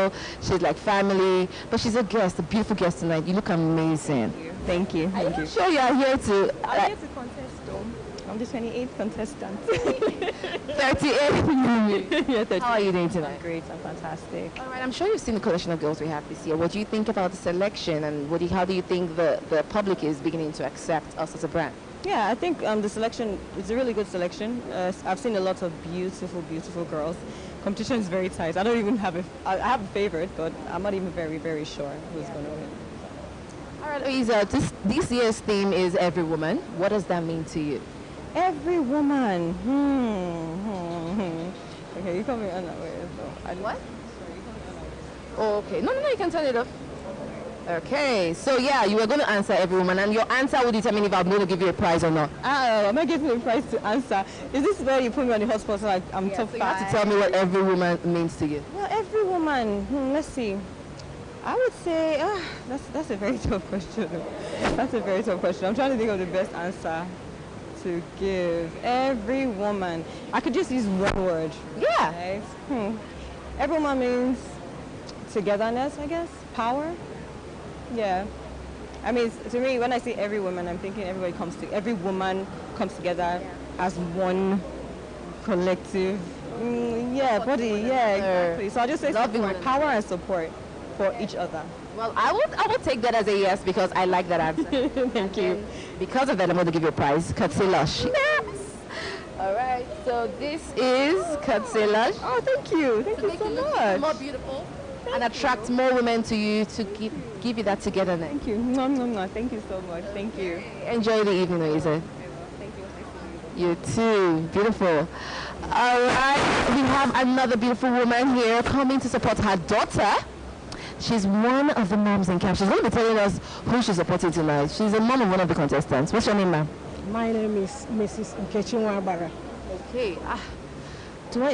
girl. She's like family, but she's a guest, a beautiful guest tonight. You look amazing. Thank you. Are you sure you are here to? I'm here to contest though. I'm the 28th contestant. 38. Yeah, 38. How are you doing tonight? I'm great. I'm fantastic. All right, I'm sure you've seen the collection of girls we have this year. What do you think about the selection, and how do you think the public is beginning to accept us as a brand? Yeah, I think the selection is a really good selection. I've seen a lot of beautiful, beautiful girls. Competition is very tight. I don't even have I have a favorite, but I'm not even very, very sure who's going to win. All right, Louisa, this year's theme is Every Woman. What does that mean to you? Every woman. Okay, you call me unaware. So What? Oh, okay. No, you can turn it off. Okay, so yeah, you were going to answer Every Woman, and your answer will determine if I'm going to give you a prize or not. I'm not giving you a prize to answer. Is this where you put me on the hot spot so I'm tough? So you have to tell me what Every Woman means to you. Well, every woman, let's see. I would say, that's a very tough question. That's a very tough question. I'm trying to think of the best answer to give. Every woman. I could just use one word. Yeah. Right? Every woman means togetherness, I guess. Power. Yeah. I mean, to me, when I say every woman, I'm thinking every woman comes together as one collective. Body. Yeah, exactly. So I'll just say support, power and support for each other. Well, I would take that as a yes because I like that answer. Thank you. Because of that, I'm going to give you a prize. Katse Lush. Yes. All right. So this is Katse Lush. Oh, thank you. Thank you so much. More beautiful and attract more women to you to give you that togetherness. Thank you. No. Thank you so much. Thank you. Enjoy the evening, Louisa. Thank you. You too. Beautiful. All right. We have another beautiful woman here coming to support her daughter. She's one of the moms in camp. She's going to be telling us who she's supporting tonight. She's a mom of one of the contestants. What's your name, ma'am? My name is Mrs. Nwabara. Okay.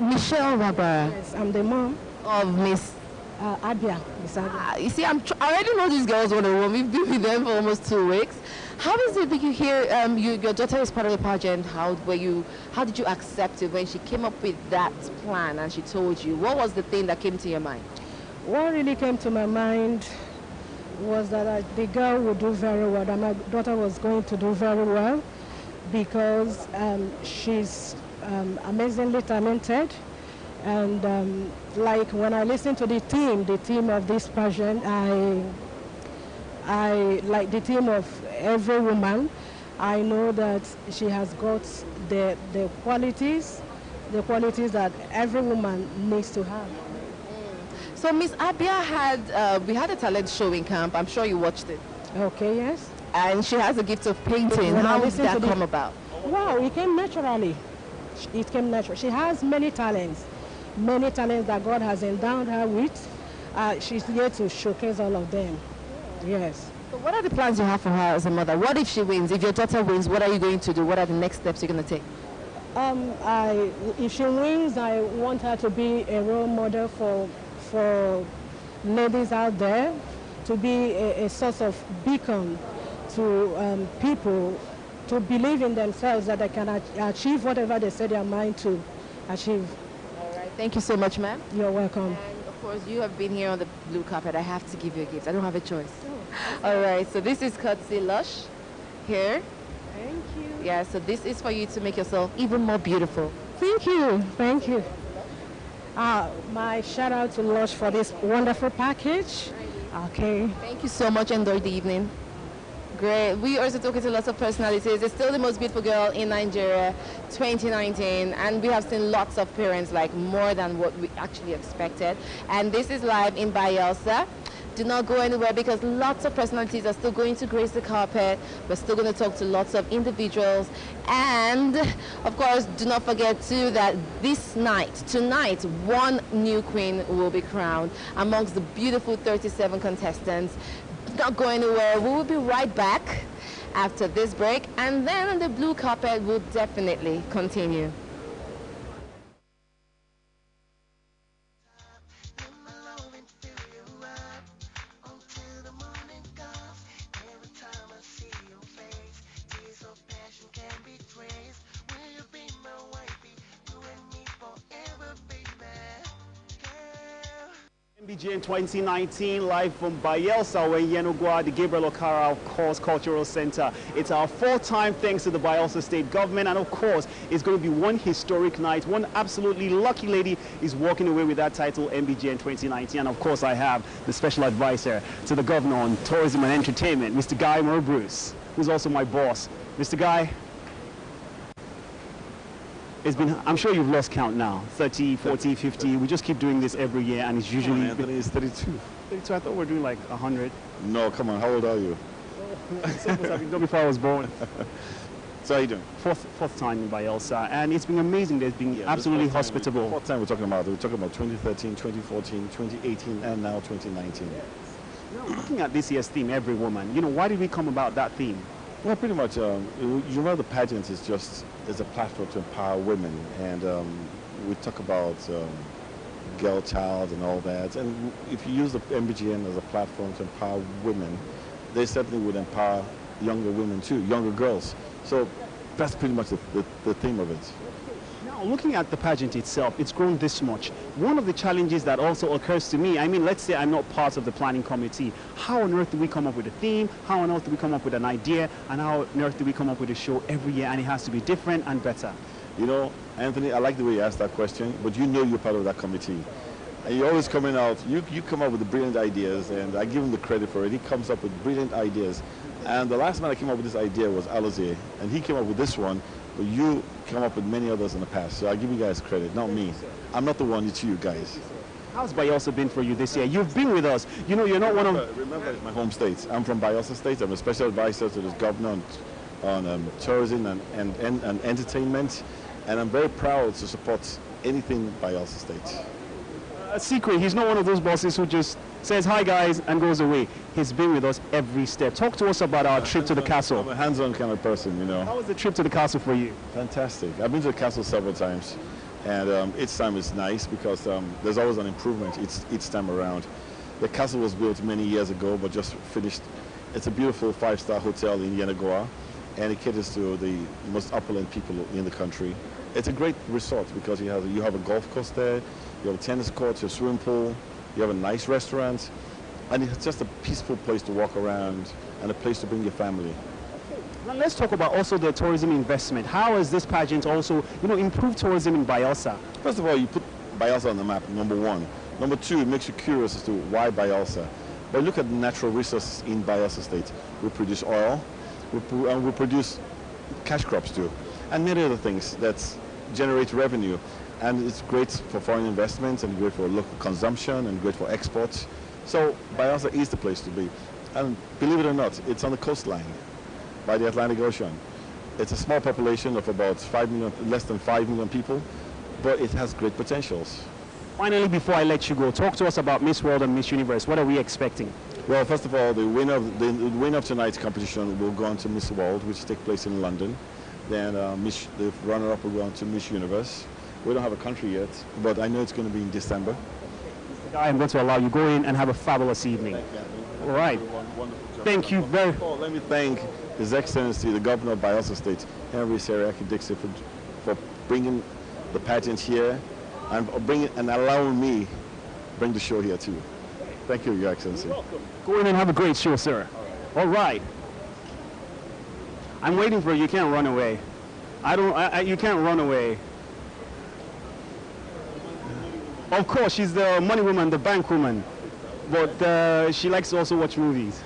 Michelle Wabara. Yes, I'm the mom of Miss Abia. Miss Abia. You see, I already know these girls one-on-one. We've been with them for almost 2 weeks. How is it that you hear your daughter is part of the pageant? How did you accept it when she came up with that plan and she told you? What was the thing that came to your mind? What really came to my mind was that the girl would do very well, that my daughter was going to do very well because she's amazingly talented. And like when I listen to the theme of this pageant, I like the theme of Every Woman. I know that she has got the qualities that every woman needs to have. So Miss Abia we had a talent show in camp. I'm sure you watched it. Okay, yes. And she has a gift of painting. How did that come about? Wow, it came naturally. It came natural. She has many talents that God has endowed her with. She's here to showcase all of them. Yes. So what are the plans you have for her as a mother? What if she wins? If your daughter wins, what are you going to do? What are the next steps you're going to take? If she wins, I want her to be a role model for ladies out there, to be a source of beacon to people to believe in themselves that they can achieve whatever they set their mind to achieve. All right. Thank you so much, ma'am. You're welcome. And of course, you have been here on the blue carpet. I have to give you a gift. I don't have a choice. Oh. All right. So this is Katse Lush here. Thank you. Yeah. So this is for you to make yourself even more beautiful. Thank you. Thank you. My shout out to Lush for this wonderful package. Okay. Thank you so much. Enjoy the evening. Great. We are also talking to lots of personalities. It's still the most beautiful girl in Nigeria 2019, and we have seen lots of parents, like more than what we actually expected. And this is live in Bayelsa. Do not go anywhere because lots of personalities are still going to grace the carpet. We're still going to talk to lots of individuals. And of course, do not forget too that tonight, one new queen will be crowned amongst the beautiful 37 contestants. Not go anywhere. We will be right back after this break, and then on the blue carpet will definitely continue. Mbgn 2019, live from Bayelsa, where Yenogwa, the Gabriel Okara, of course, Cultural Center. It's our fourth time thanks to the Bayelsa State Government, and of course, it's going to be one historic night. One absolutely lucky lady is walking away with that title, Mbgn 2019. And of course, I have the special advisor to the governor on tourism and entertainment, Mr. Guy Bruce, who's also my boss. Mr. Guy, it's been, I'm sure you've lost count now, 30, 40, 50. We just keep doing this every year, and it's usually... Anthony is 32. 32, I thought we were doing like 100. No, come on, how old are you? It's almost I've been done before I was born. So how you doing? Fourth time in Bayelsa, and it's been amazing. There's been absolutely hospitable. Fourth time we're talking about 2013, 2014, 2018, and now 2019. Now, looking at this year's theme, Every Woman, you know, why did we come about that theme? Well, pretty much, you know, the pageant is just a platform to empower women, and we talk about girl child and all that. And if you use the Mbgn as a platform to empower women, they certainly would empower younger women too, younger girls. So that's pretty much the theme of it. Now, looking at the pageant itself, it's grown this much. One of the challenges that also occurs to me, I mean, let's say I'm not part of the planning committee. How on earth do we come up with a theme? How on earth do we come up with an idea? And how on earth do we come up with a show every year? And it has to be different and better. You know, Anthony, I like the way you asked that question, but you know you're part of that committee. And you're always coming out, you come up with the brilliant ideas, and I give him the credit for it. He comes up with brilliant ideas. And the last man that came up with this idea was Alize, and he came up with this one, but you came up with many others in the past. So I give you guys credit, not me. I'm not the one, it's you guys. How's Bayelsa been for you this year? You've been with us. You know, you're not one of... Remember, it's my home state. I'm from Bayelsa State. I'm a special advisor to this governor on tourism and entertainment. And I'm very proud to support anything Bayelsa State. A secret, he's not one of those bosses who just says hi guys and goes away. He's been with us every step. Talk to us about our trip to the castle. I'm a hands-on kind of person, you know. How was the trip to the castle for you? Fantastic. I've been to the castle several times, and each time is nice because there's always an improvement each time around. The castle was built many years ago, but just finished. It's a beautiful 5-star hotel in Yenagoa, and it caters to the most opulent people in the country. It's a great resort because you have a golf course there, you have a tennis court, a swimming pool, you have a nice restaurant, and it's just a peaceful place to walk around and a place to bring your family. Now let's talk about also the tourism investment. How has this pageant also, you know, improved tourism in Bayelsa? First of all, you put Bayelsa on the map, number one. Number two, it makes you curious as to why Bayelsa. But look at the natural resources in Bayelsa State. We produce oil, and we produce cash crops too, and many other things that generate revenue. And it's great for foreign investments and great for local consumption and great for exports. So Bayelsa is the place to be. And believe it or not, it's on the coastline by the Atlantic Ocean. It's a small population of about 5 million, less than 5 million people, but it has great potentials. Finally, before I let you go, talk to us about Miss World and Miss Universe. What are we expecting? Well, first of all, the winner of tonight's competition will go on to Miss World, which takes place in London. Then the runner-up will go on to Miss Universe. We don't have a country yet, but I know it's going to be in December. Mr. Guy, I'm going to allow you go in and have a fabulous evening. All right. Thank you very much. Let me thank His Excellency, the Governor of Bayelsa State, Henry Seriaki Dixon, for bringing the pageant here and allowing me to bring the show here too. Thank you, Your Excellency. You're welcome. Go in and have a great show, sir. All right. I'm waiting for you. You can't run away. You can't run away. Of course, she's the money woman, the bank woman, but she likes to also watch movies.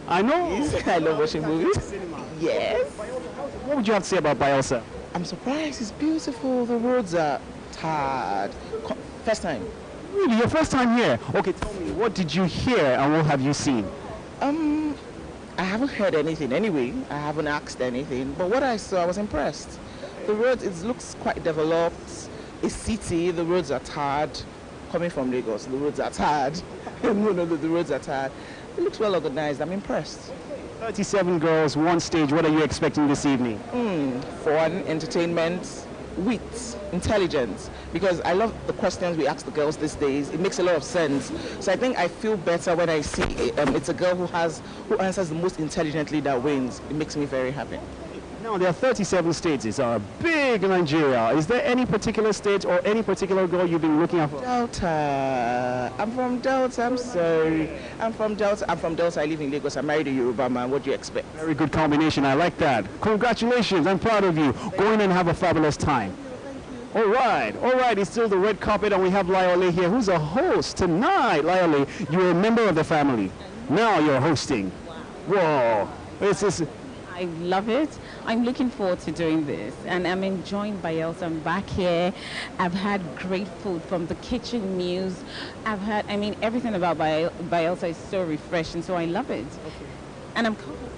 I love watching movies. I know. I love watching movies. Yes. What would you have to say about Bayelsa? I'm surprised. It's beautiful. The roads are tarred. First time. Really, your first time here? Okay, tell me, what did you hear and what have you seen? I haven't heard anything anyway. I haven't asked anything, but what I saw, I was impressed. The roads, it looks quite developed. A city, the roads are tarred. Coming from Lagos, the roads are tarred. The roads are tarred. It looks well organized. I'm impressed. 37 girls, one stage. What are you expecting this evening? Fun, entertainment, wit, intelligence. Because I love the questions we ask the girls these days. It makes a lot of sense. So I think I feel better when I see it's a girl who answers the most intelligently that wins. It makes me very happy. Now, there are 37 states. It's a big Nigeria. Is there any particular state or any particular girl you've been looking at for? Delta. I'm from Delta. I'm sorry. I'm from Delta. I live in Lagos. I married a Yoruba man. What do you expect? Very good combination. I like that. Congratulations. I'm proud of you. Go in and have a fabulous time. All right. It's still the red carpet, and we have Lyole here, who's a host tonight. Lyole, you're a member of the family. Now you're hosting. Whoa. This is... I love it. I'm looking forward to doing this, and I'm enjoying Bayelsa. I'm back here. I've had great food from the kitchen meals. Everything about Bayelsa is so refreshing, so I love it. Okay. And I'm comfortable.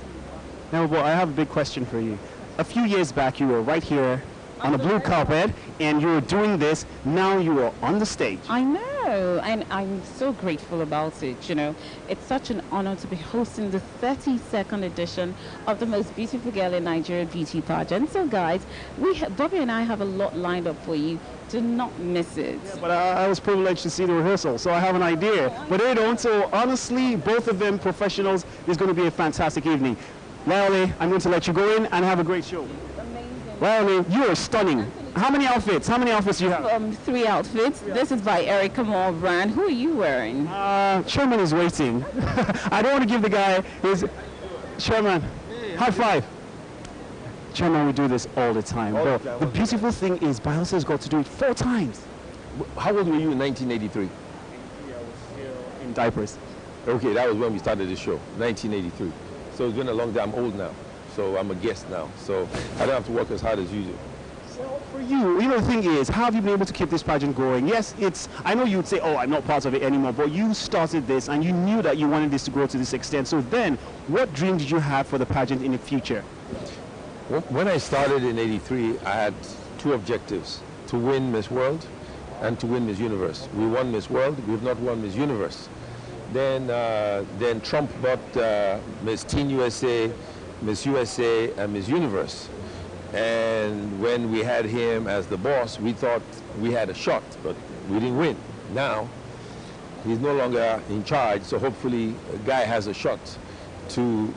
Now, well, I have a big question for you. A few years back, you were right here on the blue carpet, and you were doing this. Now you are on the stage. I know, and I'm so grateful about it. You know, it's such an honor to be hosting the 32nd edition of the most beautiful girl in Nigeria beauty pageant. So, guys, Bobby and I have a lot lined up for you. Do not miss it. Yeah, but I was privileged to see the rehearsal, so I have an idea. But they don't. So honestly, both of them professionals. It's going to be a fantastic evening. Lyole, I'm going to let you go in and have a great show. Well, you are stunning. How many outfits? How many outfits do you have? 3 outfits. Yeah. This is by Erica Moore brand. Who are you wearing? Chairman is waiting. I don't want to give the guy his... Chairman, high five. Chairman, we do this all the time. The beautiful thing is Bayelsa has got to do it 4 times. How old were you in 1983? I was still in diapers. Okay, that was when we started the show, 1983. So it's been a long time. I'm old now. So I'm a guest now, so I don't have to work as hard as usual. So for you, the thing is, how have you been able to keep this pageant going? Yes, I know you'd say, oh, I'm not part of it anymore, but you started this and you knew that you wanted this to grow to this extent. So then, what dream did you have for the pageant in the future? When I started in '83, I had 2 objectives: to win Miss World and to win Miss Universe. We won Miss World, we've not won Miss Universe. Then Trump bought Miss Teen USA, Miss USA, and Miss Universe. And when we had him as the boss, we thought we had a shot, but we didn't win. Now, he's no longer in charge, so hopefully a guy has a shot to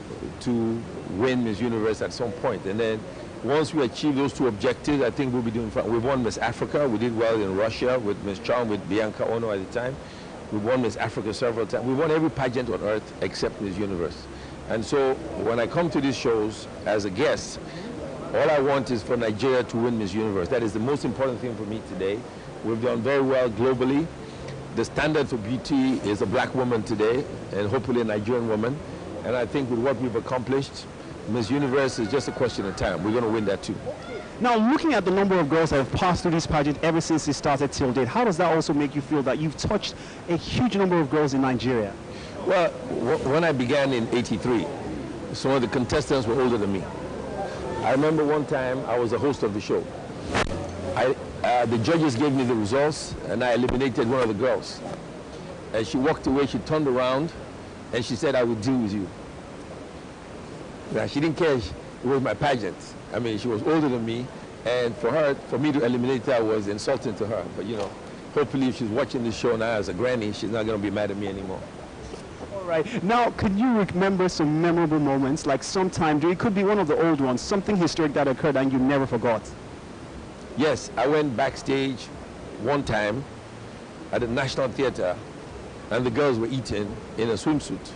win Miss Universe at some point. And then once we achieve those 2 objectives, I think we'll be doing fine. We won Miss Africa. We did well in Russia with Miss Chong, with Bianca Ono at the time. We won Miss Africa several times. We won every pageant on earth except Miss Universe. And so when I come to these shows as a guest, all I want is for Nigeria to win Miss Universe. That is the most important thing for me today. We've done very well globally. The standard for beauty is a black woman today, and hopefully a Nigerian woman. And I think with what we've accomplished, Miss Universe is just a question of time. We're going to win that too. Now, looking at the number of girls that have passed through this pageant ever since it started till date, how does that also make you feel that you've touched a huge number of girls in Nigeria? Well, when I began in '83, some of the contestants were older than me. I remember one time I was a host of the show. The judges gave me the results, and I eliminated one of the girls. And she walked away, she turned around, and she said, I will deal with you. Now, she didn't care, it was my pageant. I mean, she was older than me, and for me to eliminate her was insulting to her. But, you know, hopefully if she's watching this show now as a granny, she's not going to be mad at me anymore. All right. Now, could you remember some memorable moments, like sometime, it could be one of the old ones, something historic that occurred and you never forgot? Yes, I went backstage one time at the National Theatre, and the girls were eating in a swimsuit.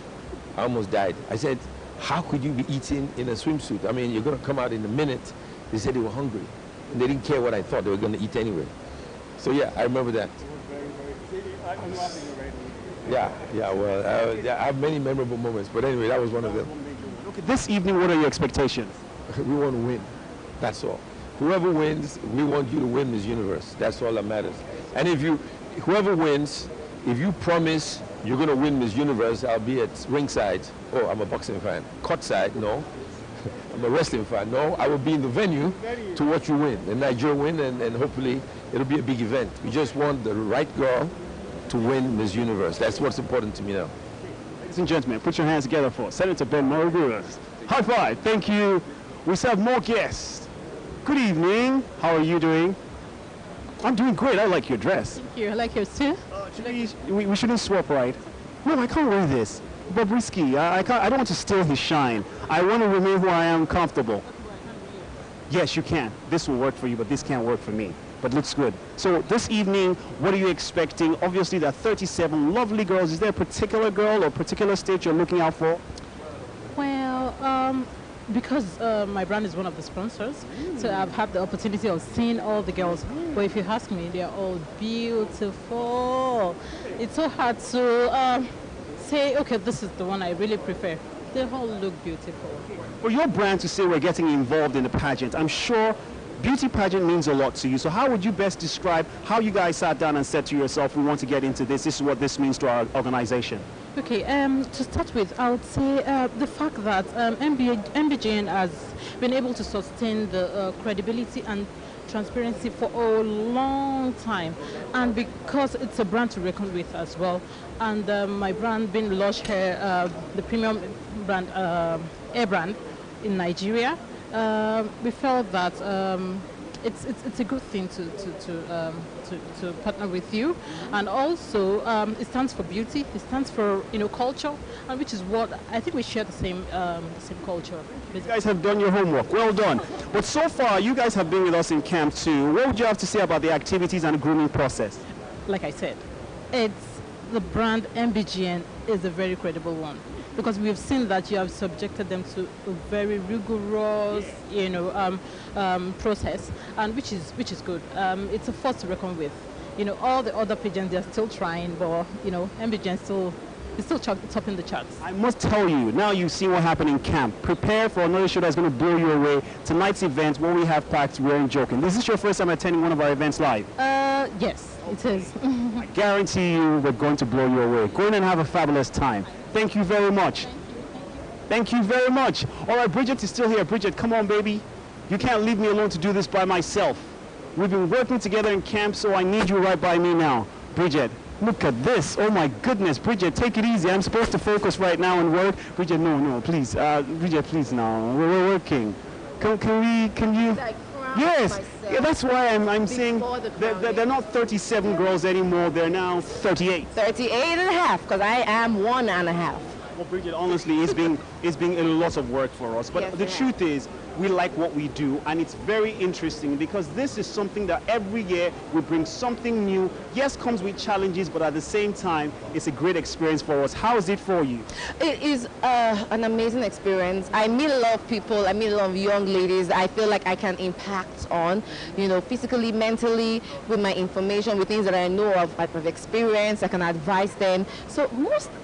I almost died. I said, how could you be eating in a swimsuit? I mean, you're going to come out in a minute. They said they were hungry, and they didn't care what I thought. They were going to eat anyway. So yeah, I remember that. I'm laughing already. Yeah, well, I have many memorable moments, but anyway, that was one of them. Okay, this evening, what are your expectations? We want to win, that's all. Whoever wins, we want you to win Miss Universe. That's all that matters. And whoever wins, if you promise you're going to win Miss Universe, I'll be at ringside. Oh, I'm a boxing fan. Courtside, no. I'm a wrestling fan. No, I will be in the venue to watch you win. And Nigeria win, and hopefully it'll be a big event. We just want the right girl to win Miss Universe. That's what's important to me now. Ladies and gentlemen, put your hands together for Senator Ben Mbgn. High five. Thank you. We still have more guests. Good evening. How are you doing? I'm doing great. I like your dress. Thank you. I like yours too. We shouldn't swap, right? No, I can't wear this. Bobrisky, I don't want to steal his shine. I want to remain who I am, comfortable. yes, you can. This will work for you, but this can't work for me. But looks good. So this evening, what are you expecting? Obviously, there are 37 lovely girls. Is there a particular girl or particular stage you're looking out for? Well, because my brand is one of the sponsors, so I've had the opportunity of seeing all the girls. But if you ask me, they're all beautiful. It's so hard to say, okay, this is the one I really prefer. They all look beautiful. For your brand to say we're getting involved in the pageant, I'm sure beauty pageant means a lot to you. So how would you best describe how you guys sat down and said to yourself, we want to get into this, this is what this means to our organization? Okay, to start with, I would say the fact that Mbgn has been able to sustain the credibility and transparency for a long time, and because it's a brand to reckon with as well, and my brand being Lush Hair, the premium brand, hair brand in Nigeria, we felt that it's a good thing to partner with you, and also it stands for beauty, it stands for culture, and which is what I think we share the same culture. You guys have done your homework, well done. But so far, you guys have been with us in camp too. What would you have to say about the activities and the grooming process? Like I said, the brand Mbgn is a very credible one, because we've seen that you have subjected them to a very rigorous, process, and which is good. It's a force to reckon with. All the other pageants, they're still trying, but Mbgn is still topping the charts. I must tell you, now you've seen what happened in camp. Prepare for another show that's going to blow you away. Tonight's event, what we have packed, we aren't joking. This is your first time attending one of our events live? Yes, it is. I guarantee you we're going to blow you away. Go in and have a fabulous time. Thank you very much. Thank you very much. All right, Bridget is still here. Bridget, come on, baby. You can't leave me alone to do this by myself. We've been working together in camp, so I need you right by me now. Bridget, look at this. Oh my goodness. Bridget, take it easy. I'm supposed to focus right now and work. Bridget, no, please. Bridget, please now. We're working. Can you? Yes. Yeah, that's why I'm saying they're not 37 girls anymore. They're now 38. 38 and a half, because I am 1 and a half. Well, Bridget, honestly, it's been a lot of work for us. But yes, the truth is, we like what we do, and it's very interesting because this is something that every year we bring something new. Yes, comes with challenges, but at the same time, it's a great experience for us. How is it for you? It is an amazing experience. I meet a lot of people. I meet a lot of young ladies I feel like I can impact on, physically, mentally, with my information, with things that I know of experience. I can advise them. So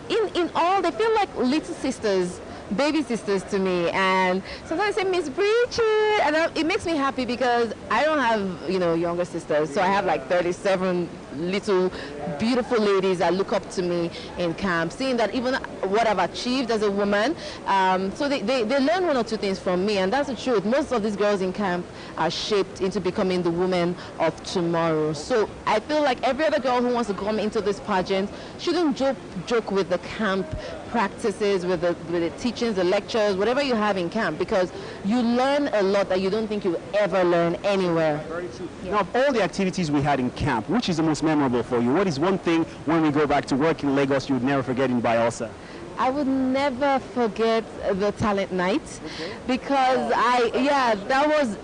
in all, they feel like little sisters, baby sisters to me, and sometimes I say Miss Bridget, and it makes me happy because I don't have younger sisters, so I have like 37 little beautiful ladies that look up to me in camp, seeing that even what I've achieved as a woman, so they learn one or two things from me, and that's the truth. Most of these girls in camp are shaped into becoming the women of tomorrow. So I feel like every other girl who wants to come into this pageant shouldn't joke with the camp practices, with the teachings, the lectures, whatever you have in camp, because you learn a lot that you don't think you'll ever learn anywhere. Very true. Yeah. Now, of all the activities we had in camp, which is the most memorable for you? What is one thing when we go back to work in Lagos you would never forget in Bayelsa? I would never forget the talent night, because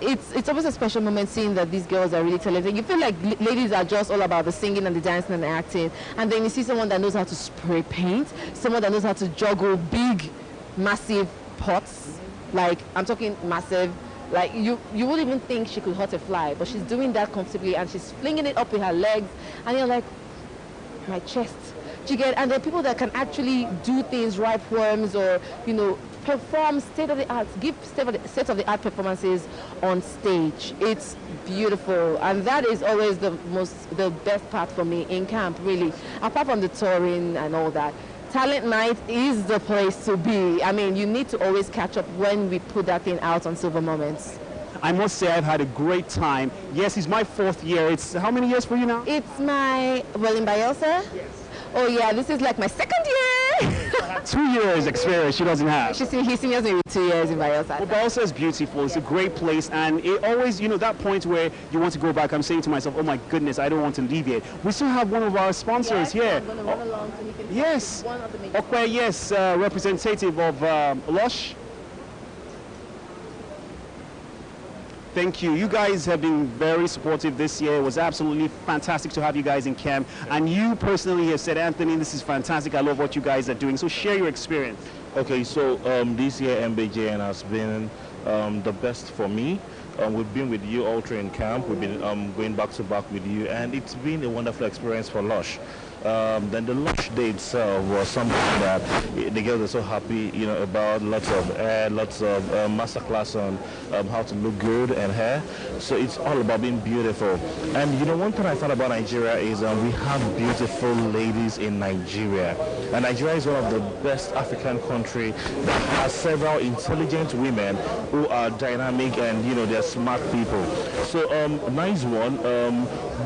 it's always a special moment seeing that these girls are really talented. You feel like ladies are just all about the singing and the dancing and the acting, and then you see someone that knows how to spray paint, someone that knows how to juggle big, massive pots, like I'm talking massive. Like you wouldn't even think she could hurt a fly, but she's doing that comfortably and she's flinging it up with her legs, and you're like, my chest. Do you get? And there are people that can actually do things, write poems, or perform state-of-the-art, give state-of-the-art performances on stage. It's beautiful, and that is always the best part for me in camp, really. Apart from the touring and all that, talent night is the place to be. I mean, you need to always catch up when we put that thing out on Silver Moments. I must say I've had a great time. Yes, it's my 4th year. It's how many years for you now? It's in Bayelsa? Yes. Oh yeah, this is like my 2nd year. 2 years experience she doesn't have. He seniors me with 2 years in Bayelsa. Well, Bayelsa is beautiful. It's a great place, and it always, that point where you want to go back, I'm saying to myself, oh my goodness, I don't want to leave yet. We still have one of our sponsors here. I'm going to run along so you can yes. one of the major Okay, yes, representative of Lush. Thank you. You guys have been very supportive this year. It was absolutely fantastic to have you guys in camp. And you personally have said, Anthony, this is fantastic. I love what you guys are doing. So share your experience. Okay, so this year Mbgn has been the best for me. We've been with you all through in camp. We've been going back to back with you, and it's been a wonderful experience for Lush. Then the Lush day itself was something that the girls are so happy, you know, about. Lots of masterclass on how to look good and hair. So it's all about being beautiful. And you know, one thing I thought about Nigeria is we have beautiful ladies in Nigeria. And Nigeria is one of the best African countries that has several intelligent women who are dynamic and, you know, they're smart people. So nice one.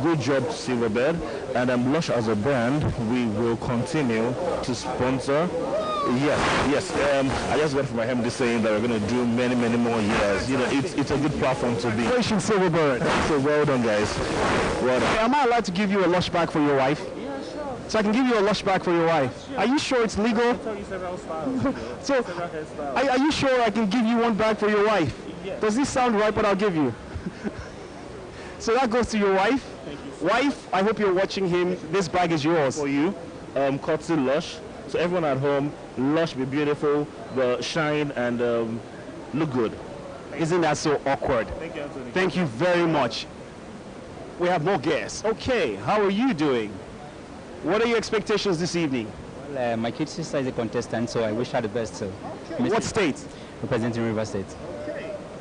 Good job, Silverbird. And Lush as a brand, we will continue to sponsor. Yes. I just got from my hand saying that we're going to do many more years. You know, it's a good platform to be. Congratulations, Silverbird. So well done, guys. Well done. Hey, am I allowed to give you a Lush bag for your wife? Yeah, sure. So I can give you a Lush bag for your wife. Sure. Are you sure it's legal? I'll tell you several styles. So, several hairstyles. are you sure I can give you one bag for your wife? Yes. Does this sound right, but I'll give you? So that goes to your wife. Thank you. Wife, I hope you're watching him. This bag is yours. For you, courtesy Lush. So everyone at home, Lush, be beautiful, but shine and look good. Isn't that so awkward? Thank you, Anthony. Thank you very much. We have more guests. Okay, how are you doing? What are your expectations this evening? Well, my kid sister is a contestant, so I wish her the best. So, What state? representing River State.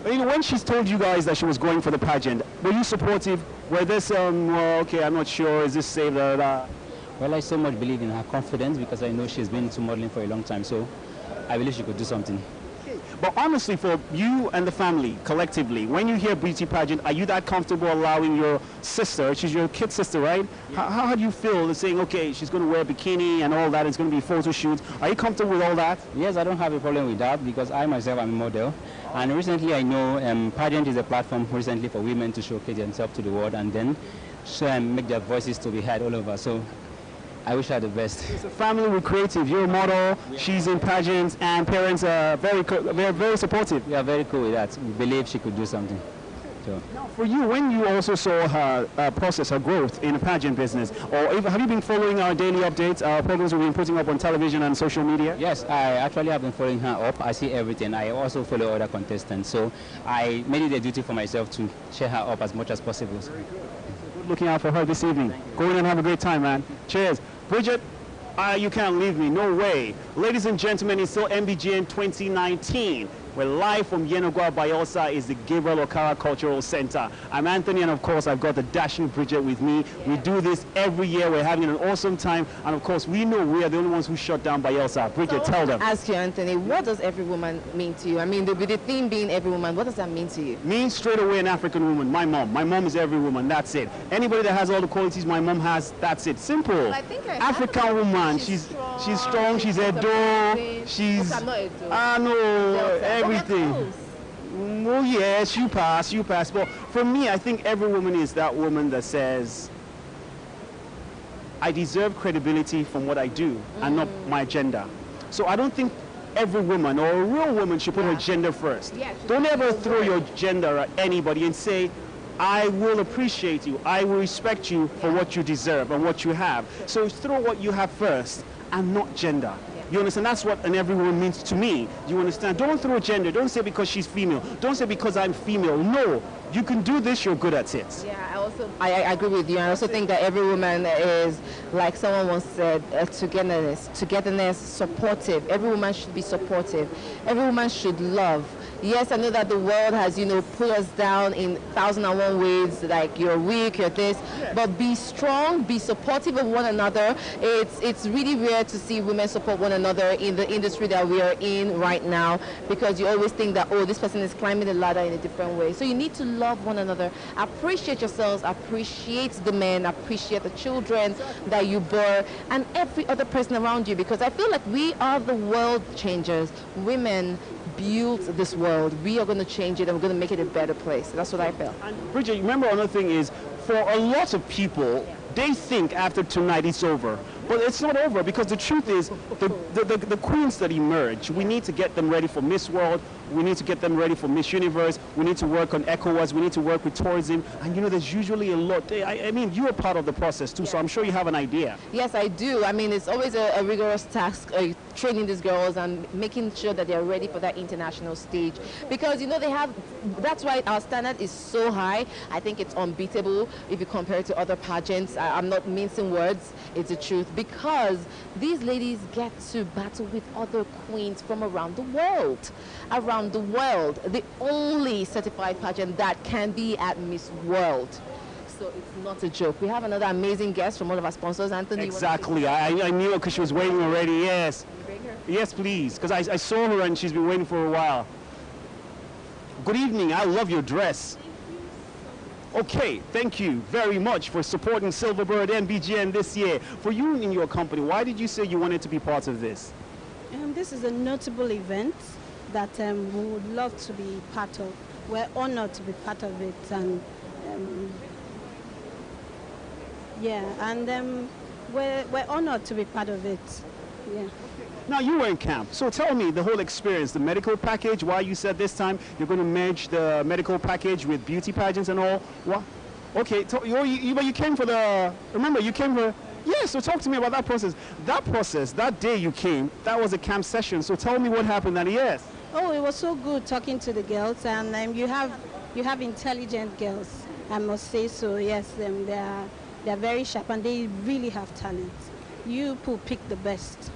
You know, when she's told you guys that she was going for the pageant, were you supportive? Were this, well, okay, I'm not sure, is this safe, blah, blah, blah? Well, I so much believe in her confidence because I know she's been into modeling for a long time, so I believe she could do something. But honestly, for you and the family, collectively, when you hear beauty pageant, are you that comfortable allowing your sister, she's your kid sister, right? Yeah. How do you feel saying, okay, she's going to wear a bikini and all that, it's going to be photo shoots. Are you comfortable with all that? Yes, I don't have a problem with that because I myself am a model. And recently I know Pageant is a platform recently for women to showcase themselves to the world and then make their voices to be heard all over. So I wish her the best. It's a family with creative. You're a model, she's in pageants, and parents are very supportive. We are very cool with that. We believe she could do something. So. Now, for you, when you also saw her process, her growth in the pageant business, or have you been following our daily updates, our programs we've been putting up on television and social media? Yes, I actually have been following her up. I see everything. I also follow other contestants. So I made it a duty for myself to share her up as much as possible. Very good. Looking out for her this evening. Go in and have a great time, man. Cheers. Bridget, you can't leave me. No way. Ladies and gentlemen, it's still Mbgn 2019. We're live from Yenogwa, Bayelsa is the Gabriel Okara Cultural Center. I'm Anthony, and of course, I've got the dashing Bridget with me. Yeah. We do this every year. We're having an awesome time. And of course, we know we are the only ones who shut down Bayelsa. Bridget, tell them. Ask you, Anthony, what does every woman mean to you? I mean, the theme being every woman, what does that mean to you? Means straight away an African woman. My mom. My mom is every woman. That's it. Anybody that has all the qualities my mom has, that's it. Simple. Well, I think African woman. She's strong. She's Edo. She's... I'm not Edo. I know everything. Oh yes, you pass. But for me, I think every woman is that woman that says, I deserve credibility from what I do and not my gender. So I don't think every woman or a real woman should put her gender first. Yeah, don't ever throw your gender at anybody and say, I will appreciate you, I will respect you for what you deserve and what you have. So throw what you have first and not gender. You understand? That's what an every woman means to me. You understand? Don't throw gender. Don't say because she's female. Don't say because I'm female. No. You can do this, you're good at it. Yeah, I agree with you. I also think that every woman is, like someone once said, togetherness, supportive. Every woman should be supportive. Every woman should love. Yes, I know that the world has, put us down in 1,001 ways, like you're weak, you're this, but be strong, be supportive of one another. It's really rare to see women support one another in the industry that we are in right now, because you always think that, oh, this person is climbing the ladder in a different way. So you need to love one another, appreciate yourselves, appreciate the men, appreciate the children that you bore, and every other person around you, because I feel like we are the world changers. Women built this world. We are going to change it and we're going to make it a better place. That's what I feel. And Bridget, remember another thing is, for a lot of people, they think after tonight it's over. But it's not over, because the truth is, the queens that emerge, we need to get them ready for Miss World, we need to get them ready for Miss Universe, we need to work on ECOWAS, we need to work with tourism, and you know, there's usually a lot. I mean, you are part of the process too, so I'm sure you have an idea. Yes, I do. I mean, it's always a rigorous task, training these girls and making sure that they're ready for that international stage. Because, you know, that's why our standard is so high. I think it's unbeatable if you compare it to other pageants. I'm not mincing words, it's the truth. Because these ladies get to battle with other queens from around the world. Around the world. The only certified pageant that can be at Miss World. So it's not a joke. We have another amazing guest from one of our sponsors, Anthony. Exactly. I knew her because she was waiting already, yes. Yes, please, because I saw her and she's been waiting for a while. Good evening. I love your dress. Okay, thank you very much for supporting Silverbird Mbgn this year. For you and your company, why did you say you wanted to be part of this? This is a notable event that we would love to be part of. We're honored to be part of it, and we're honored to be part of it. Yeah. Now, you were in camp, so tell me the whole experience, the medical package, why you said this time you're going to merge the medical package with beauty pageants and all. What? Okay, but you came for remember, you came for, yeah, so talk to me about that process. That day you came, that was a camp session, so tell me what happened and yes. Oh, it was so good talking to the girls, and you have intelligent girls, I must say so, yes, they're very sharp and they really have talent. You pick the best.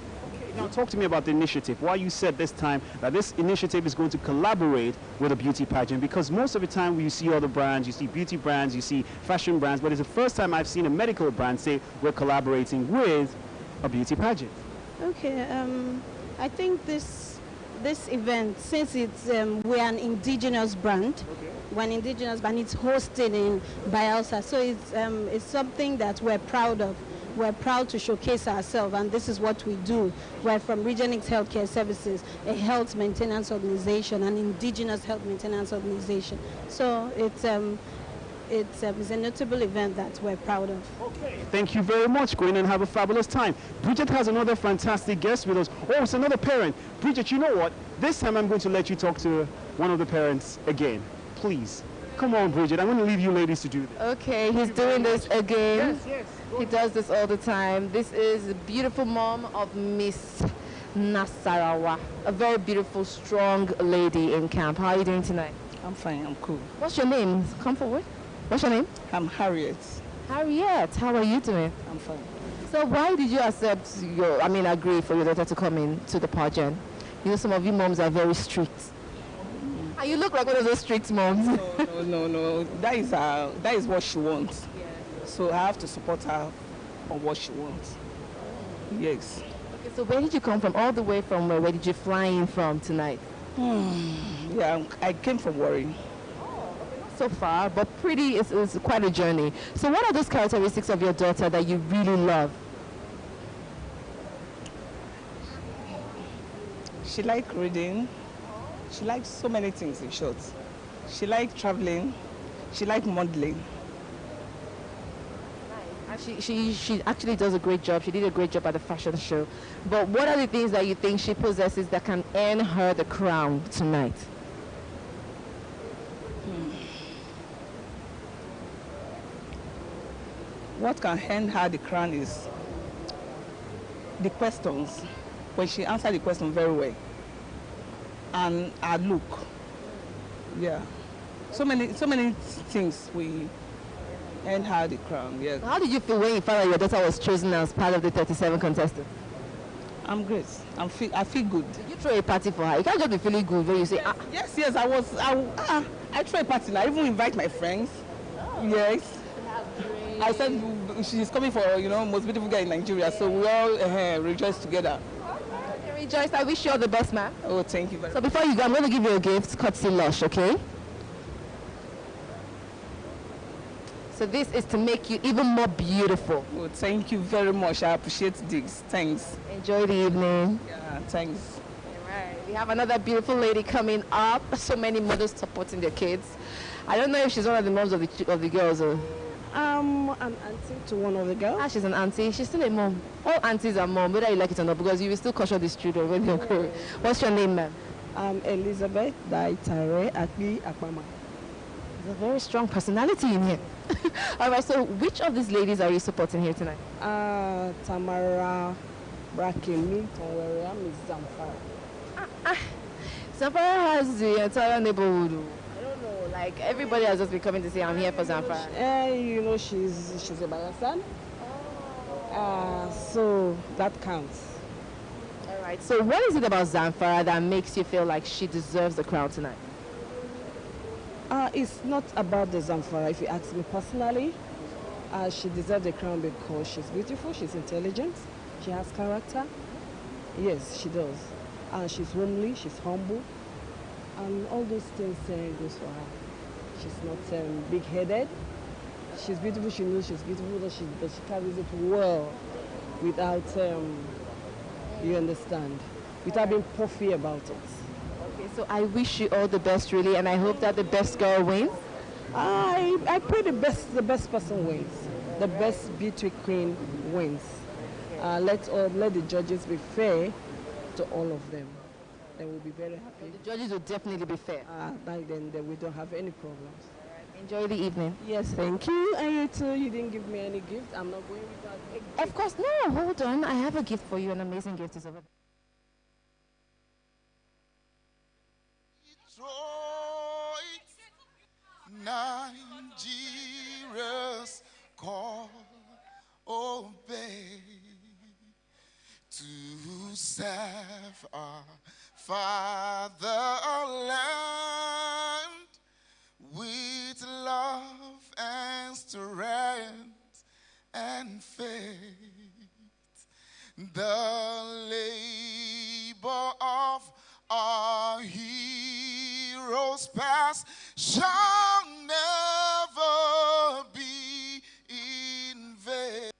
Now talk to me about the initiative. Why you said this time that this initiative is going to collaborate with a beauty pageant, because most of the time when you see other brands, you see beauty brands, you see fashion brands, but it's the first time I've seen a medical brand say we're collaborating with a beauty pageant. Okay, I think this event, since it's we're an indigenous brand, we're an indigenous brand, it's hosted in Bayelsa, so it's something that we're proud of. We're proud to showcase ourselves, and this is what we do. We're from Regionix Healthcare Services, a health maintenance organization, an indigenous health maintenance organization. So it's a notable event that we're proud of. Okay, thank you very much. Go in and have a fabulous time. Bridget has another fantastic guest with us. Oh, it's another parent. Bridget, you know what? This time I'm going to let you talk to one of the parents again. Please. Come on, Bridget. I'm going to leave you ladies to do this. Okay, he's doing this again. Yes. He does this all the time. This is the beautiful mom of Miss Nasarawa, a very beautiful, strong lady in camp. How are you doing tonight? I'm fine. I'm cool. What's your name? Come forward. What's your name? I'm Harriet. Harriet, how are you doing? I'm fine. So why did you agree for your daughter to come in to the pageant? You know, some of you moms are very strict. And you look like one of those strict moms. No. That is what she wants. Yeah. So I have to support her on what she wants. Yes. Okay, so where did you come from? All the way from where did you fly in from tonight? Yeah, I came from Warri. So far, but it's quite a journey. So what are those characteristics of your daughter that you really love? She likes reading. She likes so many things, in short. She likes traveling. She likes modeling. And she actually does a great job. She did a great job at the fashion show. But what are the things that you think she possesses that can earn her the crown tonight? What can earn her the crown is the questions. When she answers the question very well. And her look. Yeah. So many things we earn her the crown. Yeah. How did you feel when you found out your daughter was chosen as part of the 37 contestants? I'm great. I feel good. Did you throw a party for her? You can't just be feeling good when you say, Yes, I throw a party. I even invite my friends. Oh. Yes. I said she's coming for, most beautiful girl in Nigeria. So we all rejoice together. Rejoice, I wish you all the best, ma'am. Oh, thank you very much. So before you go, I'm going to give you a gift, courtesy Lush, okay? So this is to make you even more beautiful. Oh, thank you very much. I appreciate this. Thanks. Enjoy the evening. Yeah, thanks. All right. We have another beautiful lady coming up. So many mothers supporting their kids. I don't know if she's one of the moms of the girls. An auntie to one of the girls. Ah, she's an auntie. She's still a mom. All aunties are mom, whether you like it or not, because you will still caution these children when they grow. What's your name, ma'am? Elizabeth Daitare Akbi Akpama. There's a very strong personality in here. All right, so which of these ladies are you supporting here tonight? Tamara Brakemi Tonweria Miss Zamfara. Zamfara has the entire neighborhood. I don't know, like everybody has just been coming to say I'm here for Zamfara. You know, she's a Bayelsa. So that counts. All right, so what is it about Zamfara that makes you feel like she deserves the crown tonight? It's not about the Zamfara. If you ask me personally, she deserves the crown because she's beautiful, she's intelligent, she has character. Yes, she does. She's homely, she's humble, and all those things goes for her. She's not big-headed. She's beautiful, she knows she's beautiful, but she carries it well without, you understand, without being puffy about it. Okay, so I wish you all the best, really, and I hope that the best girl wins. I pray the best person wins. The best beauty queen wins. Let the judges be fair to all of them. They will be very happy. The judges will definitely be fair. Then we don't have any problems. Enjoy the evening. Yes, thank you. And you too, you didn't give me any gift. I'm not going without a gift. Of course, no, hold on. I have a gift for you, an amazing gift is over there. Nigeria's call, obey to serve our fatherland with love and strength and faith. The labor of our heroes past shall never be in vain.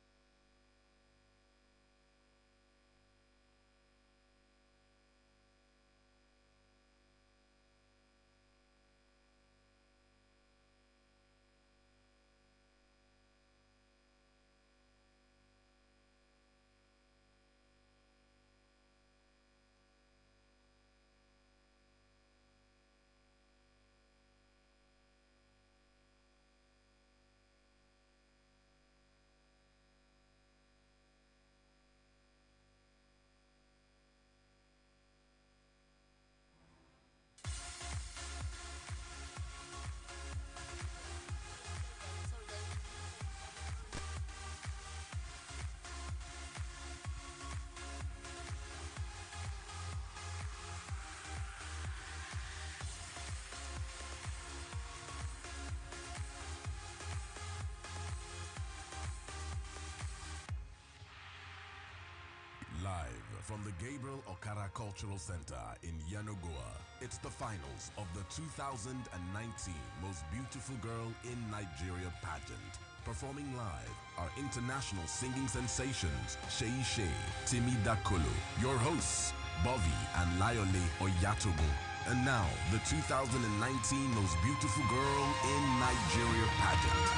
Live from the Gabriel Okara Cultural Center in Yenagoa, it's the finals of the 2019 Most Beautiful Girl in Nigeria pageant. Performing live are international singing sensations Shei Shei, Timi Dakolo, your hosts, Bovi and Layole Oyatogun. And now, the 2019 Most Beautiful Girl in Nigeria pageant.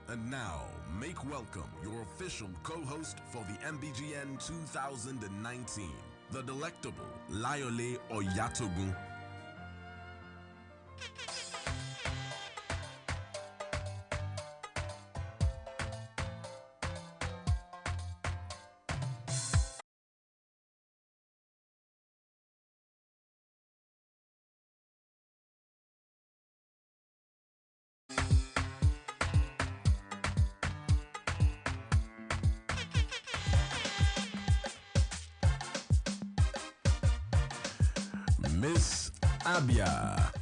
And now, make welcome your official co-host for the MBGN 2019, the delectable Layole Oyatogun. Miss Abia.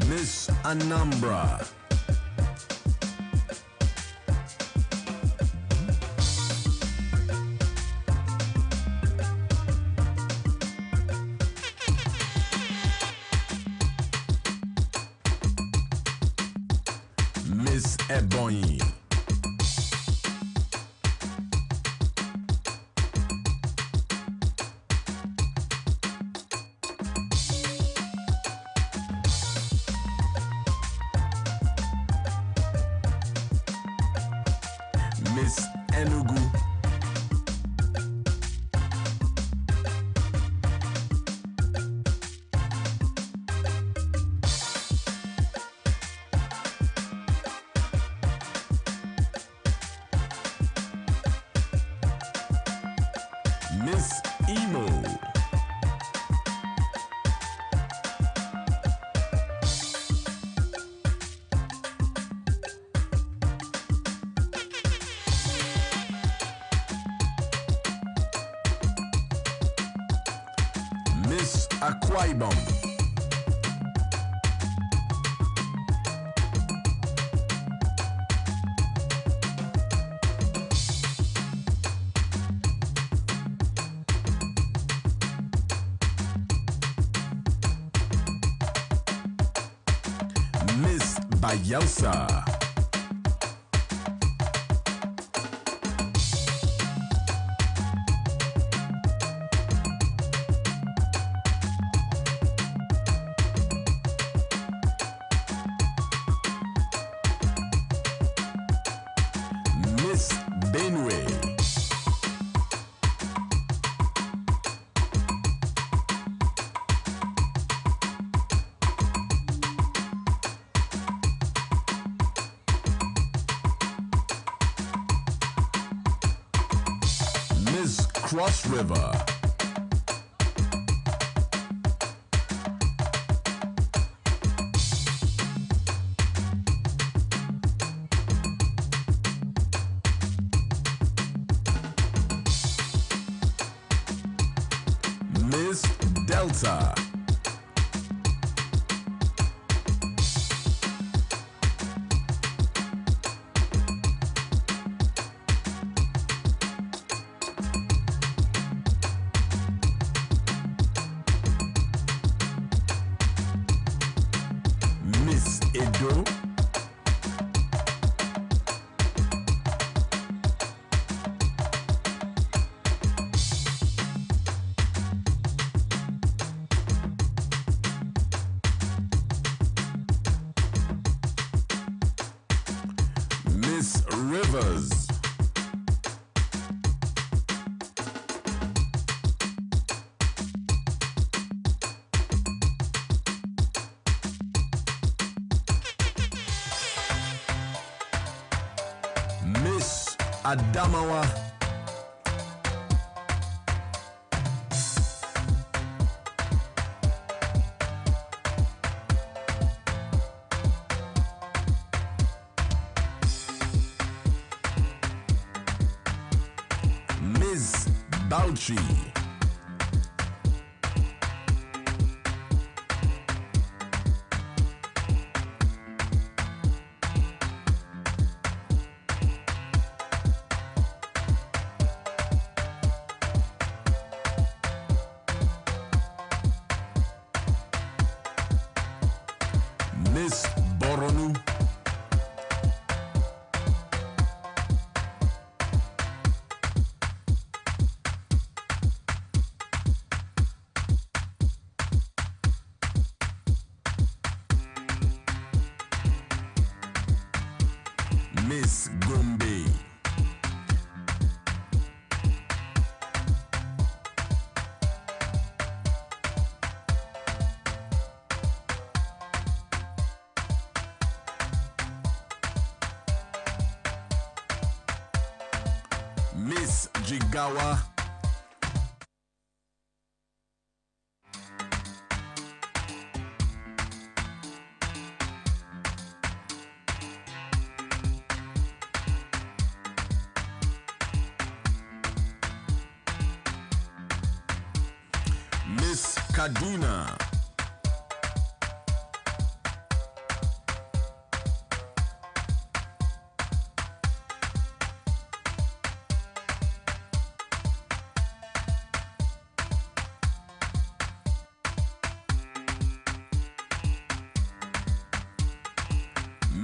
Miss Anambra. Miss Ebonyi. Miss Enugu. Miss Emo. Miss Akwa Ibom. Miss Bayelsa. Miss Benue. Miss Cross River. Miss Delta. Miss Edo. Miss Rivers. Miss Adamawa. Miss Bauchi. Miss Boronu. Miss Gombe. Miss Jigawa. Kaduna.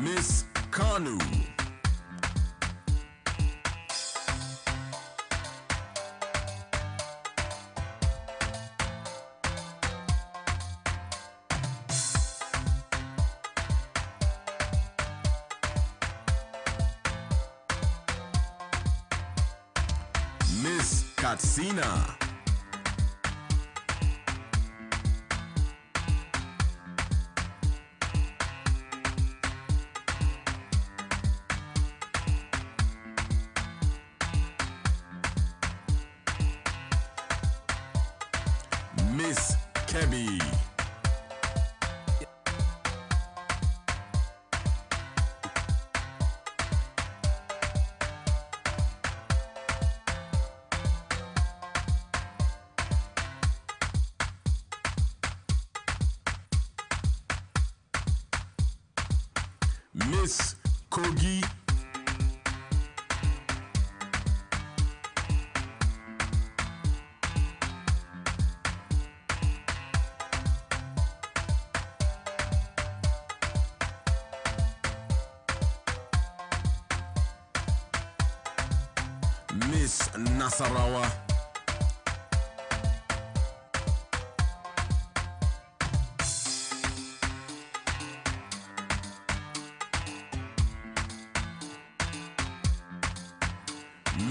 Miss Kanu. Miss Katsina. Miss Kebby. Miss Kogi. Miss Nasarawa.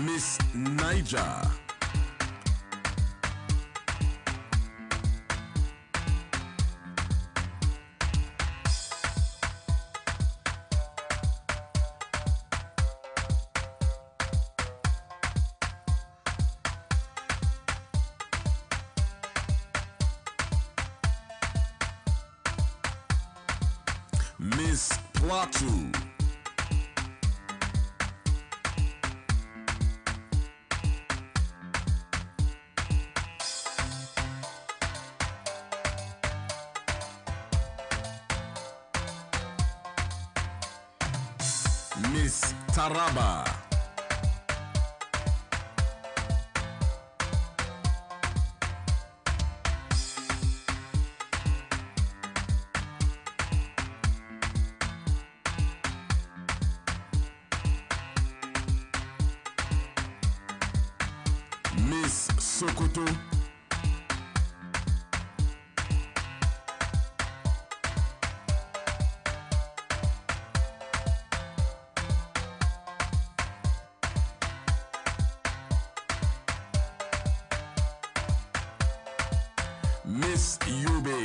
Miss Niger. Miss Plateau. Miss Taraba. Miss Sokoto. Miss Yobe.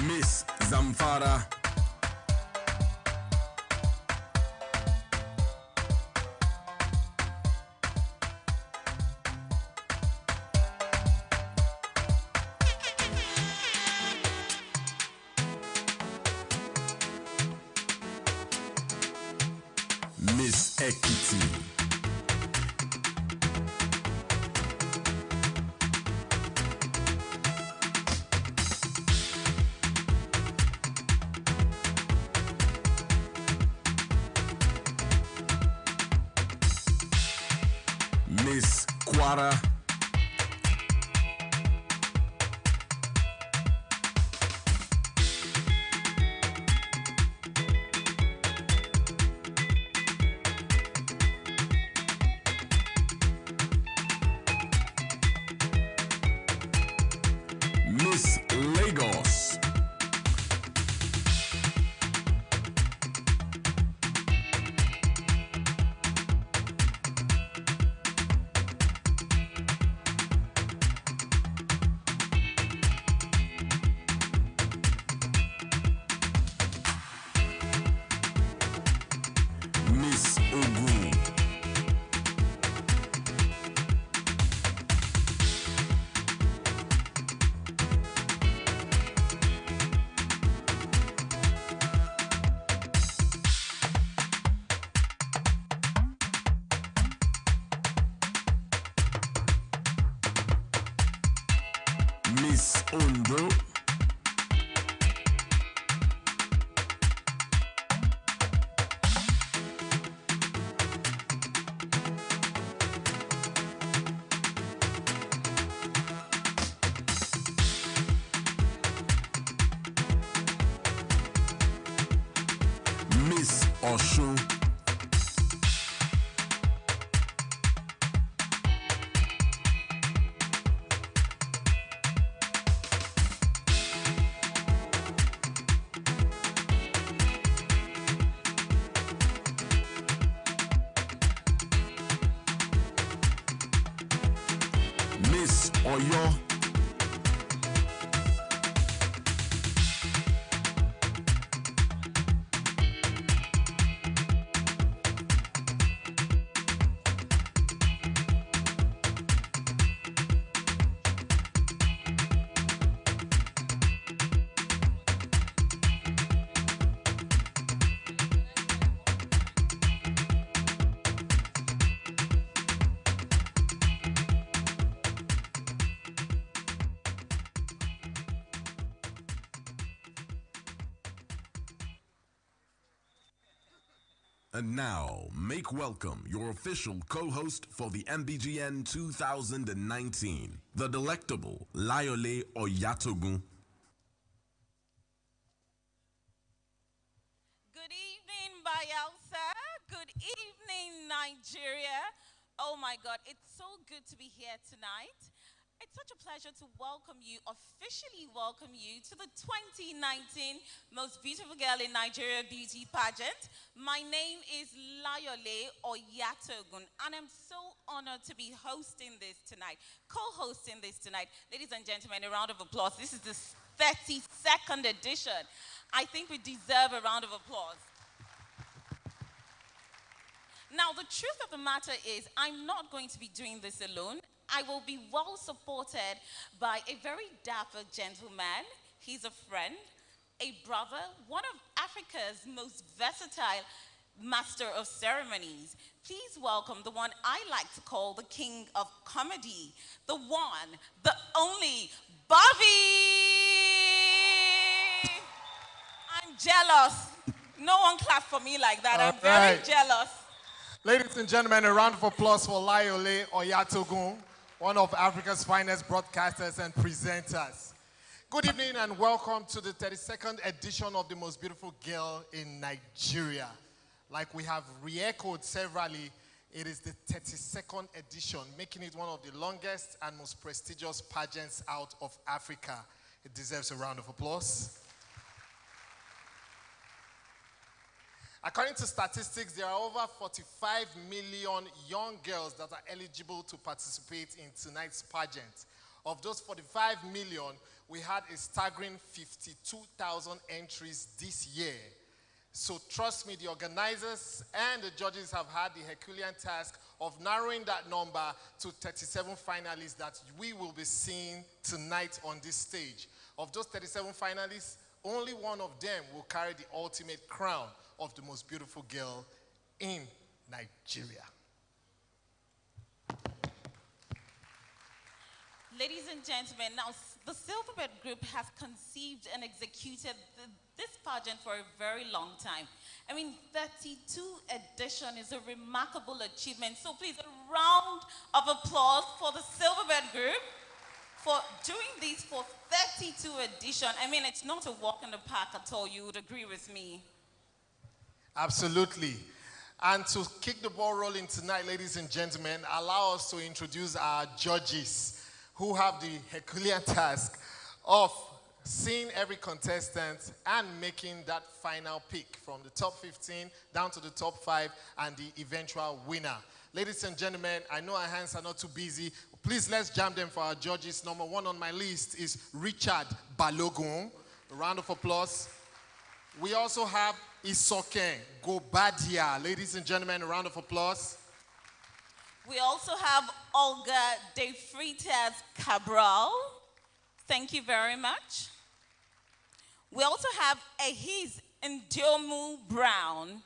Miss Zamfara. Miss Ekiti. Miss Kwara. Miss Lagos. Ondo. Miss Oshun. Miss Oyo. And now, make welcome your official co-host for the MBGN 2019, the delectable Layole Oyatogun. Good evening, Bayelsa. Good evening, Nigeria. Oh my God, it's so good to be here tonight. It's such a pleasure to officially welcome you to the 2019 Most Beautiful Girl in Nigeria Beauty Pageant. My name is Layole Oyatogun, and I'm so honored to be hosting this tonight, co-hosting this tonight. Ladies and gentlemen, a round of applause. This is the 32nd edition. I think we deserve a round of applause. Now, the truth of the matter is, I'm not going to be doing this alone. I will be well supported by a very dapper gentleman. He's a friend, a brother, one of Africa's most versatile master of ceremonies. Please welcome the one I like to call the king of comedy, the one, the only, Bobby! I'm jealous. No one clapped for me like that. I'm very jealous. Ladies and gentlemen, a round of applause for Layole Oyatogun, one of Africa's finest broadcasters and presenters. Good evening and welcome to the 32nd edition of the Most Beautiful Girl in Nigeria. Like we have re-echoed severally, it is the 32nd edition, making it one of the longest and most prestigious pageants out of Africa. It deserves a round of applause. According to statistics, there are over 45 million young girls that are eligible to participate in tonight's pageant. Of those 45 million, we had a staggering 52,000 entries this year. So trust me, the organizers and the judges have had the Herculean task of narrowing that number to 37 finalists that we will be seeing tonight on this stage. Of those 37 finalists, only one of them will carry the ultimate crown of the most beautiful girl in Nigeria. Ladies and gentlemen, now the Silverbird Group has conceived and executed this pageant for a very long time. I mean, 32 edition is a remarkable achievement. So please, a round of applause for the Silverbird Group for doing this for 32 edition. I mean, it's not a walk in the park at all. You would agree with me. Absolutely. And to kick the ball rolling tonight, ladies and gentlemen, allow us to introduce our judges who have the Herculean task of seeing every contestant and making that final pick from the top 15 down to the top 5 and the eventual winner. Ladies and gentlemen, I know our hands are not too busy. Please, let's jam them for our judges. Number 1 on my list is Richard Balogun. A round of applause. We also have Isoke Gobadia. Ladies and gentlemen, a round of applause. We also have Olga De Freitas Cabral. Thank you very much. We also have Ehiz Ndiomu Brown.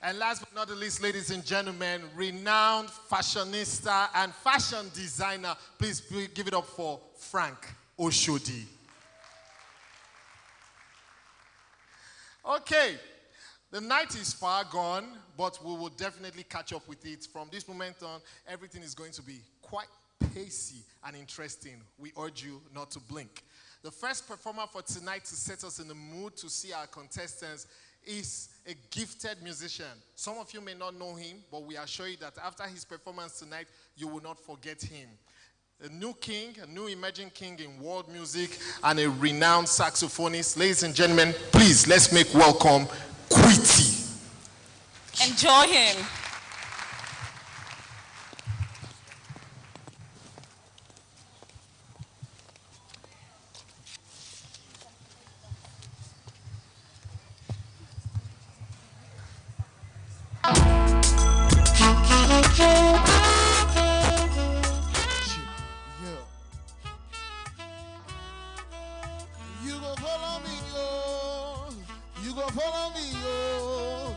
And last but not the least, ladies and gentlemen, renowned fashionista and fashion designer. Please give it up for Frank Oshodi. Okay, the night is far gone, but we will definitely catch up with it. From this moment on, everything is going to be quite pacey and interesting. We urge you not to blink. The first performer for tonight to set us in the mood to see our contestants is a gifted musician. Some of you may not know him, but we assure you that after his performance tonight, you will not forget him. A new king, a new emerging king in world music, and a renowned saxophonist. Ladies and gentlemen, please, let's make welcome Quitty. Enjoy him. Follow me, oh.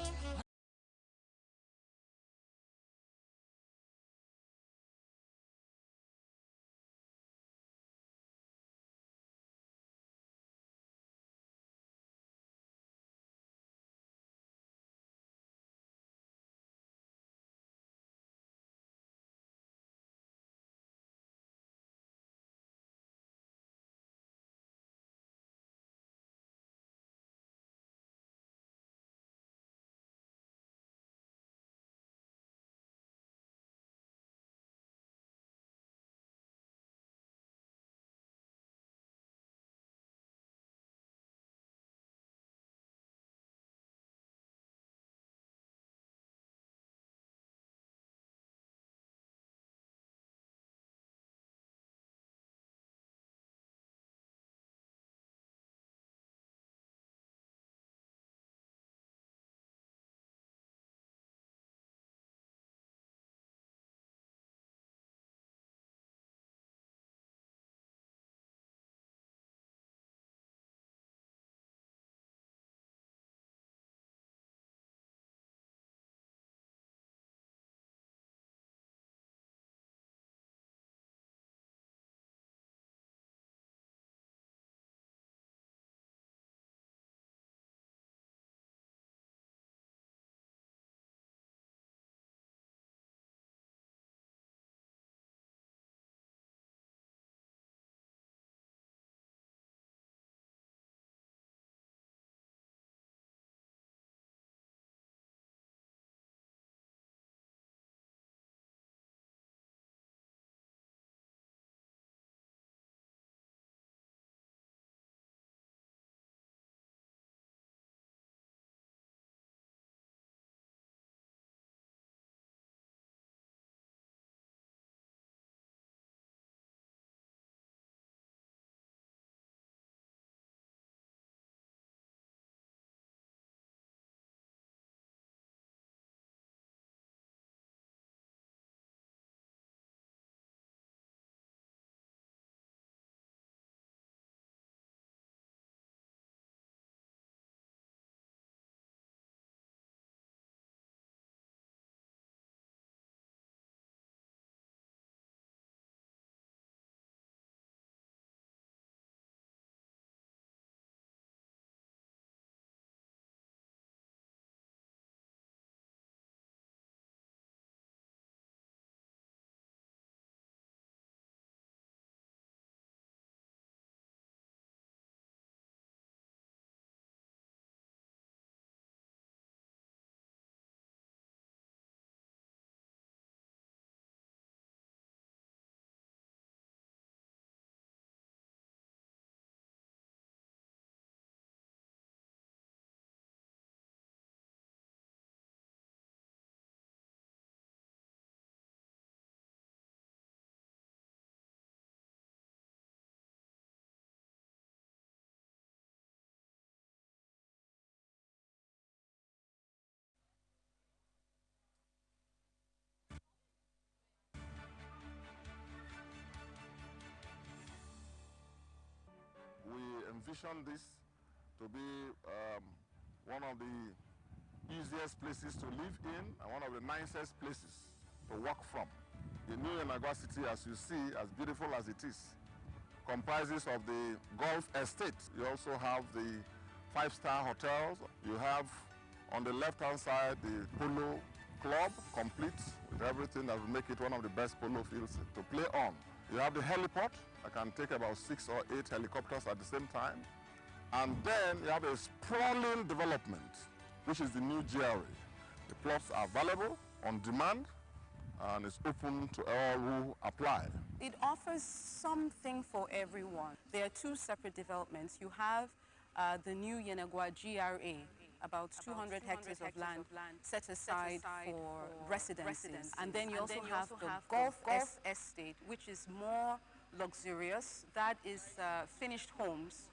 We envision this to be one of the easiest places to live in and one of the nicest places to work from. The new Yenagoa city, as you see, as beautiful as it is, comprises of the golf estate. You also have the five-star hotels. You have on the left-hand side the polo club, complete with everything that will make it one of the best polo fields to play on. You have the heliport that can take about 6 or 8 helicopters at the same time. And then you have a sprawling development, which is the new GRA. The plots are available on demand and it's open to all who apply. It offers something for everyone. There are two separate developments. You have the new Yenagoa GRA, about 200 hectares of land set aside for residences. And then you also have the golf estate, which is more luxurious. That is finished homes.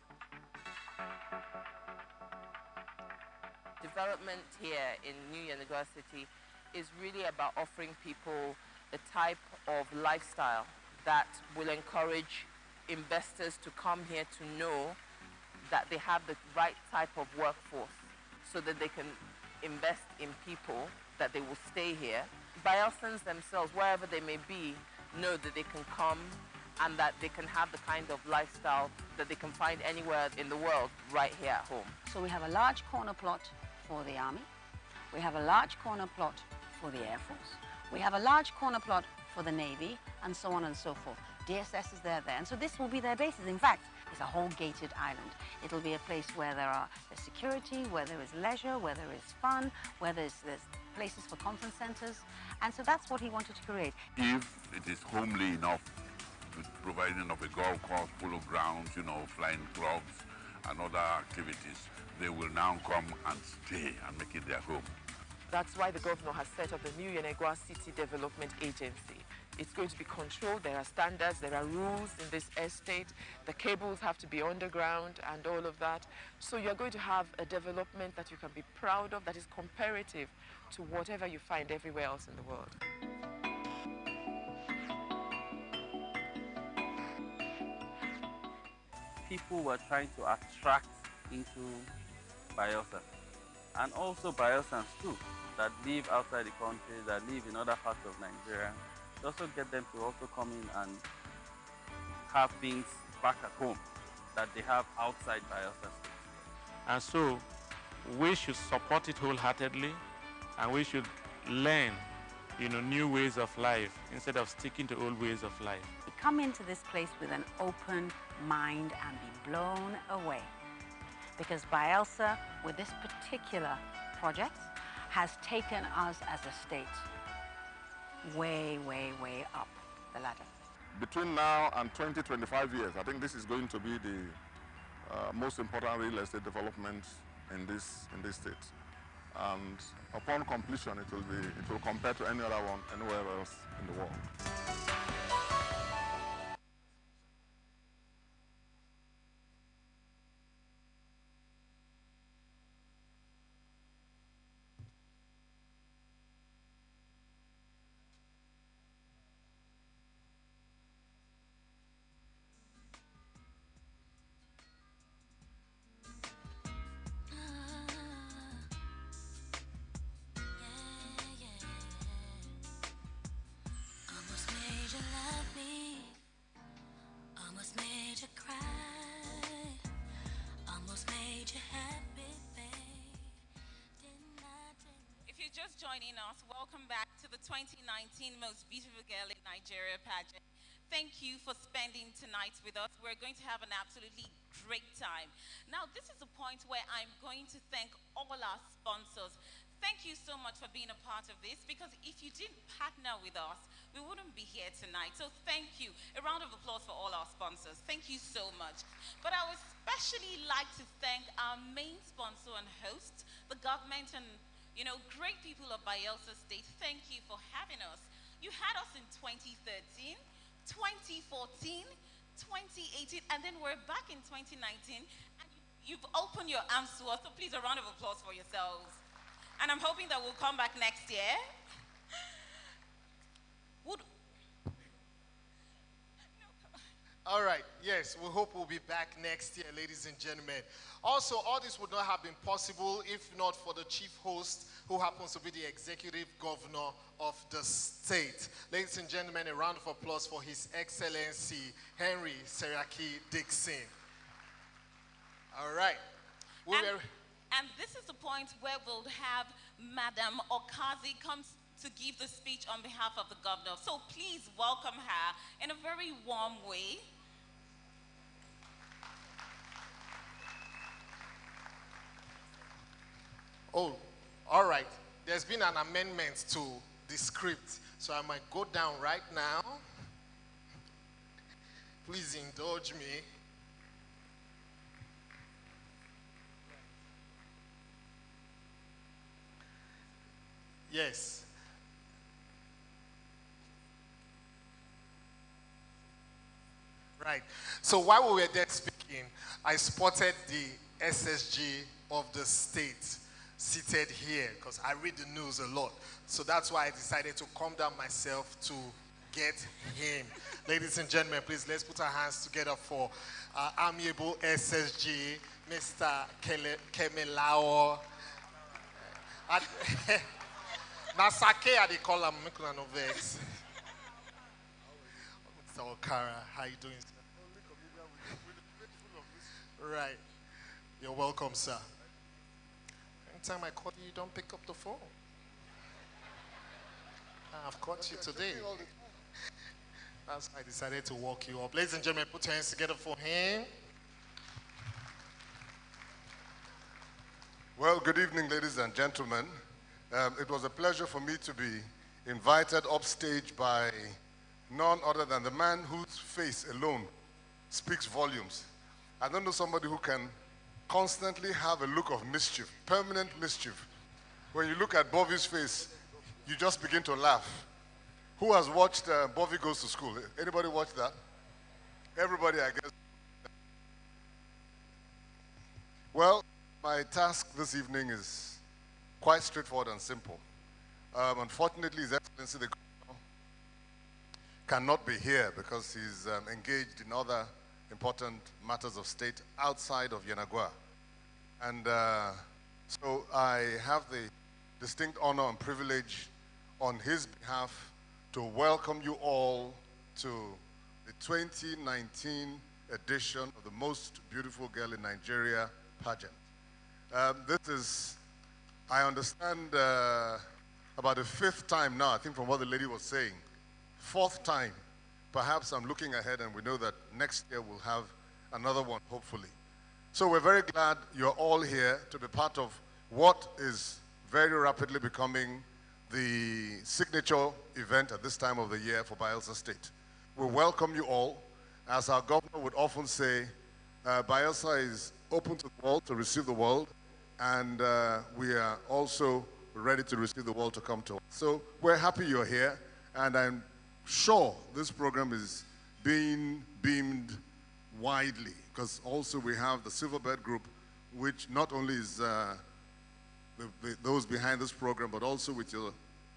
Development here in New Yenagoa City is really about offering people a type of lifestyle that will encourage investors to come here to know that they have the right type of workforce so that they can invest in people, that they will stay here. Bayelsans themselves, wherever they may be, know that they can come and that they can have the kind of lifestyle that they can find anywhere in the world right here at home. So we have a large corner plot for the Army. We have a large corner plot for the Air Force. We have a large corner plot for the Navy, and so on and so forth. DSS is there. And so this will be their bases. In fact, it's a whole gated island. It'll be a place where there's security, where there is leisure, where there is fun, where there's places for conference centers. And so that's what he wanted to create. If it is homely enough, with providing of a golf course, polo grounds, flying clubs and other activities, they will now come and stay and make it their home. That's why the governor has set up the new Yenagoa City Development Agency. It's going to be controlled. There are standards, there are rules in this estate. The cables have to be underground and all of that. So you're going to have a development that you can be proud of, that is comparative to whatever you find everywhere else in the world. People were trying to attract into Bayelsa, and also Bayelsans too, that live outside the country, that live in other parts of Nigeria, to also get them to also come in and have things back at home that they have outside Bayelsa State. And so we should support it wholeheartedly, and we should learn, new ways of life instead of sticking to old ways of life. Come into this place with an open mind and be blown away. Because Bayelsa, with this particular project, has taken us as a state way, way, way up the ladder. Between now and 20, 25 years, I think this is going to be the most important real estate development in this state. And upon completion, it will compare to any other one anywhere else in the world. Joining us, welcome back to the 2019 Most Beautiful Girl in Nigeria pageant. Thank you for spending tonight with us. We're going to have an absolutely great time. Now, this is a point where I'm going to thank all our sponsors. Thank you so much for being a part of this, because if you didn't partner with us, we wouldn't be here tonight. So thank you. A round of applause for all our sponsors. Thank you so much. But I would especially like to thank our main sponsor and host, the government and great people of Bayelsa State. Thank you for having us. You had us in 2013, 2014, 2018, and then we're back in 2019, and you've opened your arms to us, so please a round of applause for yourselves. And I'm hoping that we'll come back next year. All right, yes, we hope we'll be back next year, ladies and gentlemen. Also, all this would not have been possible if not for the chief host, who happens to be the executive governor of the state. Ladies and gentlemen, a round of applause for His Excellency Henry Seraki Dixon. All right. And this is the point where we'll have Madam Okazi comes to give the speech on behalf of the governor. So please welcome her in a very warm way. Oh, all right. There's been an amendment to the script, so I might go down right now. Please indulge me. Yes. Right. So while we were there speaking, I spotted the SSG of the state seated here because I read the news a lot. So that's why I decided to come down myself to get him. Ladies and gentlemen, please let's put our hands together for amiable SSG, Mr. Kemelao. Nasake, I call him, no vex. Mr. Okara, how you doing, sir? Right. You're welcome, sir. Anytime I call you, you don't pick up the phone. I've caught you today. That's why I decided to walk you up. Ladies and gentlemen, put your hands together for him. Well, good evening, ladies and gentlemen. It was a pleasure for me to be invited upstage by none other than the man whose face alone speaks volumes. I don't know somebody who can constantly have a look of mischief, permanent mischief. When you look at Bobby's face, you just begin to laugh. Who has watched Bobby Goes to School? Anybody watch that? Everybody, I guess. Well, my task this evening is quite straightforward and simple. Unfortunately, His Excellency the Governor cannot be here because he's engaged in other important matters of state outside of Yenagoa. And so I have the distinct honor and privilege on his behalf to welcome you all to the 2019 edition of the Most Beautiful Girl in Nigeria pageant. This is, I understand, about the 5th time now, I think from what the lady was saying, 4th time. Perhaps I'm looking ahead and we know that next year we'll have another one, hopefully. So we're very glad you're all here to be part of what is very rapidly becoming the signature event at this time of the year for Bayelsa State. We welcome you all. As our governor would often say, Bayelsa is open to the world to receive the world, and we are also ready to receive the world to come to us. So we're happy you're here, and I'm sure this program is being beamed widely, because also we have the Silverbird group, which not only is those behind this program, but also with your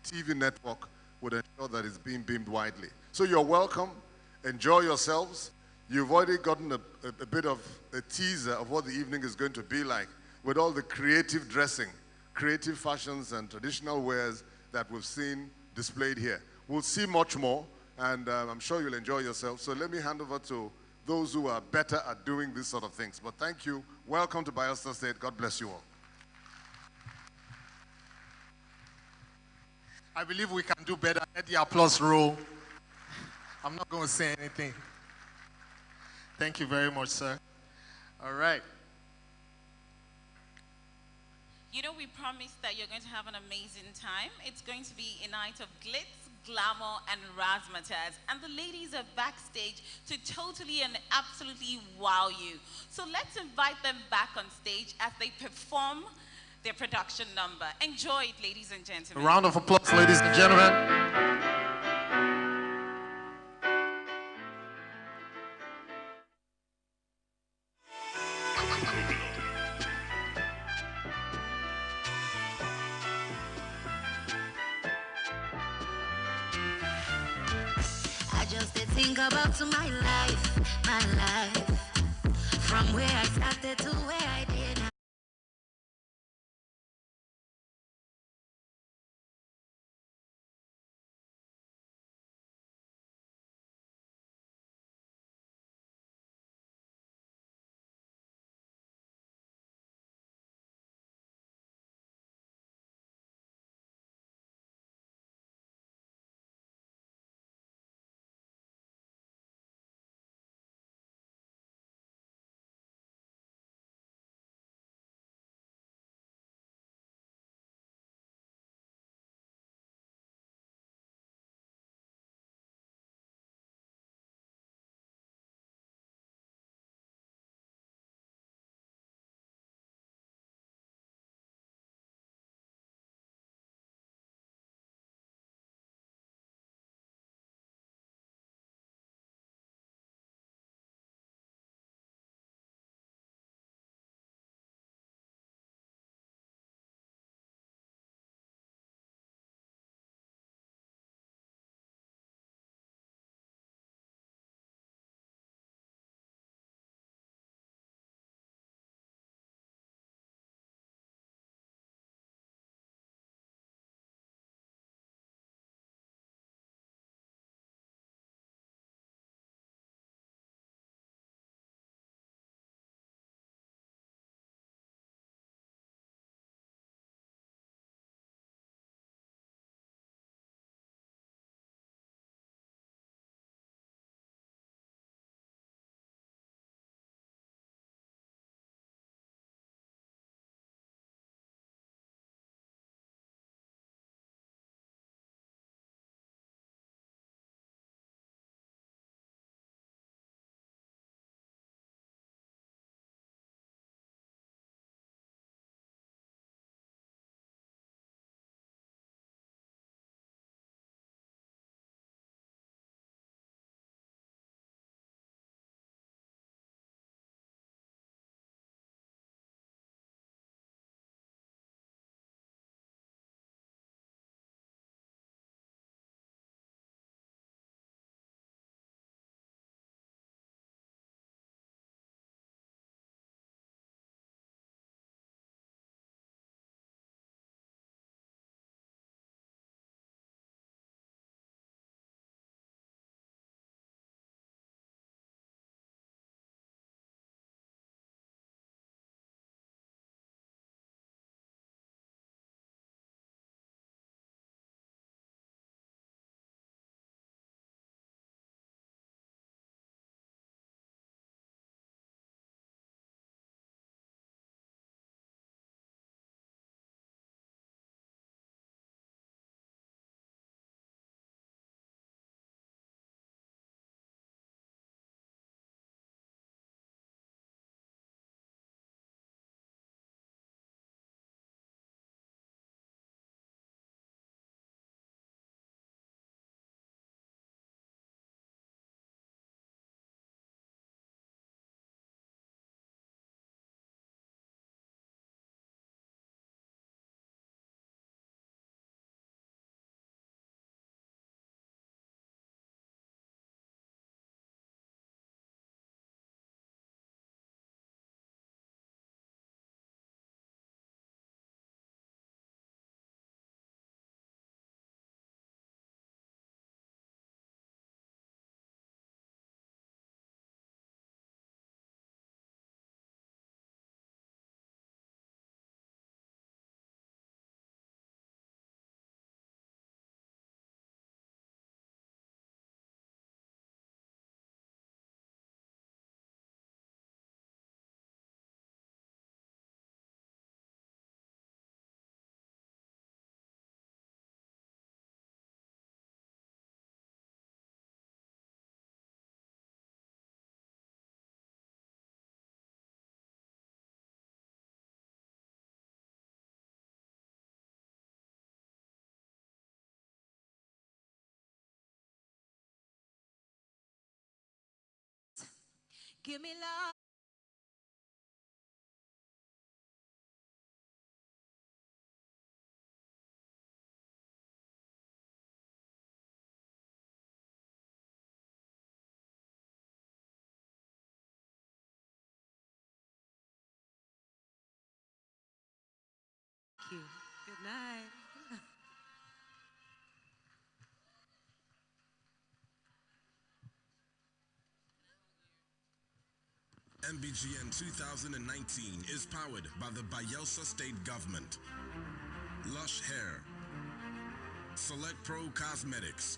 TV network would ensure that it's being beamed widely. So you're welcome. Enjoy yourselves. You've already gotten a bit of a teaser of what the evening is going to be like with all the creative dressing, creative fashions and traditional wears that we've seen displayed here. We'll see much more, and I'm sure you'll enjoy yourself. So let me hand over to those who are better at doing these sort of things. But thank you. Welcome to Bayelsa State. God bless you all. I believe we can do better. Let the applause roll. I'm not going to say anything. Thank you very much, sir. All right. You know, we promised that you're going to have an amazing time. It's going to be a night of glitz, glamour, and razzmatazz. And the ladies are backstage to totally and absolutely wow you. So let's invite them back on stage as they perform their production number. Enjoy it, ladies and gentlemen. A round of applause, ladies and gentlemen. I just did see think about my life, from where I started to where I did now. Give me love. Good night. MBGN 2019 is powered by the Bayelsa State Government, Lush Hair, Select Pro Cosmetics,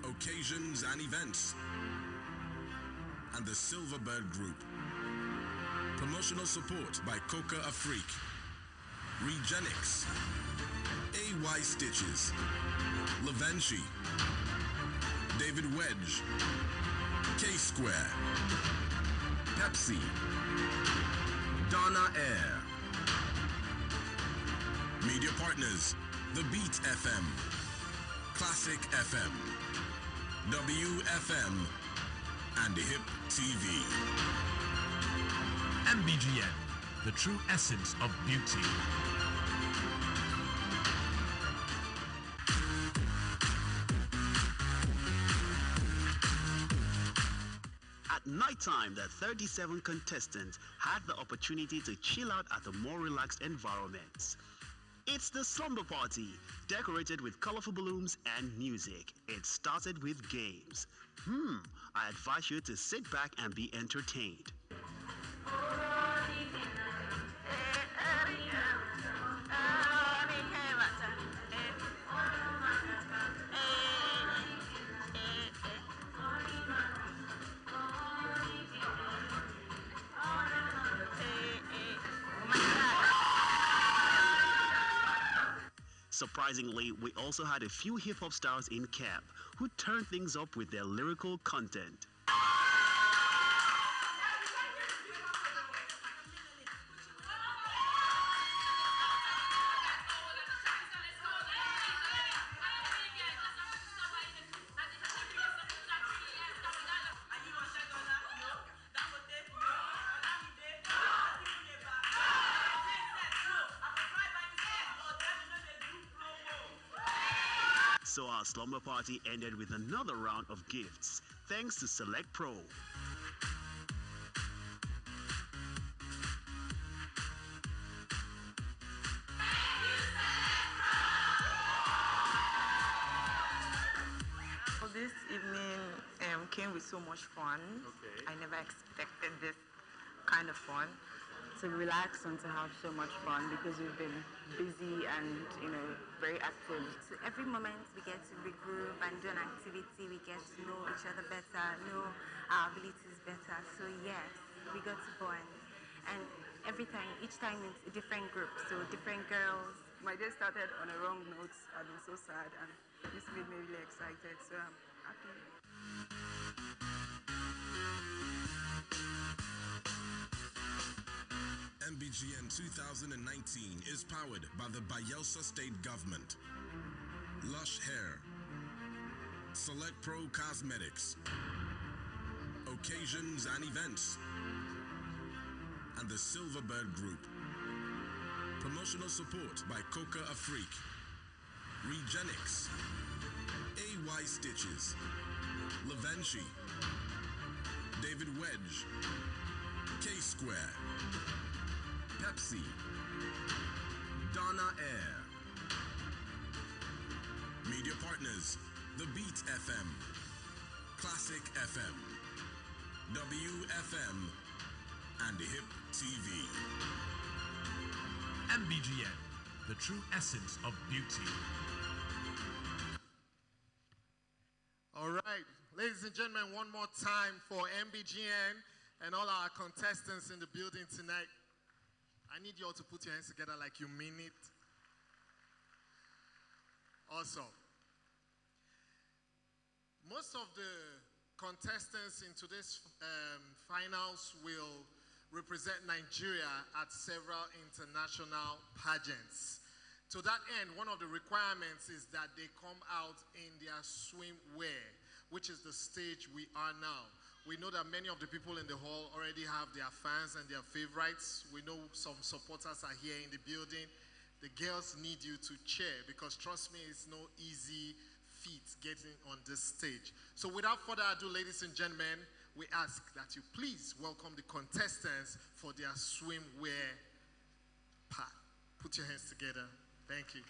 Occasions and Events, and the Silverbird Group. Promotional support by Coca Afrique, Regenix, AY Stitches, Levanchi, David Wedge, K-Square, Pepsi, Donna Air. Media partners, The Beat FM, Classic FM, WFM, and Hip TV. MBGN, the true essence of beauty. At nighttime, the 37 contestants had the opportunity to chill out at a more relaxed environment. It's the slumber party, decorated with colorful balloons and music. It started with games. I advise you to sit back and be entertained. Surprisingly, we also had a few hip-hop stars in camp who turned things up with their lyrical content. So our slumber party ended with another round of gifts, thanks to Select Pro. Well, this evening came with so much fun. Okay. I never expected this kind of fun. To relax and to have so much fun because we've been busy and, very active. So every moment we get to regroup and do an activity, we get to know each other better, know our abilities better. So yes, we got to bond. And every time, each time it's a different group, so different girls. My day started on a wrong note. I've been so sad and this made me really excited, so I'm happy. MBGN 2019 is powered by the Bayelsa State Government, Lush Hair, Select Pro Cosmetics, Occasions and Events, and the Silverbird Group. Promotional support by Coca Afrique, Regenix, AY Stitches, Levanchi, David Wedge, K-Square, Pepsi, Donna Air. Media partners, The Beat FM, Classic FM, WFM, and Hip TV. MBGN, the true essence of beauty. All right, ladies and gentlemen, one more time for MBGN and all our contestants in the building tonight. I need you all to put your hands together like you mean it. Awesome. Most of the contestants in today's finals will represent Nigeria at several international pageants. To that end, one of the requirements is that they come out in their swimwear, which is the stage we are now. We know that many of the people in the hall already have their fans and their favorites. We know some supporters are here in the building. The girls need you to cheer because trust me, it's no easy feat getting on this stage. So without further ado, ladies and gentlemen, we ask that you please welcome the contestants for their swimwear part. Put Put your hands together. Thank you.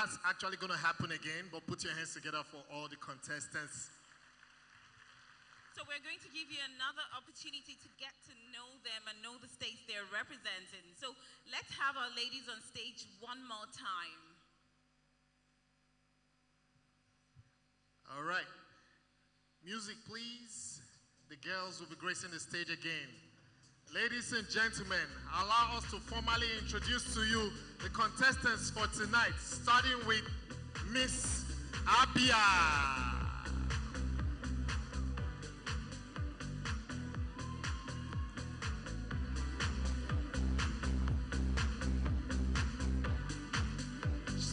that's actually going to happen again, but put your hands together for all the contestants. So we're going to give you another opportunity to get to know them and know the states they're representing. So let's have our ladies on stage one more time. All right. Music, please. The girls will be gracing the stage again. Ladies and gentlemen, allow us to formally introduce to you the contestants for tonight, starting with Miss Abia.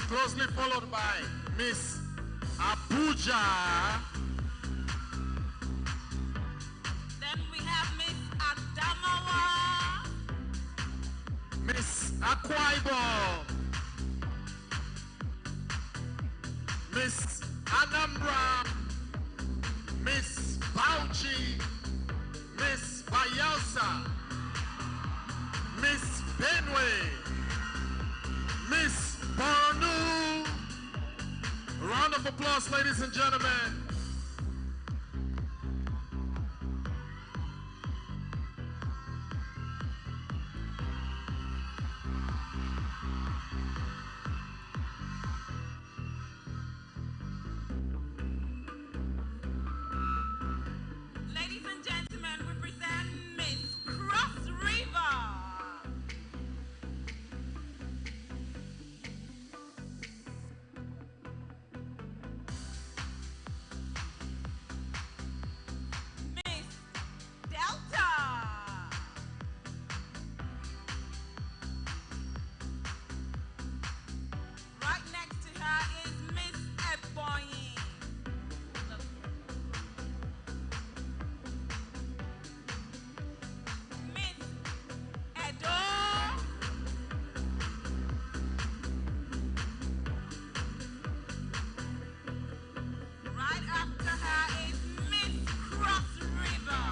Closely followed by Miss Abuja. Then we have Miss Adamawa. Miss Akwa Ibom. Miss Anambra. Miss Bauchi. Miss Bayelsa. Miss Benue. Miss Bornu. Round of applause, ladies and gentlemen. Ladies and gentlemen, we present Miss Cross River. Right next to her is Miss Ebonyi. Miss Edo. Right after her is Miss Cross River.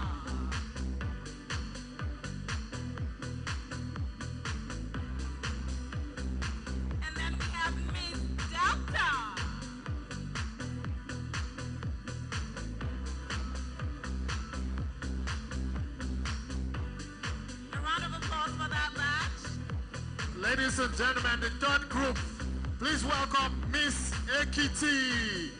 And then we have Miss Delta. A round of applause for that match. Ladies and gentlemen, the third group, please welcome Miss Ekiti.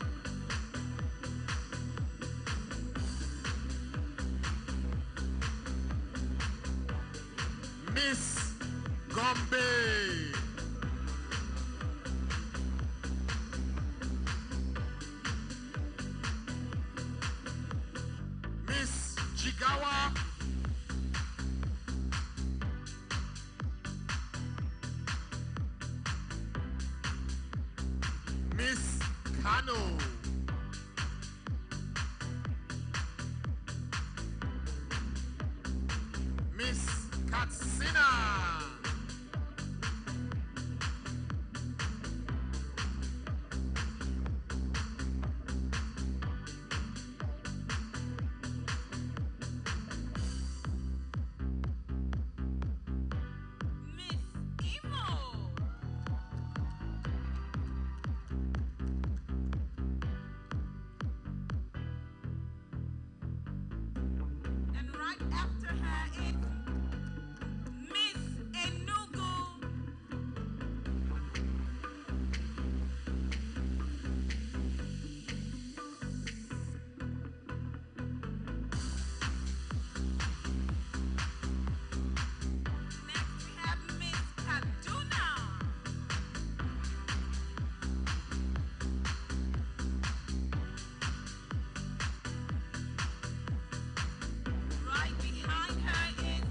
Miss Gombe. Miss Jigawa. Miss Kano. Miss Katsina. Miss Imo. And right after her is Miss Enugu. Next we have Miss Kaduna. Right behind her is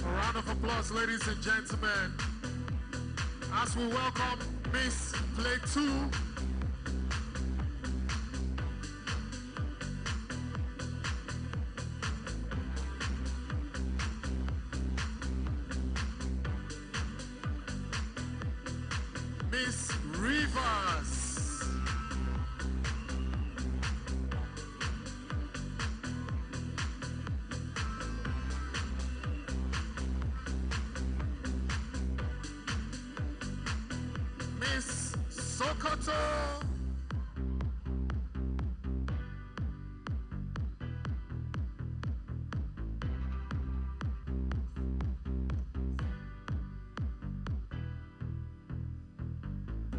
Round of applause, ladies and gentlemen, as we welcome Miss Play 2. Miss Rivers. Miss Sokoto.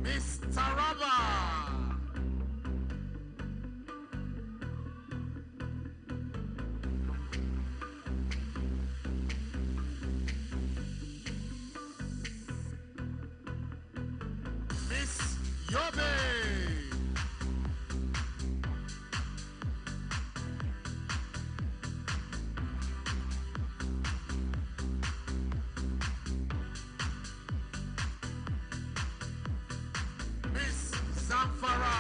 Miss Taraba. Miss Yobe. Miss Zamfara.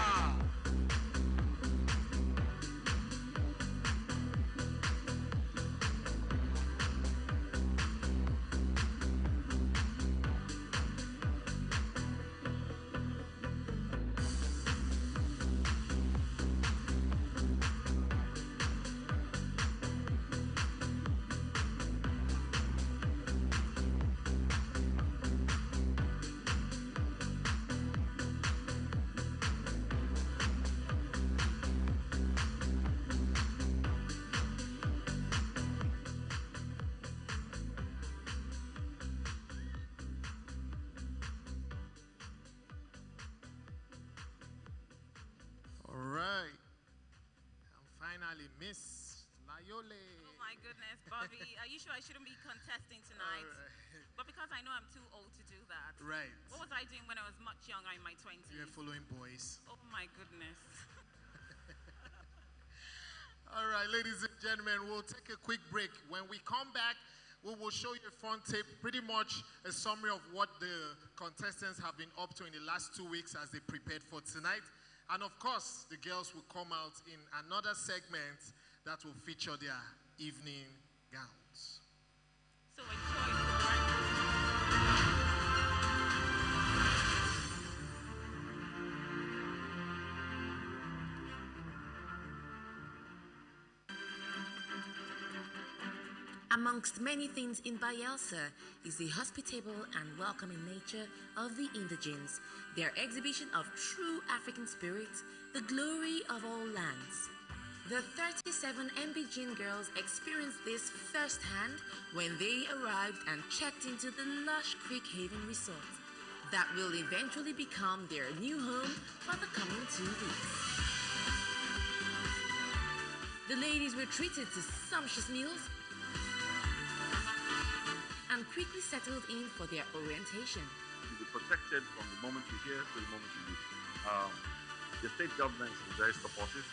All right. And finally, Miss Layole. Oh my goodness, Bobby. Are you sure I shouldn't be contesting tonight? But because I know I'm too old to do that. Right. What was I doing when I was much younger in my 20s? You're following boys. Oh my goodness. All right, ladies and gentlemen, we'll take a quick break. When we come back, we will show you a front tape, pretty much a summary of what the contestants have been up to in the last 2 weeks as they prepared for tonight. And of course, the girls will come out in another segment that will feature their evening gowns. So enjoy the break. Amongst many things in Bayelsa is the hospitable and welcoming nature of the indigents, their exhibition of true African spirit, the glory of all lands. The 37 Mbgn girls experienced this firsthand when they arrived and checked into the lush Creek Haven Resort that will eventually become their new home for the coming 2 weeks. The ladies were treated to sumptuous meals and quickly settled in for their orientation. You'll be protected from the moment you're here to the moment you leave. The state government is very supportive.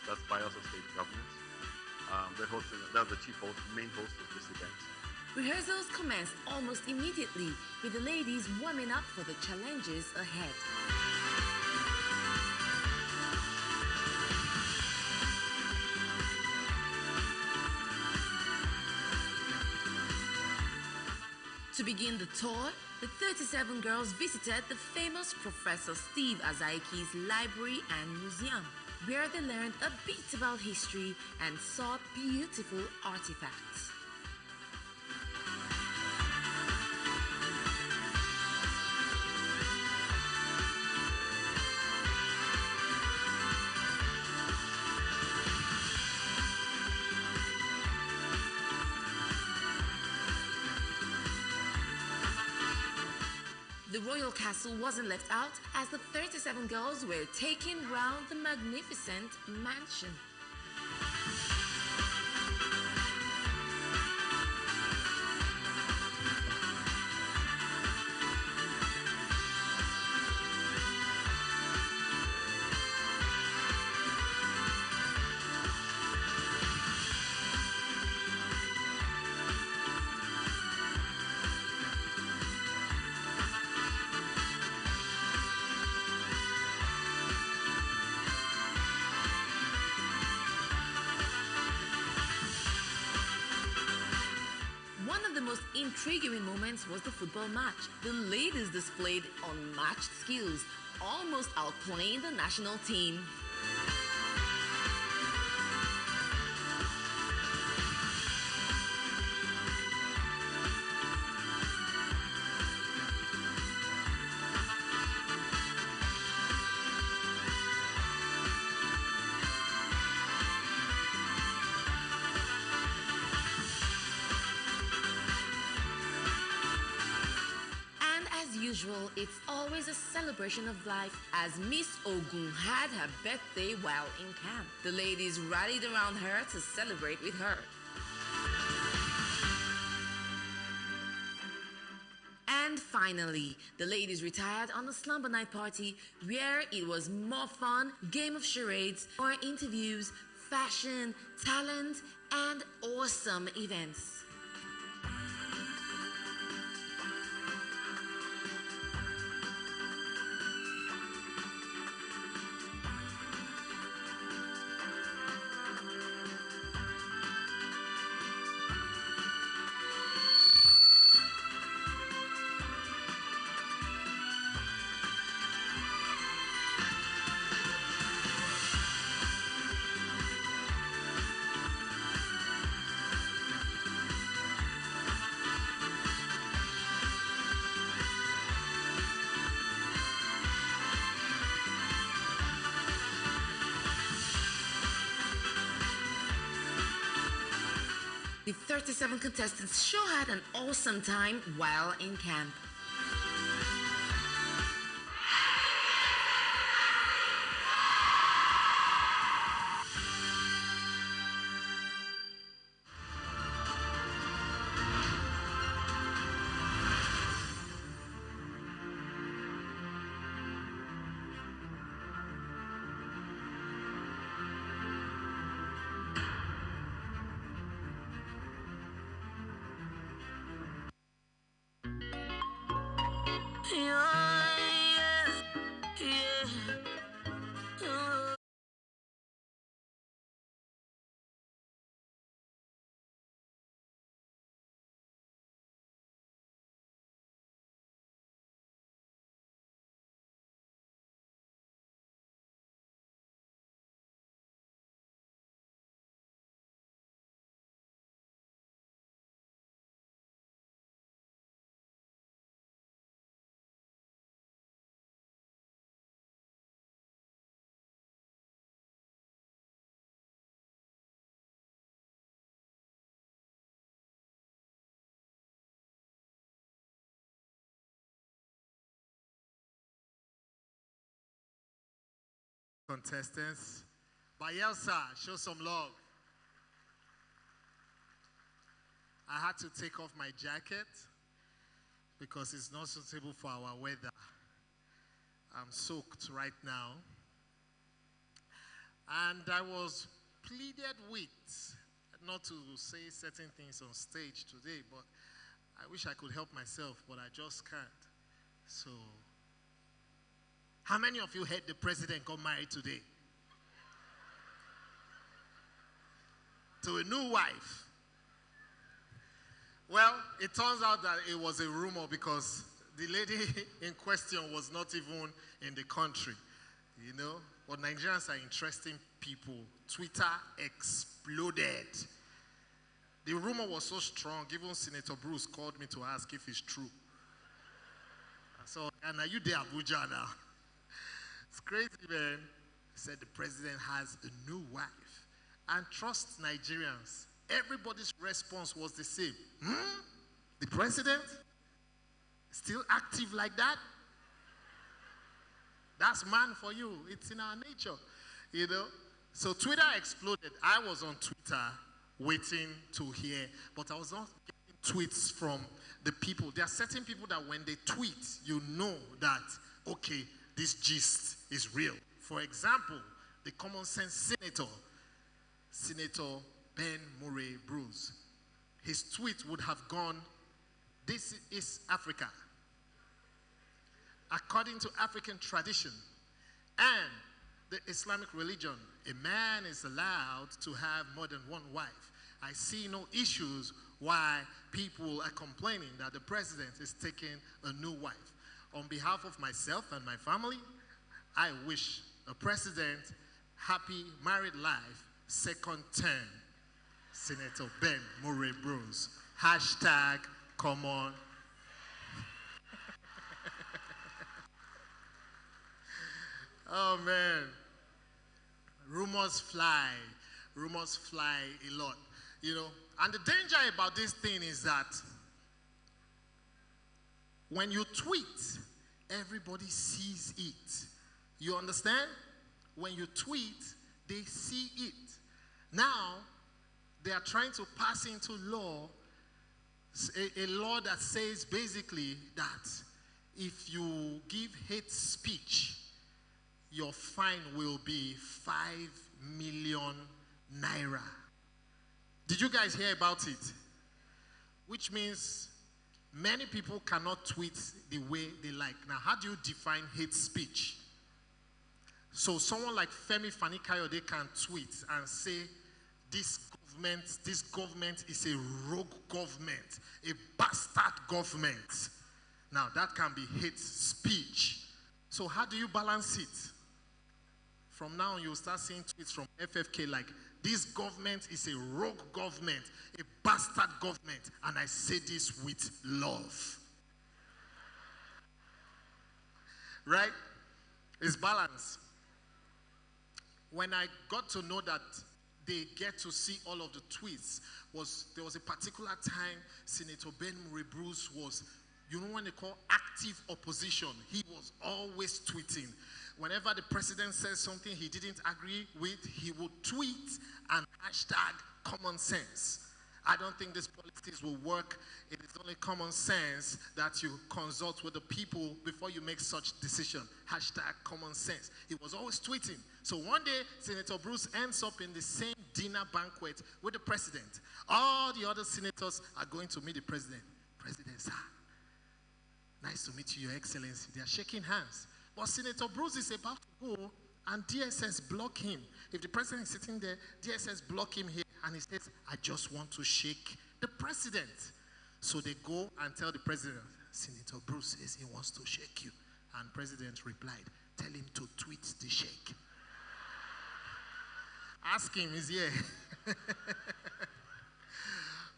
That's Bayelsa State Government. They're the chief host, main host of this event. Rehearsals commenced almost immediately, with the ladies warming up for the challenges ahead. To begin the tour, the 37 girls visited the famous Professor Steve Azaiki's library and museum, where they learned a bit about history and saw beautiful artifacts. The royal castle wasn't left out as the 37 girls were taken round the magnificent mansion. One of the most intriguing moments was the football match. The ladies displayed unmatched skills, almost outplaying the national team. It's always a celebration of life as Miss Ogun had her birthday while in camp. The ladies rallied around her to celebrate with her. And finally, the ladies retired on a slumber night party where it was more fun, game of charades, more interviews, fashion, talent, and awesome events. The 37 contestants sure had an awesome time while in camp. Contestants, Bayelsa, show some love. I had to take off my jacket because it's not suitable for our weather. I'm soaked right now. And I was pleaded with not to say certain things on stage today, but I wish I could help myself, but I just can't. So, how many of you heard the president got married today? To a new wife. Well, it turns out that it was a rumor because the lady in question was not even in the country, you know. But Nigerians are interesting people. Twitter exploded. The rumor was so strong, even Senator Bruce called me to ask if it's true. So, and are you there, Abuja now? It's crazy, man. He said the president has a new wife. And trust Nigerians, everybody's response was the same. The president? Still active like that? That's man for you. It's in our nature, you know. So Twitter exploded. I was on Twitter waiting to hear, but I was not getting tweets from the people. There are certain people that when they tweet, you know that, okay, this gist is real. For example, the common sense Senator Ben Murray Bruce, his tweet would have gone, "This is Africa. According to African tradition and the Islamic religion, a man is allowed to have more than one wife. I see no issues why people are complaining that the president is taking a new wife. On behalf of myself and my family, I wish the president happy married life, second term. Senator Ben Murray Bruce. Hashtag come on." Oh man, rumors fly a lot, you know. And the danger about this thing is that when you tweet, everybody sees it. You understand? When you tweet, they see it. Now, they are trying to pass into law a law that says basically that if you give hate speech, your fine will be 5 million naira. Did you guys hear about it? Which means many people cannot tweet the way they like. Now, how do you define hate speech? So someone like Femi Fani-Kayode can tweet and say, this government is a rogue government, a bastard government. Now, that can be hate speech. So how do you balance it? From now on, you'll start seeing tweets from FFK like, this government is a rogue government, a bastard government, and I say this with love. Right? It's balance. When I got to know that they get to see all of the tweets, there was a particular time Senator Ben Murray Bruce was, you know when they call active opposition, he was always tweeting. Whenever the president says something he didn't agree with, he would tweet and hashtag common sense. I don't think these policies will work. It is only common sense that you consult with the people before you make such decision. Hashtag common sense. He was always tweeting. So one day, Senator Bruce ends up in the same dinner banquet with the president. All the other senators are going to meet the president. President, sir, nice to meet you, Your Excellency. They are shaking hands. But Senator Bruce is about to go and DSS block him. If the president is sitting there, DSS block him here and he says, I just want to shake the president. So they go and tell the president, Senator Bruce says he wants to shake you. And the president replied, tell him to tweet the shake. Ask him, he's here.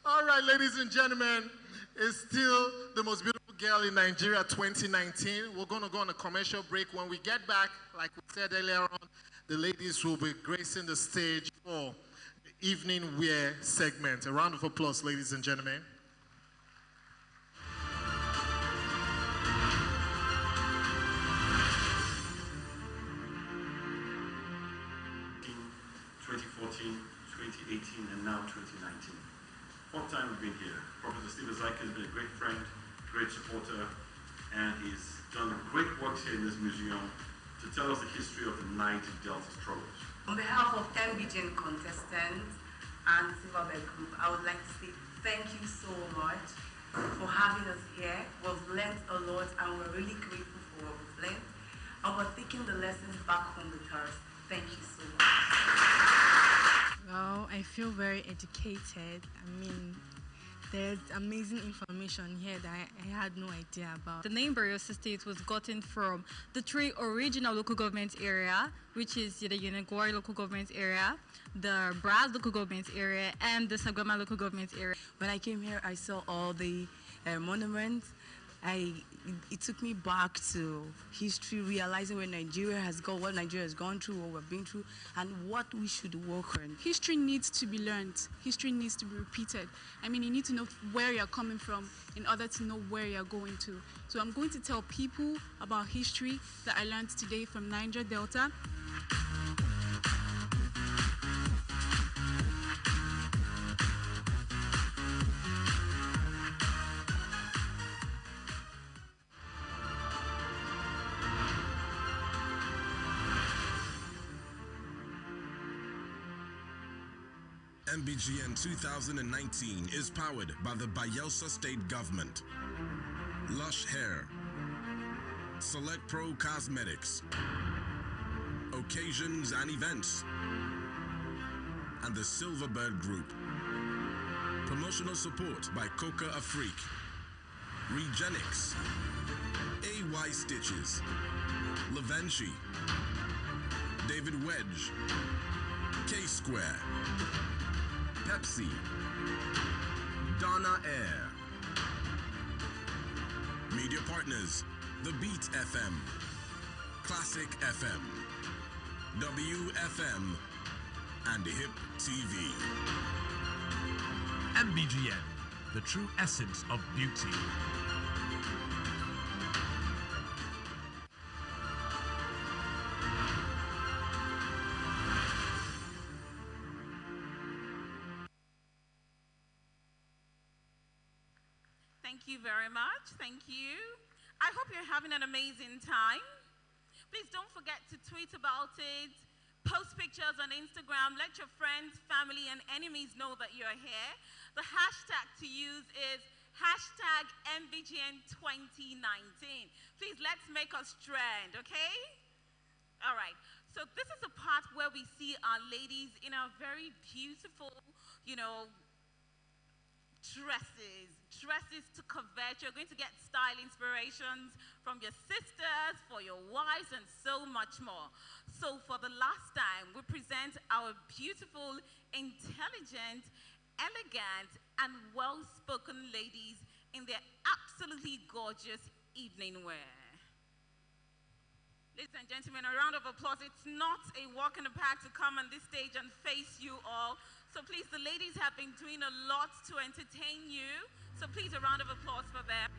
All right, ladies and gentlemen, it's still the most beautiful girl in Nigeria 2019. We're going to go on a commercial break. When we get back, like we said earlier on, the ladies will be gracing the stage for the evening wear segment. A round of applause, ladies and gentlemen. And now 2019. Fourth time we've been here. Professor Steve Azaki has been a great friend, great supporter, and he's done great work here in this museum to tell us the history of the Niger Delta struggles. On behalf of Mbgn Contestant and Silverbird Group, I would like to say thank you so much for having us here. We've learned a lot and we're really grateful for what we've learned. And we're taking the lessons back home with us. Thank you so much. Well, I feel very educated. I mean, there's amazing information here that I had no idea about. The name Bayelsa State was gotten from the three original local government area, which is the Yenagwari local government area, the Braz local government area, and the Sagama local government area. When I came here, I saw all the monuments, it took me back to history, realizing where Nigeria has gone, what Nigeria has gone through, what we've been through, and what we should work on. History needs to be learned. History needs to be repeated. I mean, you need to know where you're coming from in order to know where you're going to. So I'm going to tell people about history that I learned today from Niger Delta. Mbgn 2019 is powered by the Bayelsa State Government, Lush Hair, Select Pro Cosmetics, Occasions and Events, and the Silverbird Group. Promotional support by Coca Afrique, Regenix, AY Stitches, Levenchi, David Wedge, K-Square, Pepsi, Donna Air. Media partners, The Beat FM, Classic FM, WFM, and Hip TV. Mbgn, the true essence of beauty. Thank you very much. Thank you. I hope you're having an amazing time. Please don't forget to tweet about it, post pictures on Instagram, let your friends, family, and enemies know that you're here. The hashtag to use is hashtag Mbgn2019. Please, let's make us trend, okay? All right. So this is the part where we see our ladies in our very beautiful, dresses to covet. You're going to get style inspirations from your sisters, for your wives, and so much more. So for the last time, we present our beautiful, intelligent, elegant, and well-spoken ladies in their absolutely gorgeous evening wear. Ladies and gentlemen, a round of applause. It's not a walk in the park to come on this stage and face you all. So please, the ladies have been doing a lot to entertain you. So please, a round of applause for them.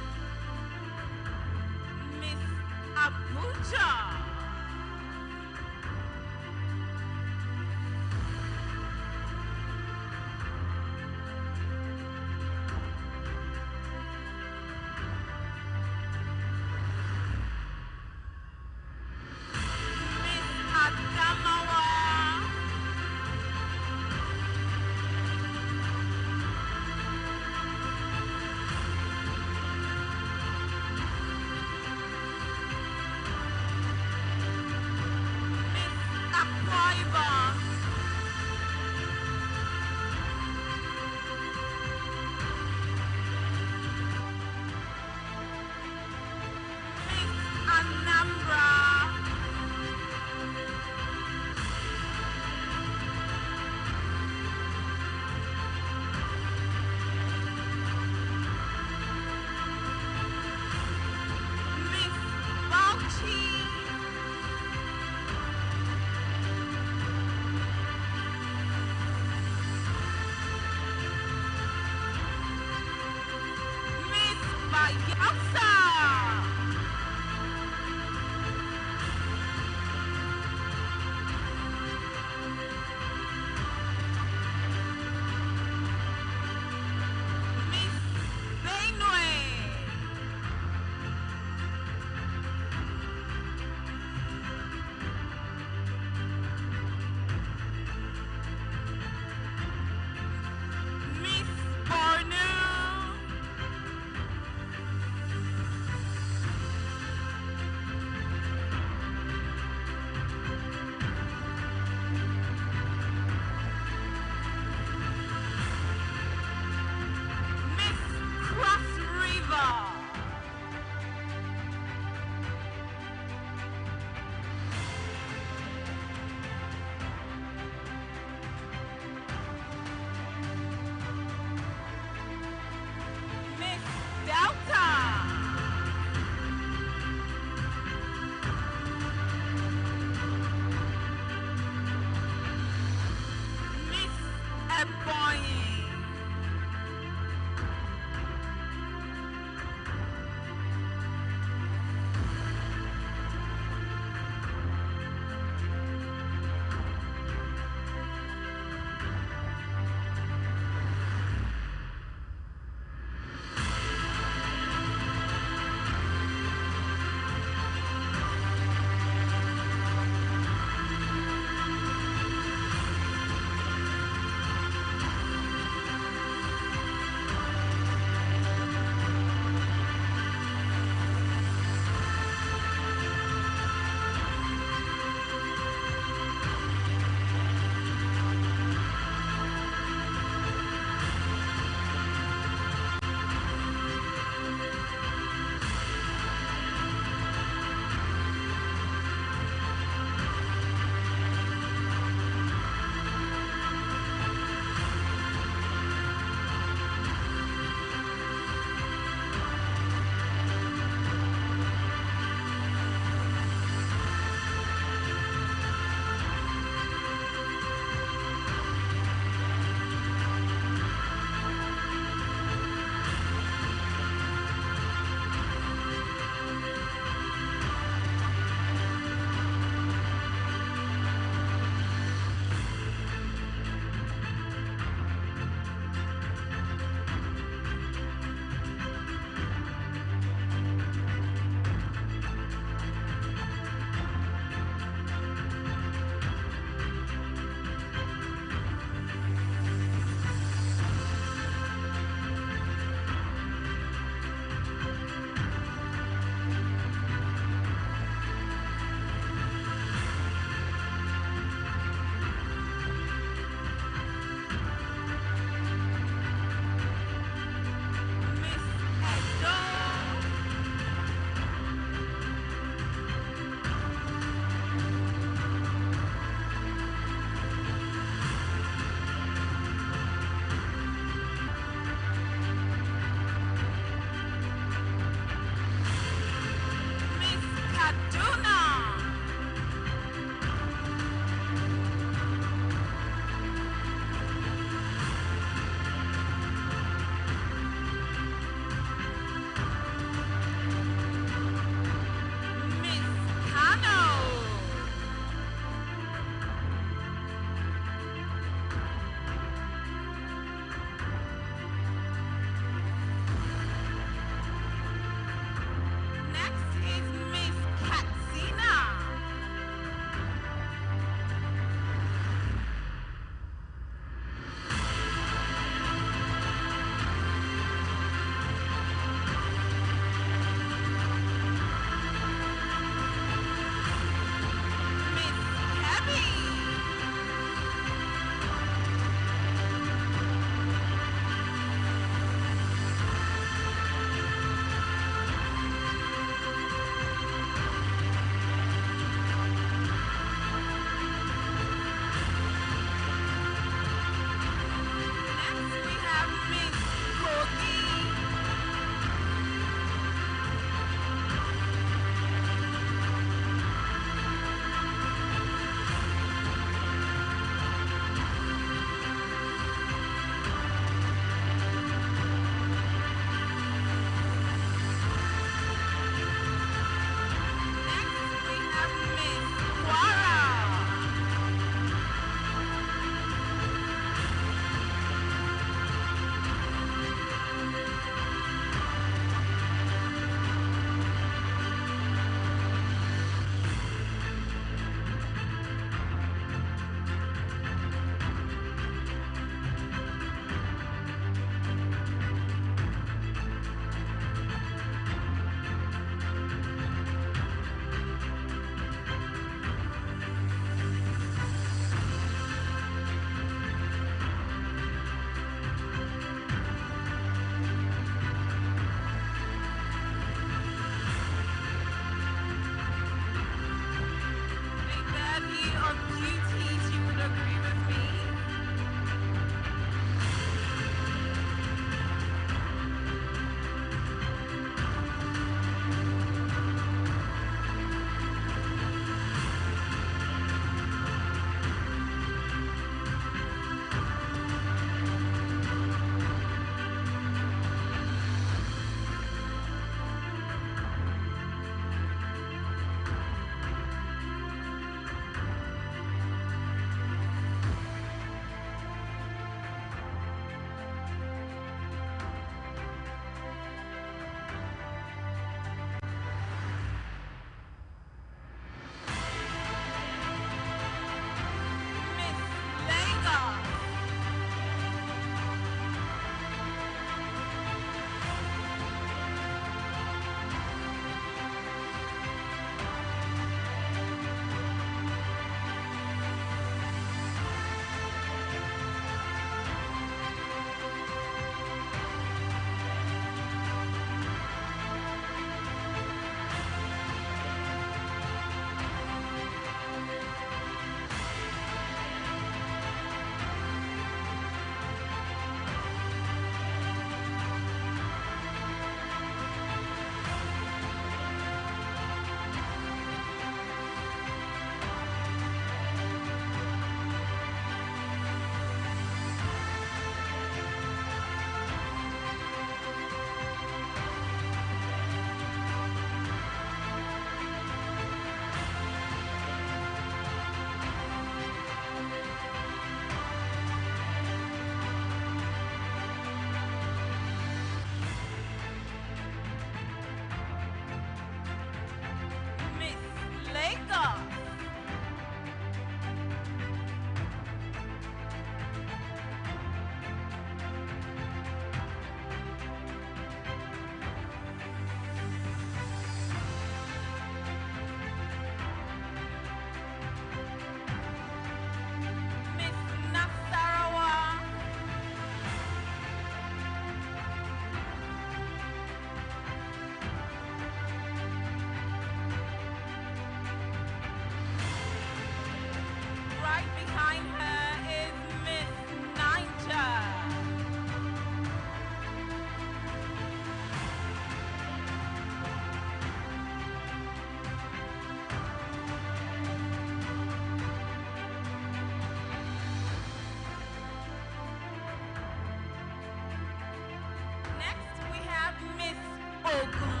Mbgn.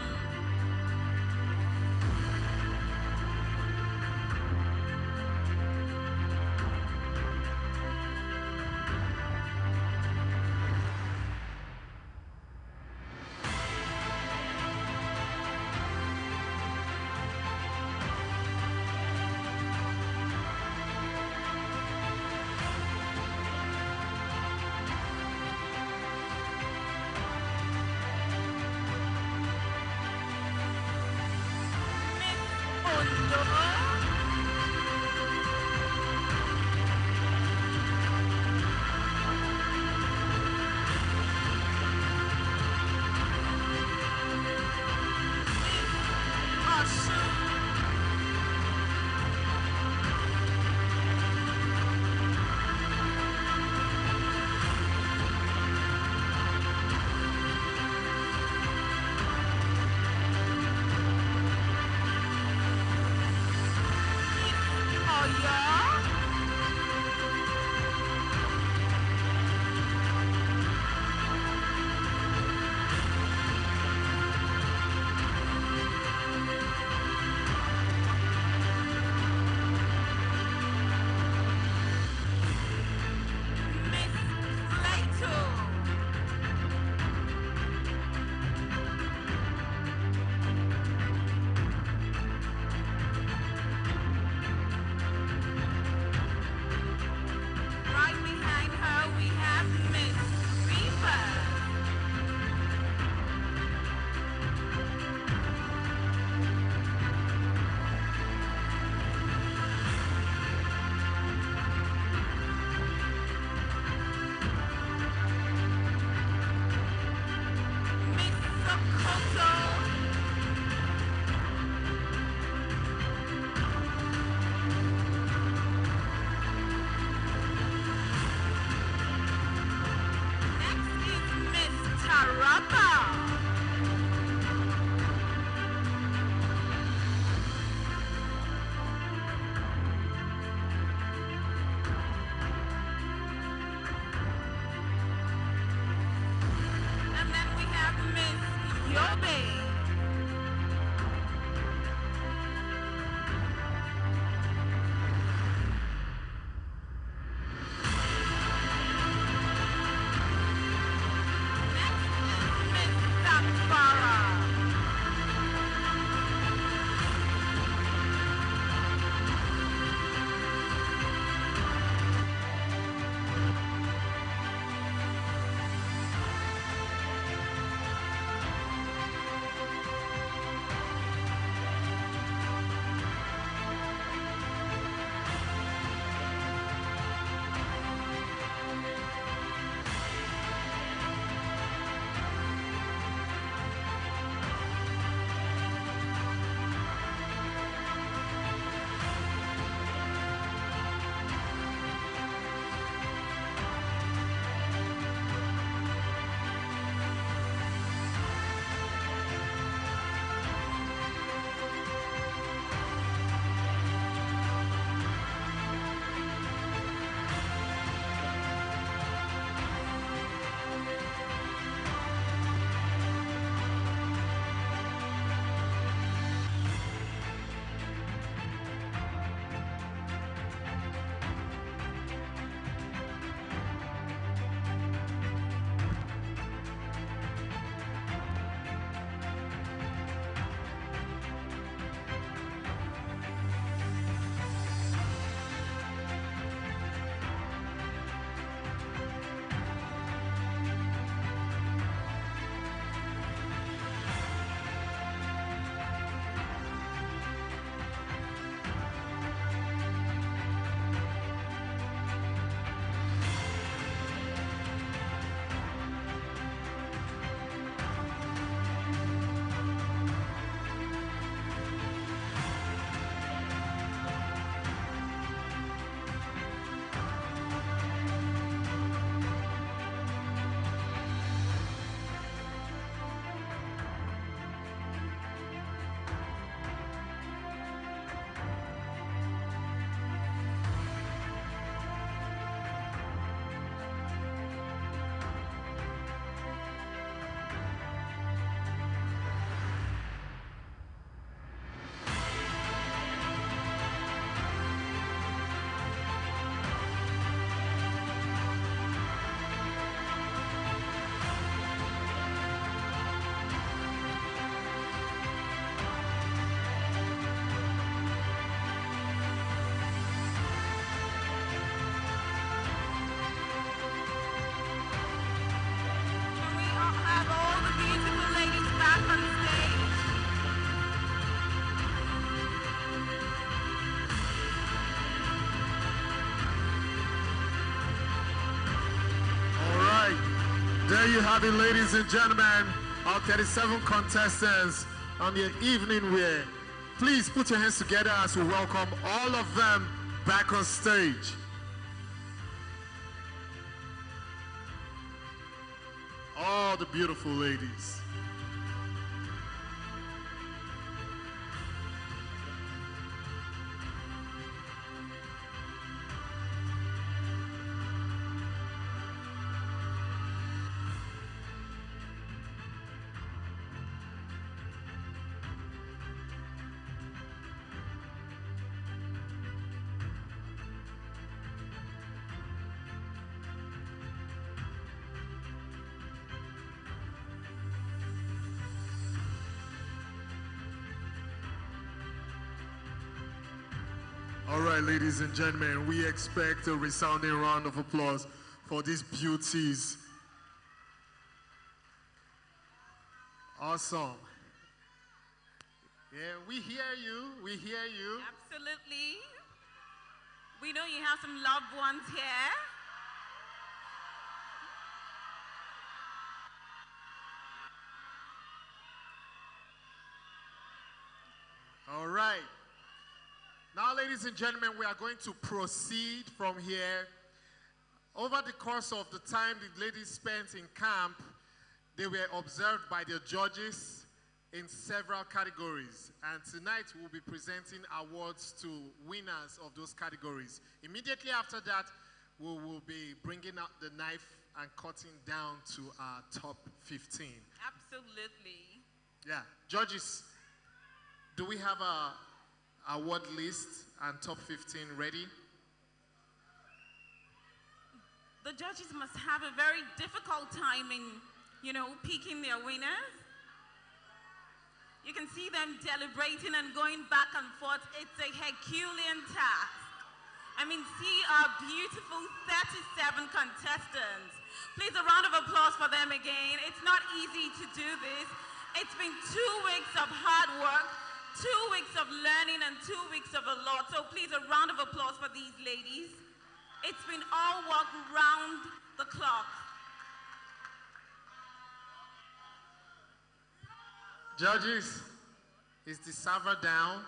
There you have it, ladies and gentlemen, our 37 contestants on the evening wear. Please put your hands together as we welcome all of them back on stage. All the beautiful ladies. All right, ladies and gentlemen, we expect a resounding round of applause for these beauties. Awesome. Yeah, we hear you. We hear you. Absolutely. We know you have some loved ones here. All right. Now, ladies and gentlemen, we are going to proceed from here. Over the course of the time the ladies spent in camp, they were observed by their judges in several categories. And tonight we'll be presenting awards to winners of those categories. Immediately after that, we will be bringing out the knife and cutting down to our top 15. Absolutely. Yeah. Judges, do we have a award list and top 15 ready? The judges must have a very difficult time in, picking their winners. You can see them deliberating and going back and forth. It's a Herculean task. See our beautiful 37 contestants. Please, a round of applause for them again. It's not easy to do this. It's been 2 weeks of hard work, 2 weeks of learning, and 2 weeks of a lot. So please, a round of applause for these ladies. It's been all work round the clock. Judges, is the server down?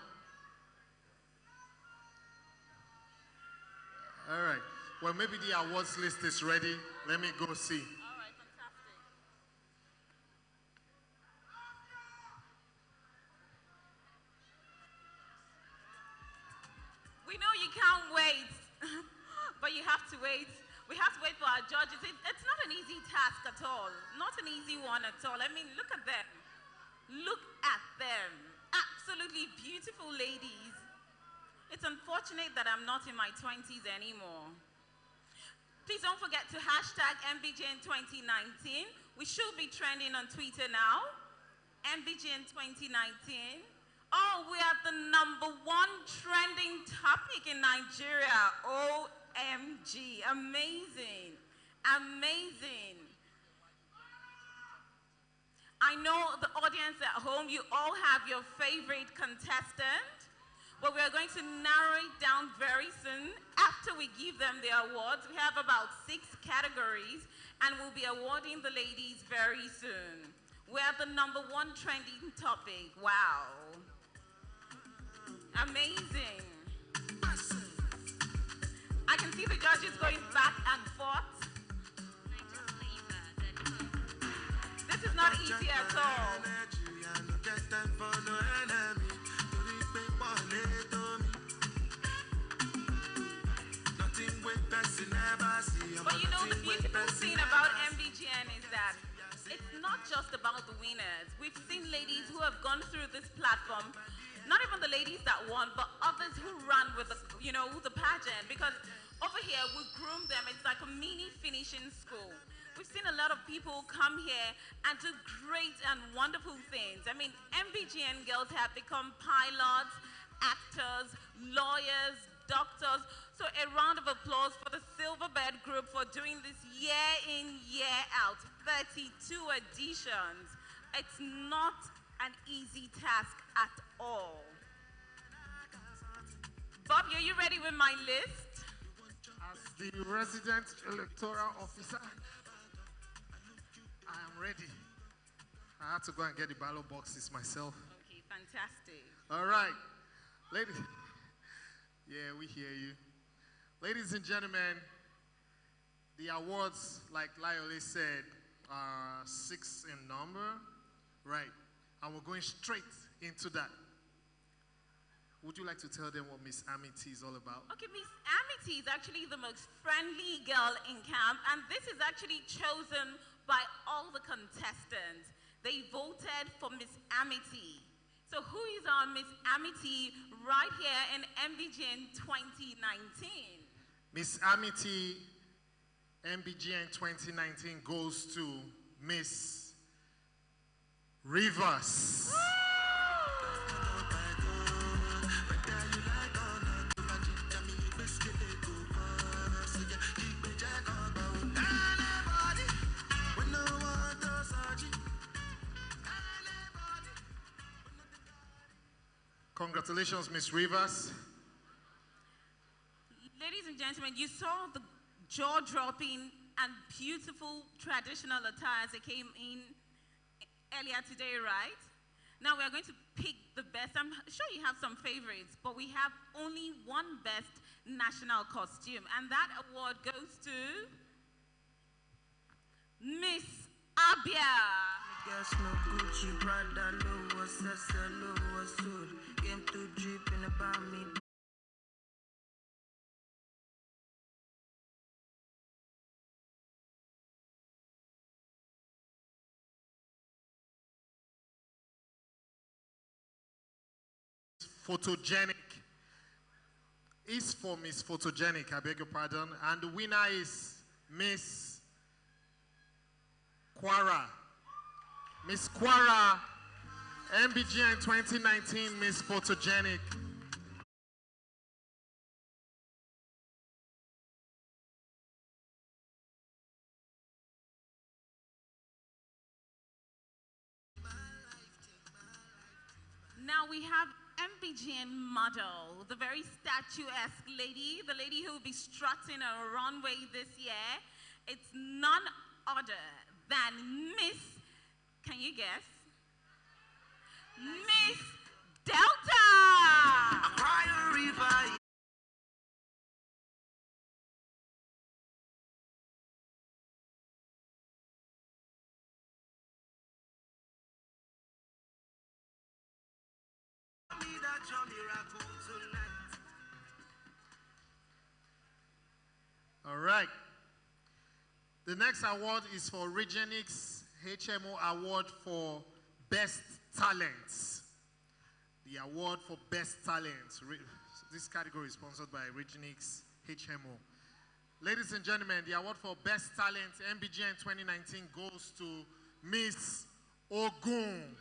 All right. Well, maybe the awards list is ready. Let me go see. All right, fantastic. We know you can't wait, but you have to wait. We have to wait for our judges. It's not an easy task at all. Not an easy one at all. Look at them. Look at them. Absolutely beautiful ladies. It's unfortunate that I'm not in my 20s anymore. Please don't forget to hashtag Mbgn 2019. We should be trending on Twitter now. Mbgn 2019. Oh, we are the #1 trending topic in Nigeria. OMG. Amazing. Amazing. I know the audience at home, you all have your favorite contestant, but we are going to narrow it down very soon after we give them their awards. We have about 6 categories, and we'll be awarding the ladies very soon. We are the #1 trending topic. Wow. Amazing. I can see the judges going back and forth. This is not easy at all. But the beautiful thing about Mbgn is that it's not just about the winners. We've seen ladies who have gone through this platform, not even the ladies that won, but others who ran with the pageant, because over here we groom them. It's like a mini finishing school. We've seen a lot of people come here and do great and wonderful things. Mbgn girls have become pilots, actors, lawyers, doctors. So a round of applause for the Silverbird group for doing this year in, year out. 32 editions. It's not an easy task at all. Bob, are you ready with my list? As the resident electoral officer, I am ready. I have to go and get the ballot boxes myself. Okay, fantastic. All right. Ladies. Yeah, we hear you. Ladies and gentlemen, the awards, like Liole said, are 6 in number. Right. And we're going straight into that. Would you like to tell them what Miss Amity is all about? Okay, Miss Amity is actually the most friendly girl in camp, and this is actually chosen by all the contestants. They voted for Miss Amity. So who is our Miss Amity right here in Mbgn 2019? Miss Amity Mbgn 2019 goes to Miss Rivers. Congratulations, Miss Rivers. Ladies and gentlemen, you saw the jaw-dropping and beautiful traditional attires that came in earlier today, right? Now we are going to pick the best. I'm sure you have some favorites, but we have only one best national costume, and that award goes to Miss Abia. Guess no Gucci, Prada, no was no was sold. Came to dripping about me. Photogenic is for Miss Photogenic, I beg your pardon, and the winner is Miss Quara. Miss Quara, Mbgn 2019 Miss Photogenic. Now we have Mbgn model, the very statuesque lady, the lady who will be strutting a runway this year. It's none other than Miss, can you guess? Miss Delta! All right. The next award is for Regenix HMO Award for Best Talents. The award for Best Talents. This category is sponsored by Regenix HMO. Ladies and gentlemen, the award for Best Talent Mbgn 2019 goes to Miss Ogun.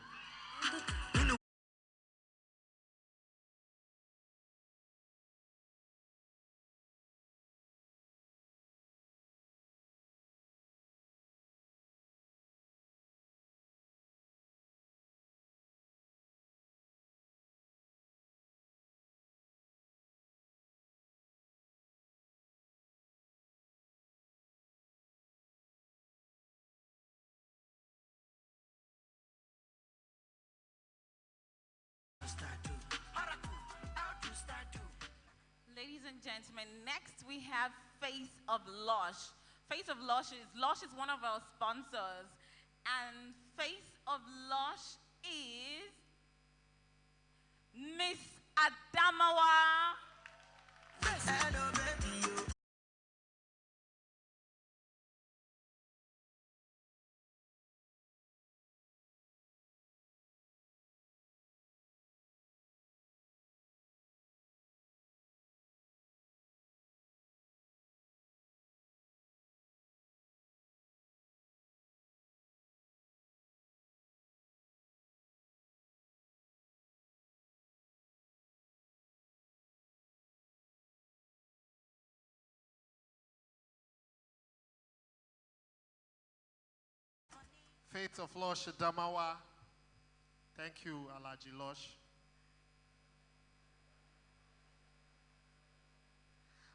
Ladies and gentlemen, next we have Face of Lush. Face of Lush is one of our sponsors, and Face of Lush is Miss Adamawa. Faith of Lush Adamawa. Thank you, Alaji Lush.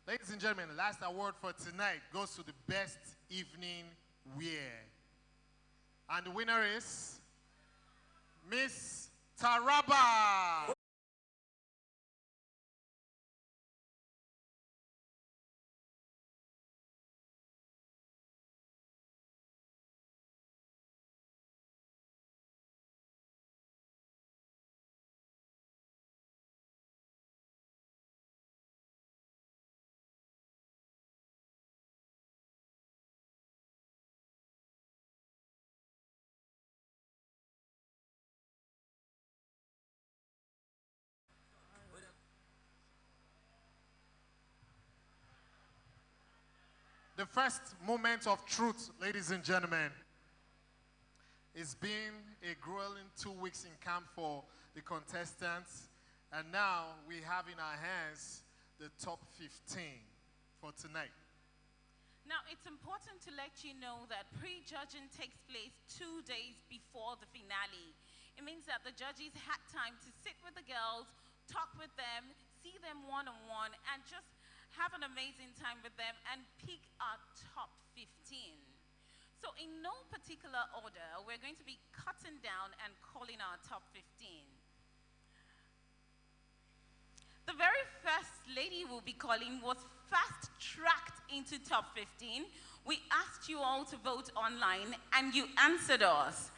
Ladies and gentlemen, the last award for tonight goes to the best evening wear. And the winner is Miss Taraba. The first moment of truth, ladies and gentlemen. It's been a grueling 2 weeks in camp for the contestants, and now we have in our hands the top 15 for tonight. Now, it's important to let you know that pre-judging takes place 2 days before the finale. It means that the judges had time to sit with the girls, talk with them, see them one-on-one, and just have an amazing time with them and pick our top 15. So in no particular order, we're going to be cutting down and calling our top 15. The very first lady we'll be calling was fast-tracked into top 15. We asked you all to vote online, and you answered us.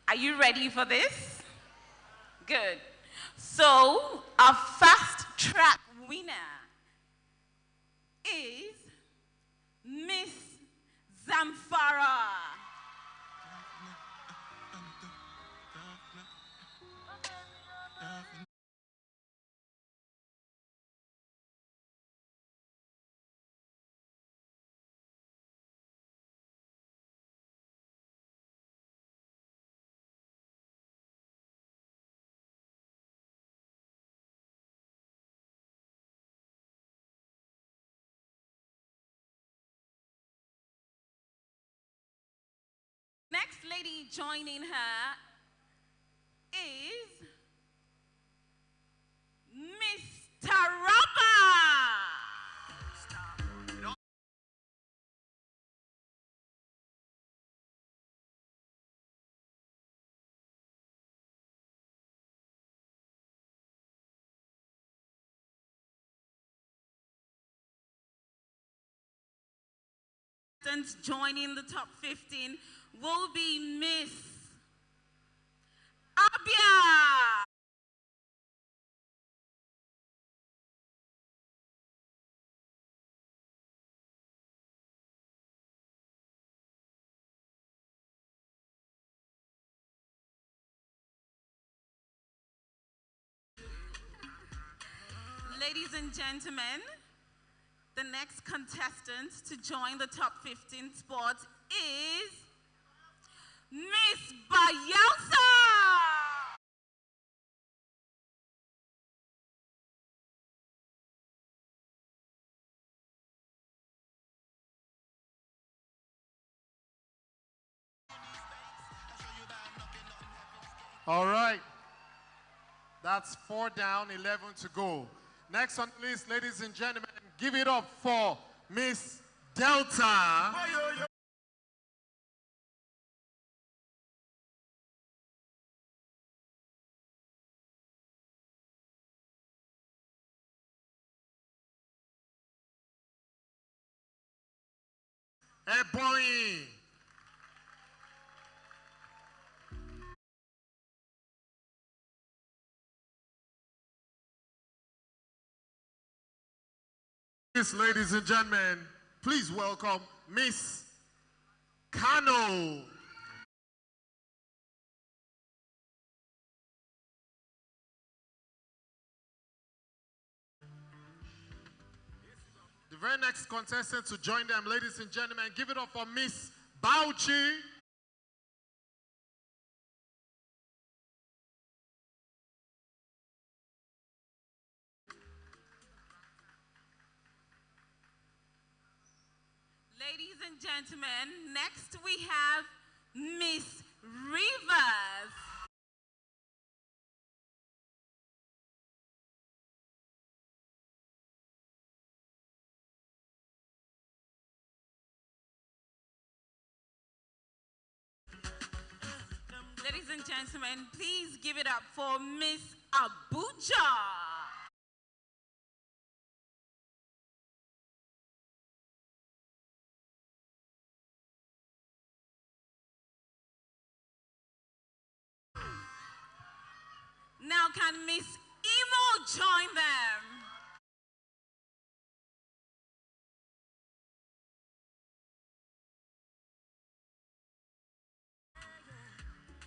Are you ready for this? Good. So, our fast-track winner is Miss Zamfara. Next lady joining her is Miss Taraba. Joining the top 15 will be Miss Abia. Ladies and gentlemen, the next contestant to join the top 15 spot is Miss Bayelsa. All right. That's 4 down, 11 to go. Next on the list, ladies and gentlemen, give it up for Miss Delta. Ebony. Ladies and gentlemen, please welcome Miss Kano. The very next contestant to join them, ladies and gentlemen, give it up for Miss Bauchi. Ladies and gentlemen, next we have Miss Rivers. Ladies and gentlemen, please give it up for Miss Abuja. Now can Miss Imo join them?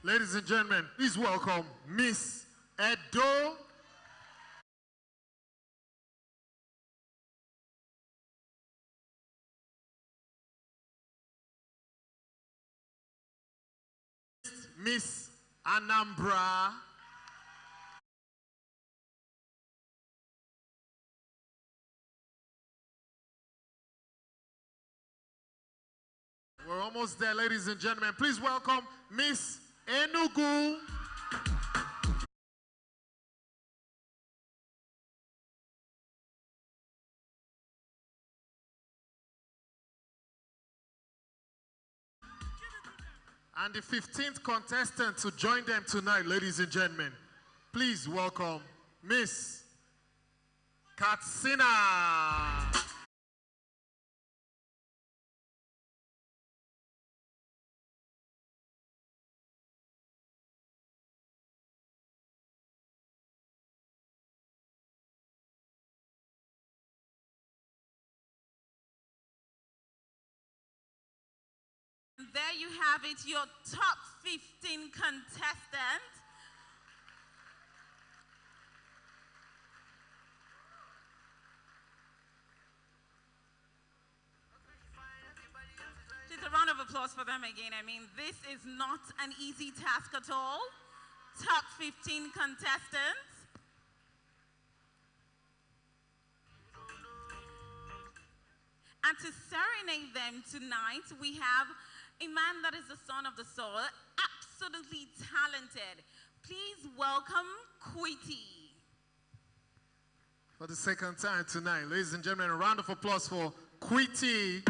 Ladies and gentlemen, please welcome Miss Edo. Miss Anambra. We're almost there, ladies and gentlemen. Please welcome Miss Enugu. And the 15th contestant to join them tonight, ladies and gentlemen. Please welcome Miss Katsina. There you have it, your top 15 contestants. Just a round of applause for them again. I mean, this is not an easy task at all. Top 15 contestants. And to serenade them tonight, we have a man that is the son of the soil, absolutely talented. Please welcome Quitty. For the second time tonight, ladies and gentlemen, a round of applause for Quitty.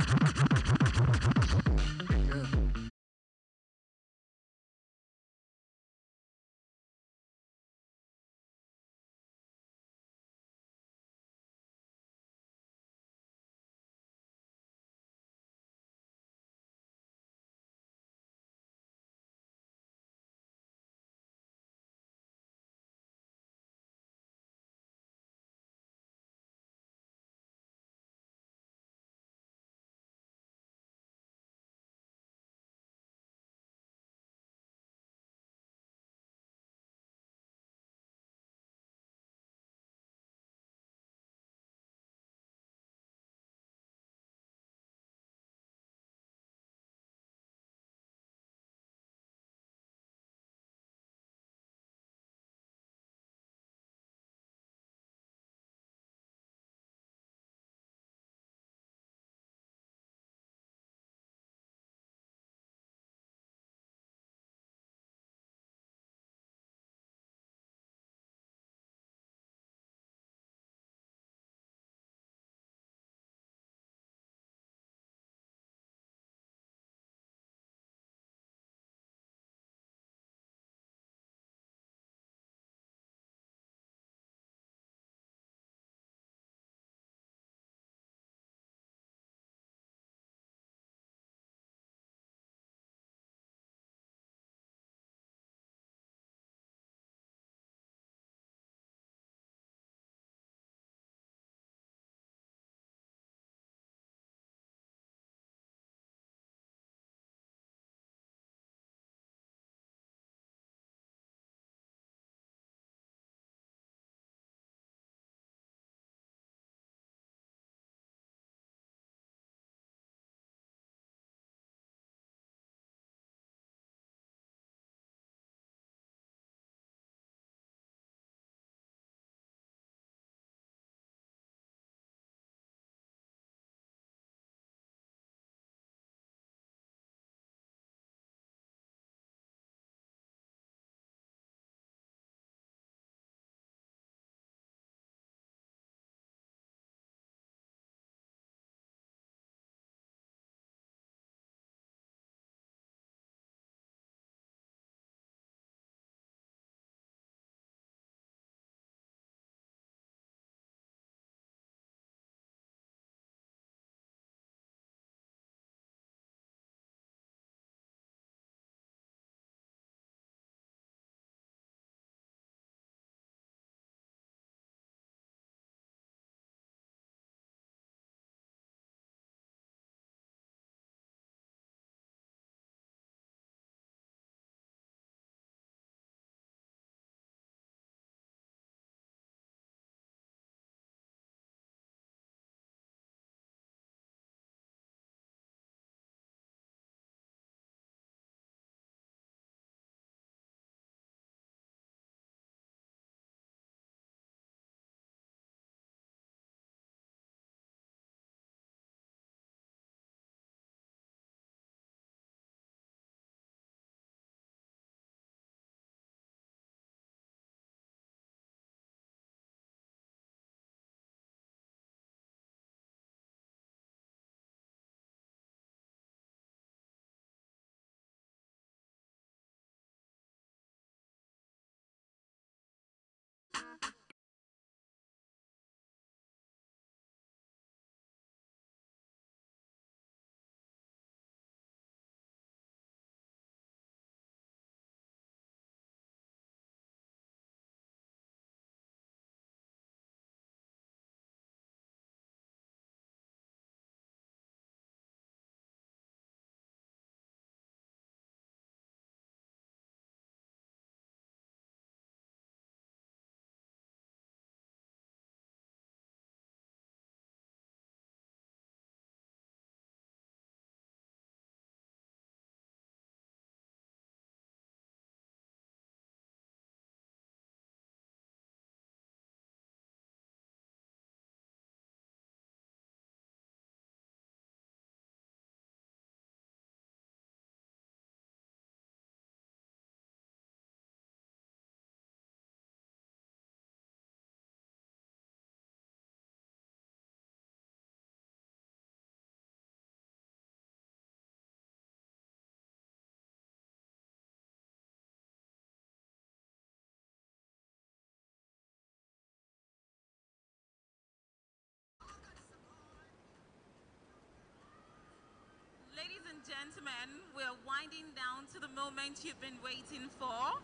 winding down to the moment you've been waiting for,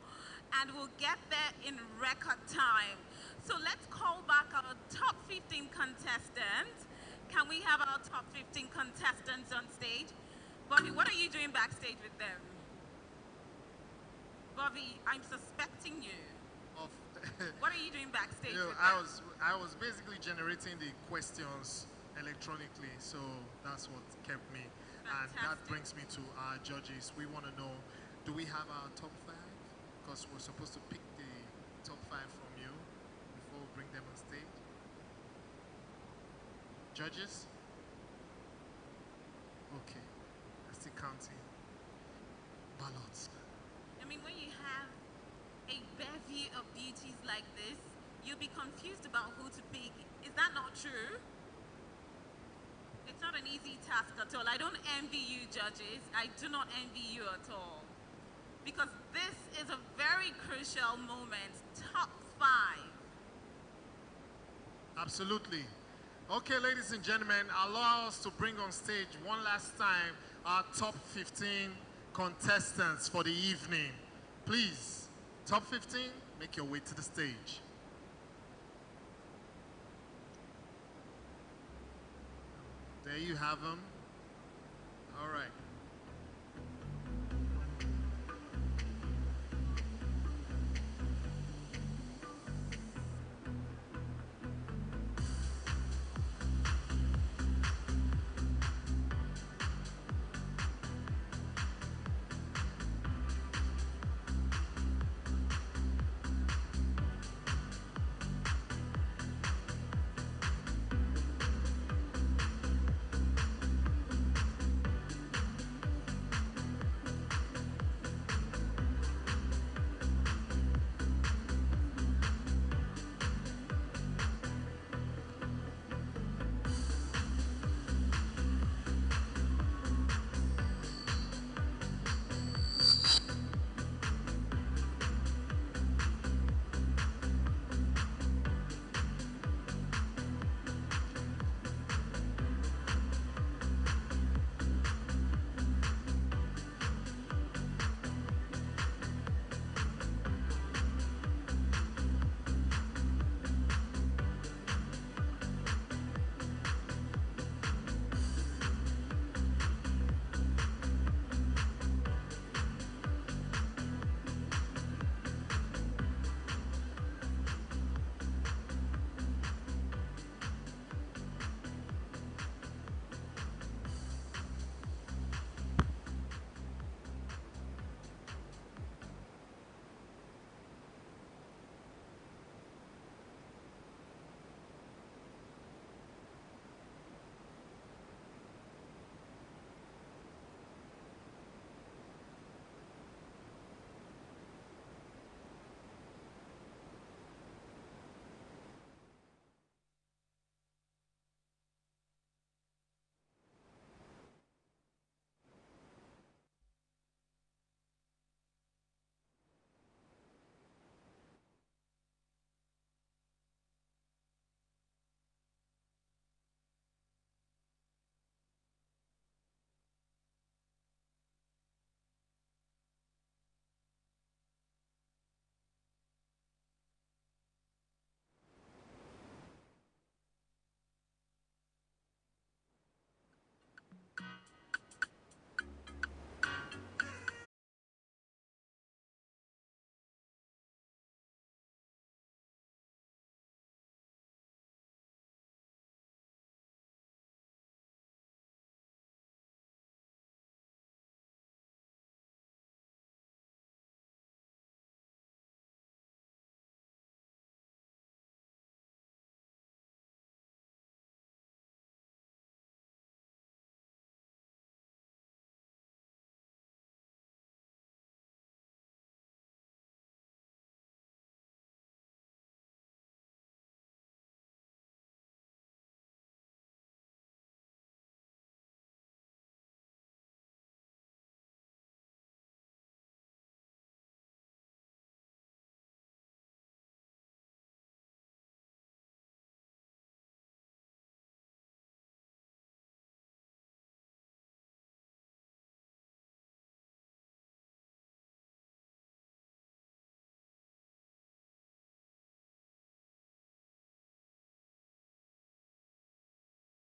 and we'll get there in record time. So let's call back our top 15 contestants. Can we have our top 15 contestants on stage? Bobby, what are you doing backstage with them? Bobby, I'm suspecting you. What are you doing backstage with them? I was basically generating the questions electronically, so that's what kept me. Fantastic. And that brings me to our judges. We want to know, do we have our top 5? Because we're supposed to pick the top 5 from you before we bring them on stage. Judges? Okay, I'm still counting. Ballots. I mean, when you have a bevy of beauties like this, you'll be confused about who to pick. Is that not true? It's not an easy task at all. I don't envy you, judges. I do not envy you at all. Because this is a very crucial moment. Top 5. Absolutely. Okay, ladies and gentlemen, allow us to bring on stage one last time our top 15 contestants for the evening. Please, top 15, make your way to the stage. There you have them. All right.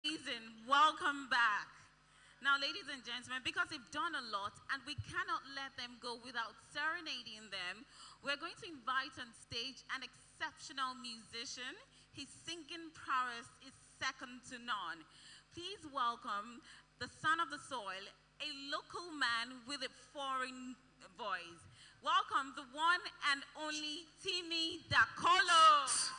Amazing. Welcome back. Now, ladies and gentlemen, because they've done a lot and we cannot let them go without serenading them, we're going to invite on stage an exceptional musician. His singing prowess is second to none. Please welcome the son of the soil, a local man with a foreign voice. Welcome the one and only Timmy Dakolo.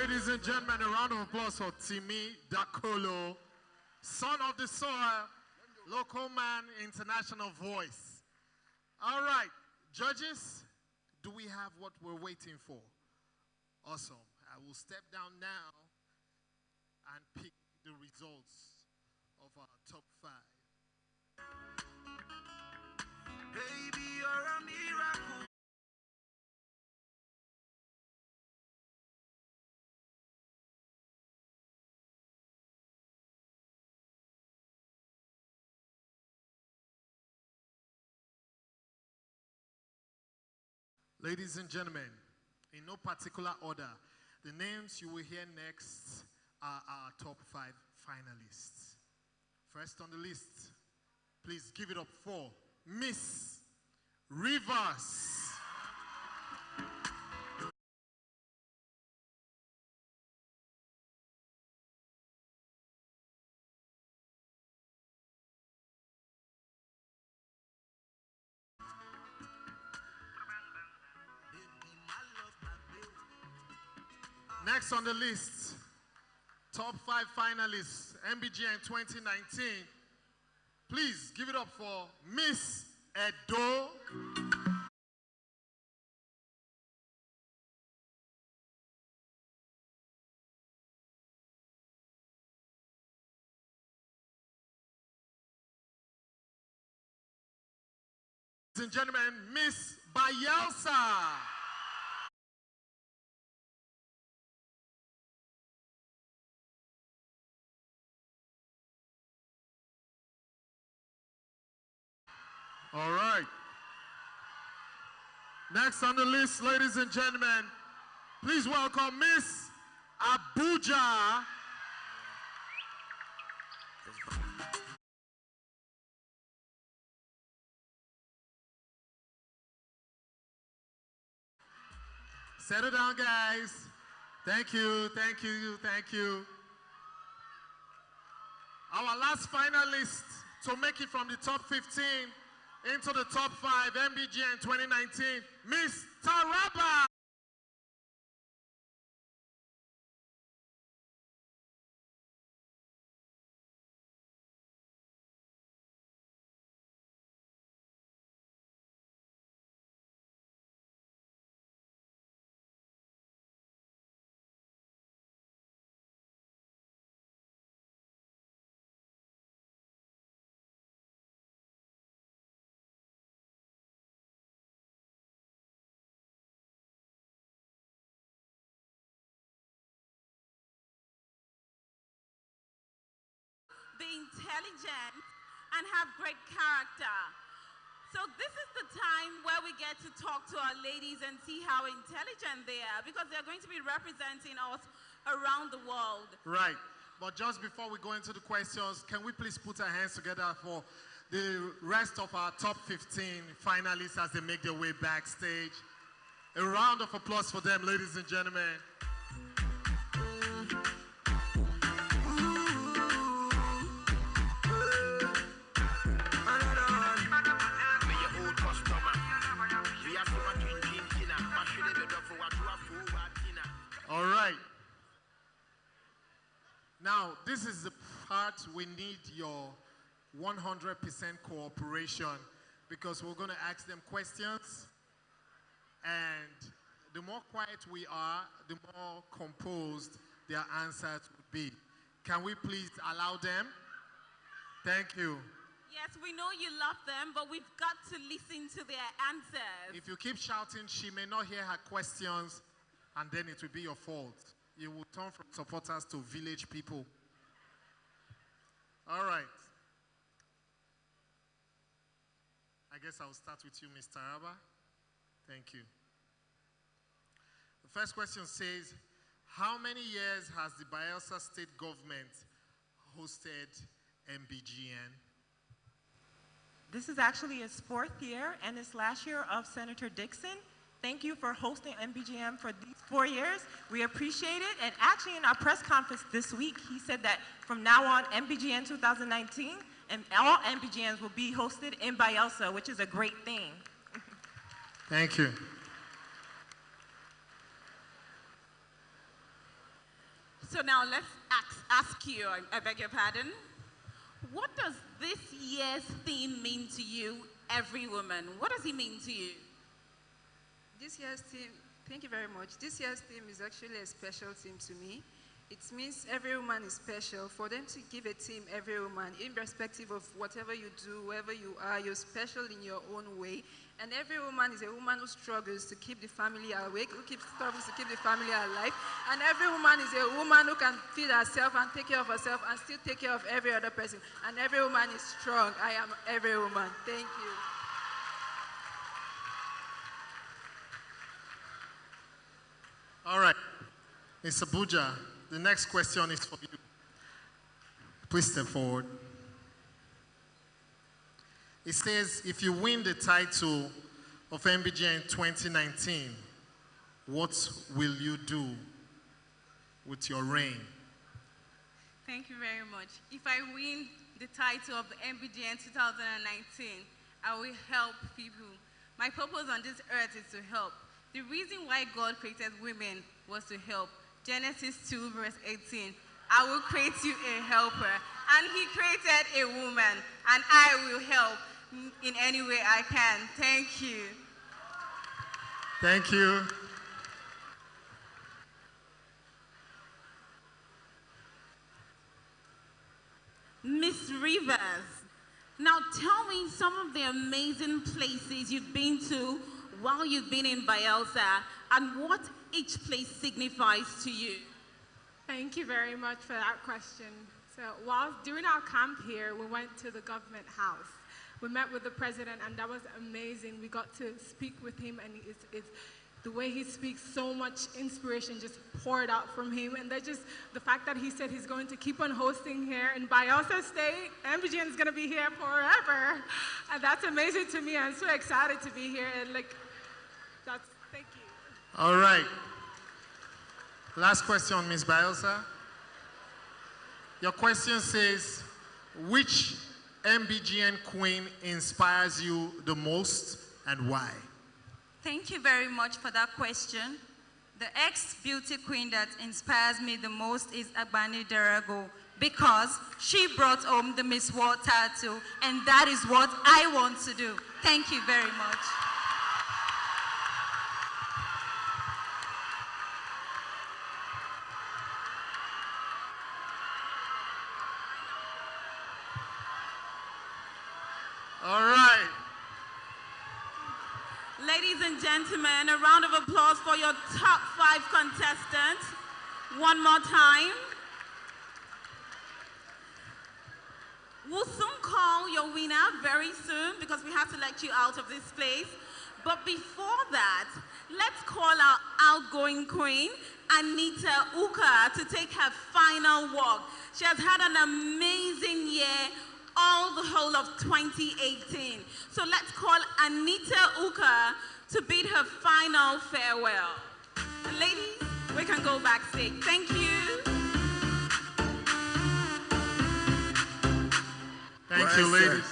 Ladies and gentlemen, a round of applause for Timi Dakolo, son of the soil, local man, international voice. All right, judges, do we have what we're waiting for? Awesome. I will step down now and pick the results of our top 5. Baby, you're a miracle. Ladies and gentlemen, in no particular order, the names you will hear next are our top 5 finalists. First on the list, please give it up for Miss Rivers. Next on the list, top 5 finalists, Mbgn 2019. Please give it up for Miss Edo. Ladies and gentlemen, Miss Bayelsa. All right. Next on the list, ladies and gentlemen, please welcome Miss Abuja. Settle down, guys. Thank you, thank you, thank you. Our last finalist to make it from the top 15 into the top 5, Mbgn 2019, Miss Taraba. Be intelligent and have great character. So this is the time where we get to talk to our ladies and see how intelligent they are, because they're going to be representing us around the world. Right. But just before we go into the questions, can we please put our hands together for the rest of our top 15 finalists as they make their way backstage? A round of applause for them, ladies and gentlemen. All right. Now, this is the part we need your 100% cooperation, because we're going to ask them questions, and the more quiet we are, the more composed their answers would be. Can we please allow them? Thank you. Yes, we know you love them, but we've got to listen to their answers. If you keep shouting, she may not hear her questions, and then it will be your fault. You will turn from supporters to village people. All right. I guess I'll start with you, Ms. Taraba. Thank you. The first question says, how many years has the Bayelsa state government hosted Mbgn? This is actually its 4th year, and it's last year of Senator Dixon. Thank you for hosting Mbgn for these 4 years. We appreciate it. And actually, in our press conference this week, he said that from now on, Mbgn 2019 and all Mbgns will be hosted in Bayelsa, which is a great thing. Thank you. So now let's ask you, I beg your pardon, what does this year's theme mean to you, every woman? What does it mean to you? This year's theme, thank you very much. This year's theme is actually a special theme to me. It means every woman is special. For them to give a theme, every woman, irrespective of whatever you do, wherever you are, you're special in your own way. And every woman is a woman who struggles to keep the family awake, who struggles to keep the family alive. And every woman is a woman who can feed herself and take care of herself and still take care of every other person. And every woman is strong. I am every woman. Thank you. All right. Ms. Abuja, the next question is for you. Please step forward. It says, if you win the title of Mbgn 2019, what will you do with your reign? Thank you very much. If I win the title of Mbgn 2019, I will help people. My purpose on this earth is to help. The reason why God created women was to help. Genesis 2 verse 18, I will create you a helper. And he created a woman, and I will help in any way I can. Thank you. Thank you. Miss Rivers, now tell me some of the amazing places you've been to while you've been in Bayelsa and what each place signifies to you. Thank you very much for that question. So during our camp here, we went to the government house. We met with the president, and that was amazing. We got to speak with him, and it's the way he speaks, so much inspiration just poured out from him. And just the fact that he said he's going to keep on hosting here in Bayelsa State. Mbgn is going to be here forever. And that's amazing to me. I'm so excited to be here. And thank you. All right. Last question, Ms. Bayelsa. Your question says, which Mbgn queen inspires you the most and why? Thank you very much for that question. The ex-beauty queen that inspires me the most is Agbani Derago, because she brought home the Miss World title, and that is what I want to do. Thank you very much. All right. Ladies and gentlemen, a round of applause for your top 5 contestants. One more time. We'll soon call your winner very soon because we have to let you out of this place. But before that, let's call our outgoing queen, Anita Uka, to take her final walk. She has had an amazing year, all the whole of 2018. So let's call Anita Uka to bid her final farewell. And ladies, we can go backstage. Thank you. Thank you, ladies.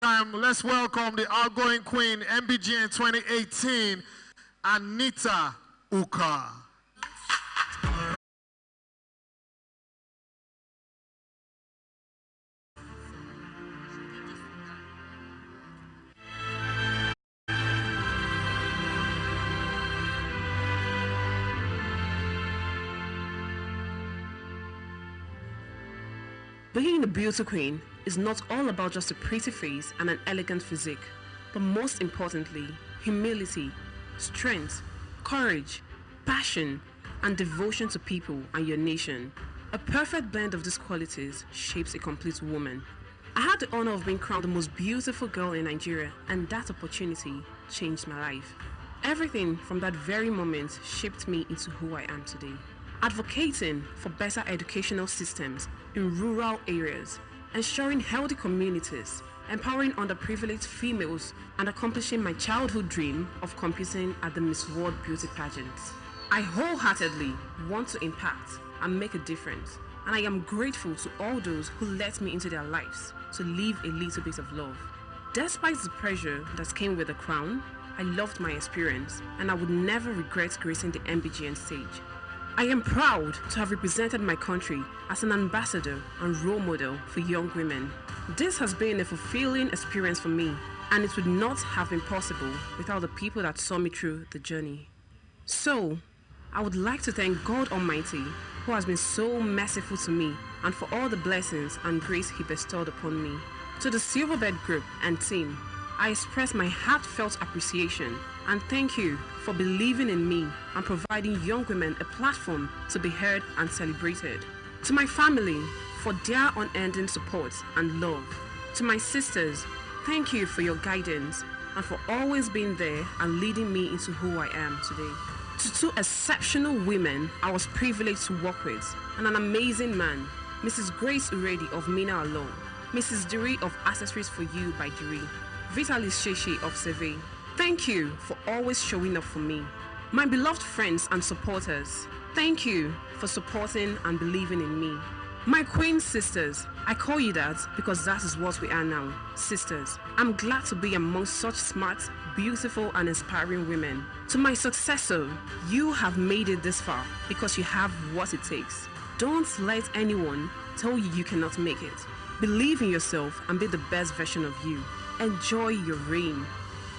let's welcome the outgoing queen, Mbgn 2018, Anita Uka. Being a beauty queen is not all about just a pretty face and an elegant physique, but most importantly, humility, strength, courage, passion, and devotion to people and your nation. A perfect blend of these qualities shapes a complete woman. I had the honor of being crowned the most beautiful girl in Nigeria, and that opportunity changed my life. Everything from that very moment shaped me into who I am today. Advocating for better educational systems in rural areas, ensuring healthy communities, empowering underprivileged females, and accomplishing my childhood dream of competing at the Miss World Beauty Pageant. I wholeheartedly want to impact and make a difference, and I am grateful to all those who let me into their lives to live a little bit of love. Despite the pressure that came with the crown, I loved my experience, and I would never regret gracing the Mbgn stage. I am proud to have represented my country as an ambassador and role model for young women. This has been a fulfilling experience for me, and it would not have been possible without the people that saw me through the journey. So, I would like to thank God Almighty, who has been so merciful to me, and for all the blessings and grace He bestowed upon me. To the Silverbird Group and team, I express my heartfelt appreciation and thank you for believing in me and providing young women a platform to be heard and celebrated. To my family, for their unending support and love. To my sisters, thank you for your guidance and for always being there and leading me into who I am today. To two exceptional women I was privileged to work with, and an amazing man, Mrs. Grace Uredi of Mina Alone, Mrs. Diri of Accessories for You by Diri, Vitalis Sheshi of Survey. Thank you for always showing up for me. My beloved friends and supporters, thank you for supporting and believing in me. My queen sisters, I call you that because that is what we are now, sisters. I'm glad to be amongst such smart, beautiful and inspiring women. To my successor, you have made it this far because you have what it takes. Don't let anyone tell you you cannot make it. Believe in yourself and be the best version of you. Enjoy your reign.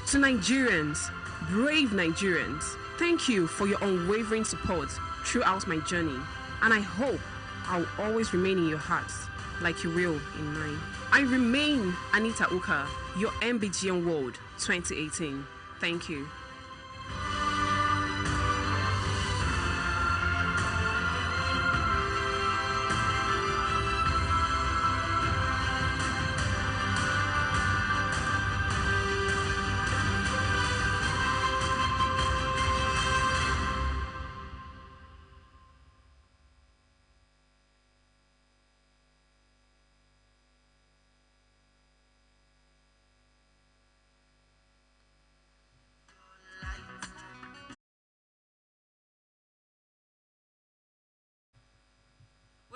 To Nigerians, brave Nigerians, thank you for your unwavering support throughout my journey, and I hope I'll always remain in your hearts like you will in mine. I remain Anita Uka, your Mbgn World 2018. Thank you.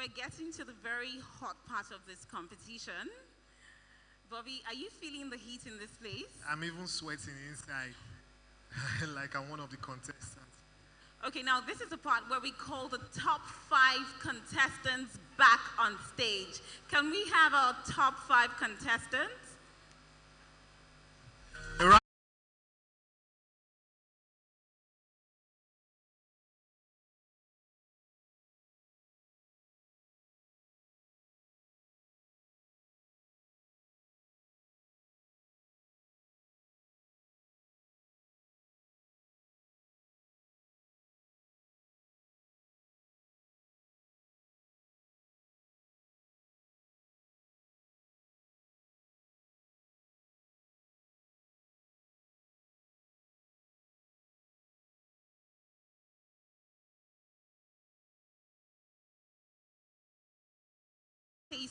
We're getting to the very hot part of this competition. Bobby, are you feeling the heat in this place? I'm even sweating inside, like I'm one of the contestants. Okay, now this is the part where we call the top 5 contestants back on stage. Can we have our top 5 contestants?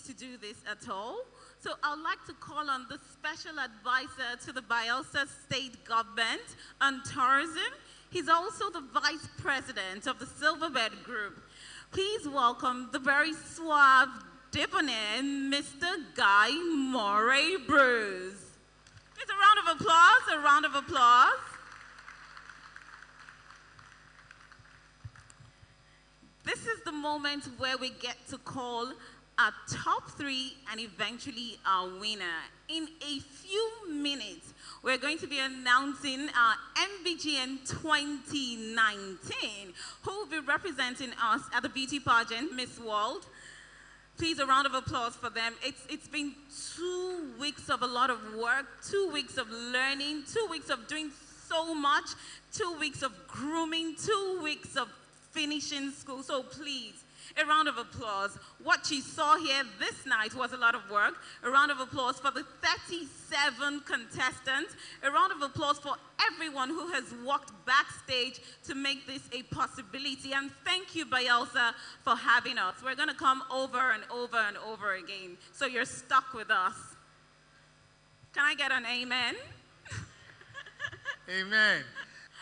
To do this at all. So I'd like to call on the special advisor to the Bayelsa State Government on tourism. He's also the vice president of the Silverbird Group. Please welcome the very suave, debonair Mr. Guy Moray Bruce. Please, a round of applause, a round of applause. This is the moment where we get to call our top 3 and eventually our winner. In a few minutes, we're going to be announcing our Mbgn 2019, who will be representing us at the beauty pageant, Miss World. Please, a round of applause for them. It's been 2 weeks of a lot of work, 2 weeks of learning, 2 weeks of doing so much, 2 weeks of grooming, 2 weeks of finishing school. So please, a round of applause. What you saw here this night was a lot of work. A round of applause for the 37 contestants. A round of applause for everyone who has walked backstage to make this a possibility. And thank you, Bayelsa, for having us. We're going to come over and over and over again, so you're stuck with us. Can I get an amen? Amen.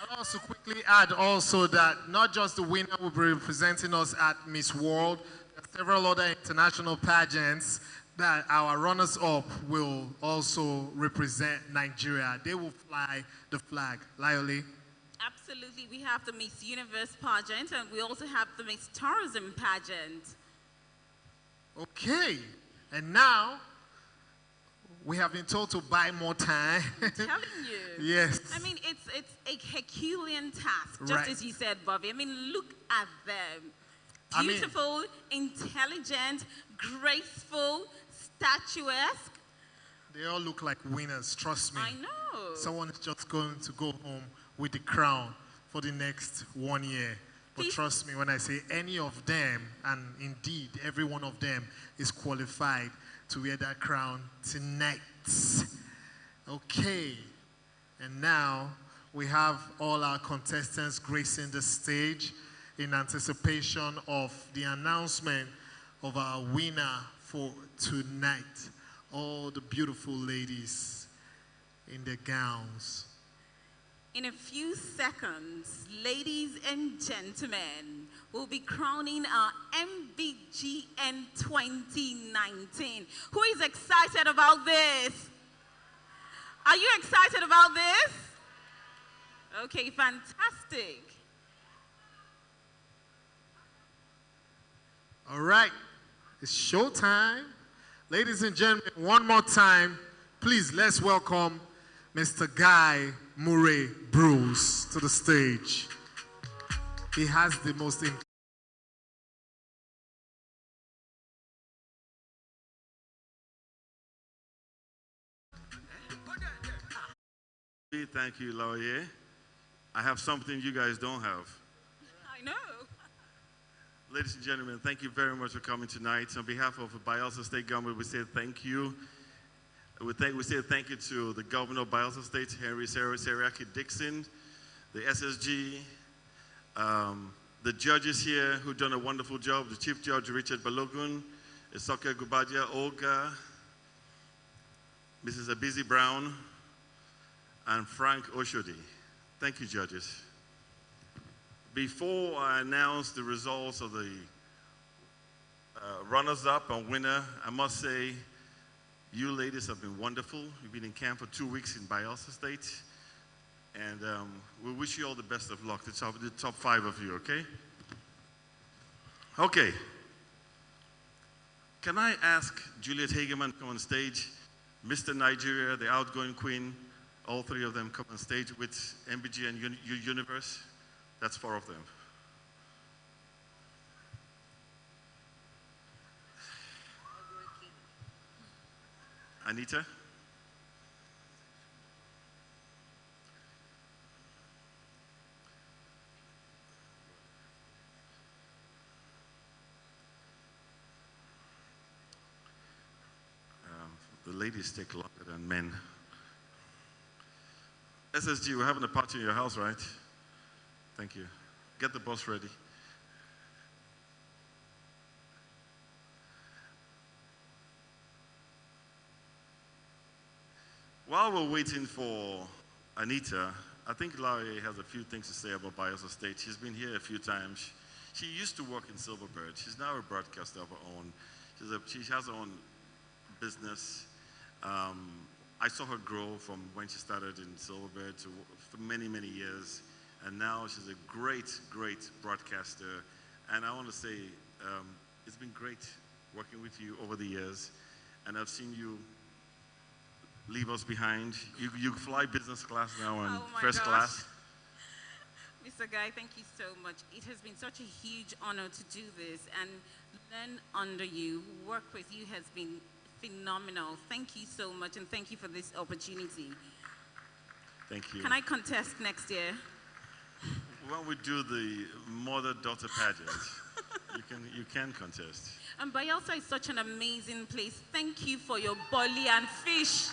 I'll also quickly add also that not just the winner will be representing us at Miss World, there are several other international pageants that our runners-up will also represent Nigeria. They will fly the flag. Lioli? Absolutely. We have the Miss Universe pageant, and we also have the Miss Tourism pageant. Okay. And now, we have been told to buy more time. I'm telling you. Yes. I mean, it's a Herculean task, just as you said, Bobby. I mean, look at them. Beautiful, intelligent, graceful, statuesque. They all look like winners, trust me. I know. Someone is just going to go home with the crown for the next 1 year. But trust me when I say any of them, and indeed every one of them is qualified to wear that crown tonight. Okay, and now we have all our contestants gracing the stage in anticipation of the announcement of our winner for tonight. All the beautiful ladies in their gowns. In a few seconds, ladies and gentlemen, we'll be crowning our Mbgn 2019. Who is excited about this? Are you excited about this? Okay, fantastic. All right, it's showtime. Ladies and gentlemen, one more time, please let's welcome Mr. Guy Murray Bruce to the stage. He has the most Thank you, Laoye. I have something you guys don't have. I know. Ladies and gentlemen, thank you very much for coming tonight. On behalf of the Bayelsa State Government, we say thank you. We say thank you to the Governor of Bayelsa State, Henry Seriaki Dixon, the SSG, the judges here who've done a wonderful job, the Chief Judge Richard Balogun, Isoke Gubadia Olga, Mrs. Abizi Brown, and Frank Oshodi. Thank you, judges. Before I announce the results of the runners-up and winner, I must say, you ladies have been wonderful. You've been in camp for 2 weeks in Bayelsa State. And we wish you all the best of luck, the top 5 of you, okay? Okay. Can I ask Juliet Hageman to come on stage? Mr. Nigeria, the outgoing queen, all 3 of them come on stage with Mbgn Universe. That's 4 of them. Anita? The ladies take longer than men. SSG, we're having a party in your house, right? Thank you. Get the bus ready. While we're waiting for Anita, I think Larry has a few things to say about Bayelsa State. She's been here a few times. She used to work in Silverbird. She's now a broadcaster of her own. She has her own business. I saw her grow from when she started in Silverbird for many, many years. And now she's a great, great broadcaster. And I want to say, it's been great working with you over the years. And I've seen you leave us behind. You fly business class now and first class. Mr. Guy, thank you so much. It has been such a huge honor to do this, and learn under you, work with you has been phenomenal. Thank you so much, and thank you for this opportunity. Thank you. Can I contest next year? When we do the mother-daughter pageant, you can contest. And Bayelsa is such an amazing place. Thank you for your bully and fish.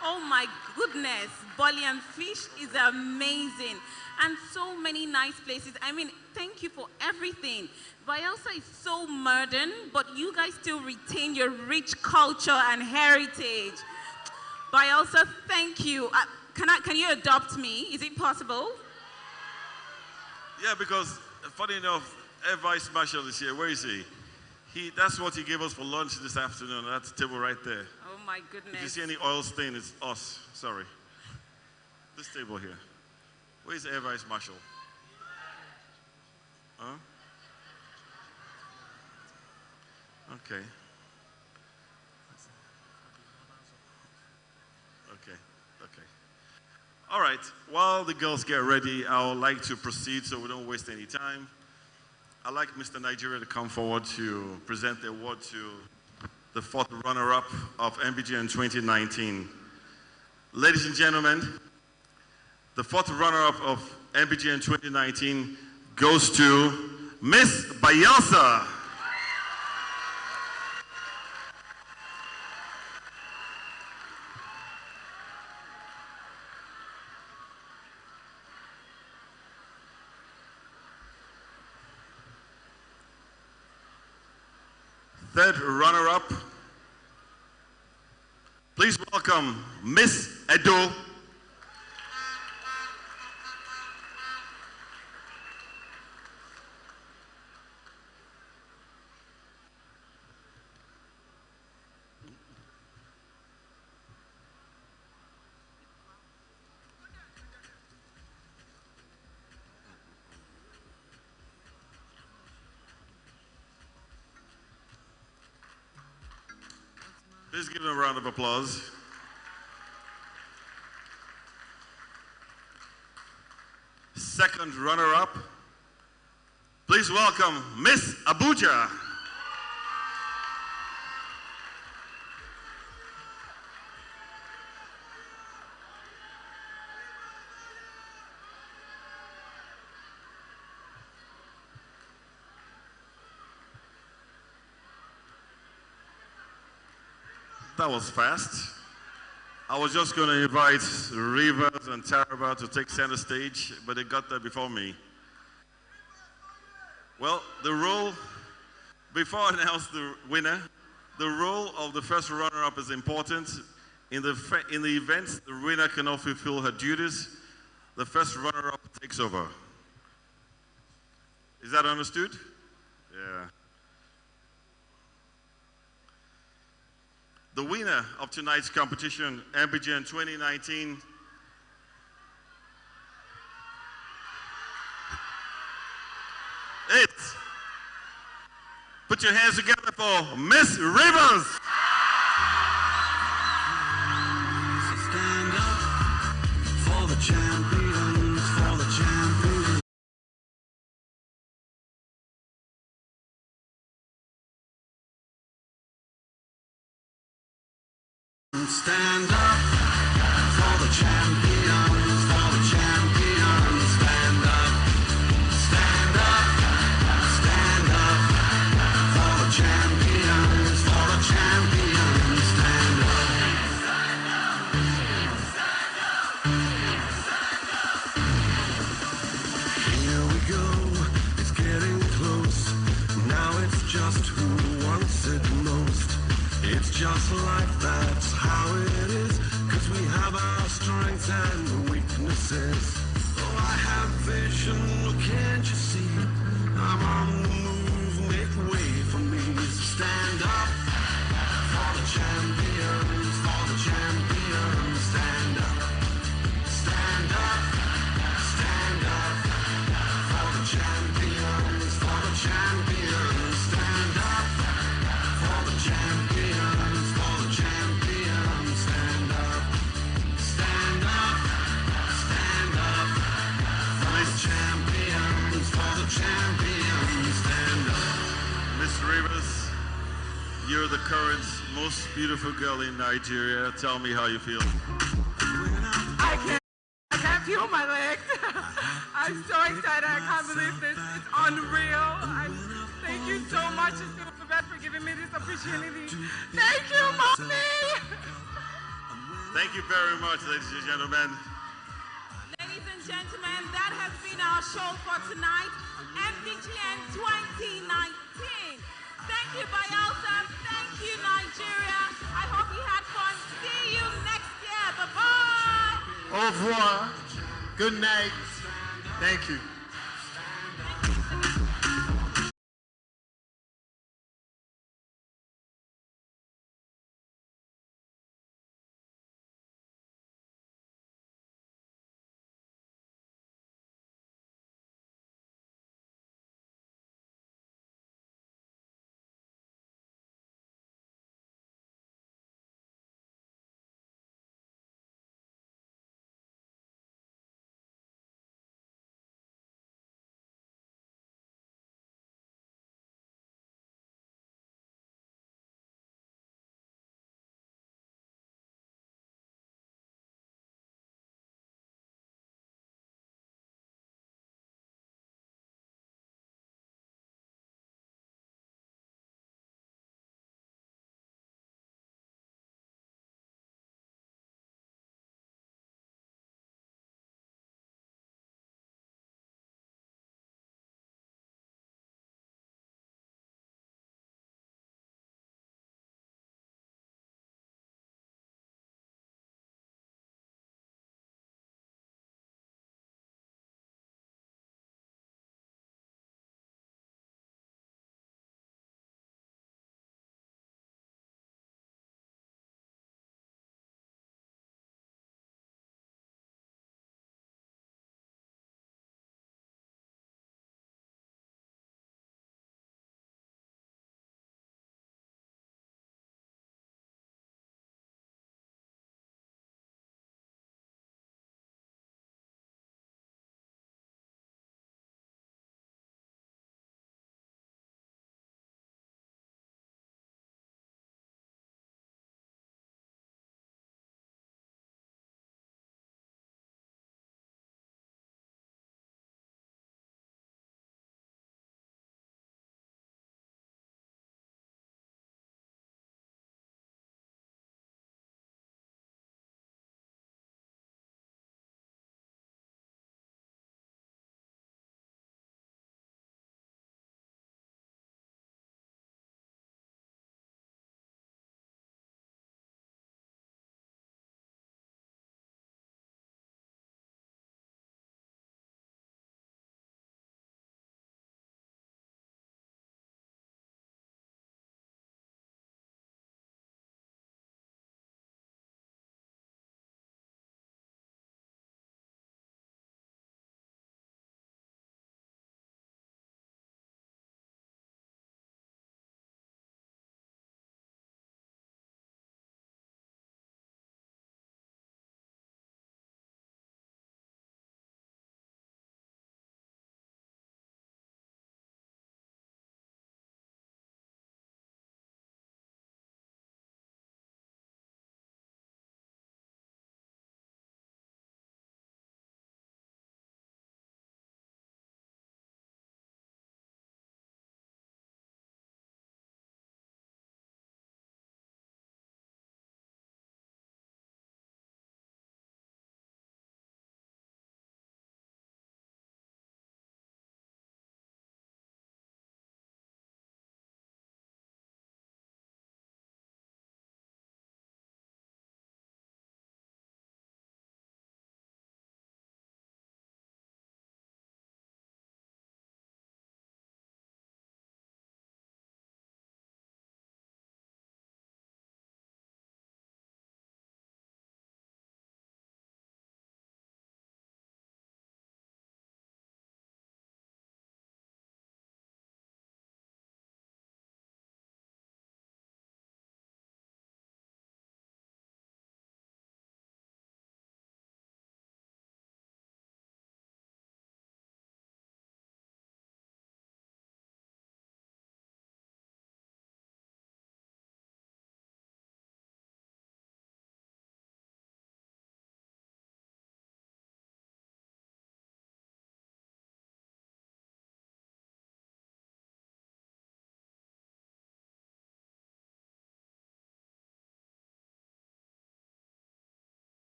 Oh my goodness, bully and fish is amazing. And so many nice places. I mean, thank you for everything. Bayelsa is so modern, but you guys still retain your rich culture and heritage. Bayelsa, thank you. Can you adopt me? Is it possible? Yeah, because funny enough, Air Vice Marshal is here. Where is he? That's what he gave us for lunch this afternoon. That's the table right there. Oh my goodness. If you see any oil stain, it's us. Sorry. This table here. Where's the Air Vice Marshal? Huh? Okay. Okay. All right. While the girls get ready, I would like to proceed so we don't waste any time. I'd like Mr. Nigeria to come forward to present the award to the fourth runner-up of Mbgn 2019. Ladies and gentlemen, the fourth runner-up of Mbgn 2019 goes to Miss Bayelsa. Third runner-up, please welcome Miss Edo. Please give them a round of applause. Second runner-up, please welcome Miss Abuja. That was fast. I was just going to invite Rivers and Taraba to take center stage, but they got there before me. Well, before I announce the winner, the role of the first runner-up is important. In the events the winner cannot fulfill her duties, the first runner-up takes over. Is that understood? Yeah. The winner of tonight's competition, Mbgn 2019, put your hands together for Miss Rivers. Stand up for the champions, for the champions. Stand up for the champions, for the champions. Stand up for the champions, for the champions. Stand up. Here we go, it's getting close. Now it's just who wants it most. It's just life, that's how it is. 'Cause we have our strengths and weaknesses. Oh, I have vision, can't you see? I'm on the move, make way for me. Stand up for the champions, for the champions. current most beautiful girl in Nigeria. Tell me how you feel. I can't feel my legs. I'm so excited. I can't believe this. It's unreal. Thank you so much, Silverbird, for giving me this opportunity. Thank you, Mommy. Thank you very much, ladies and gentlemen. Ladies and gentlemen, that has been our show for tonight, MBGN 2019. Thank you, Bayelsa. Thank you, Nigeria. I hope you had fun. See you next year. Bye-bye. Au revoir. Good night. Thank you.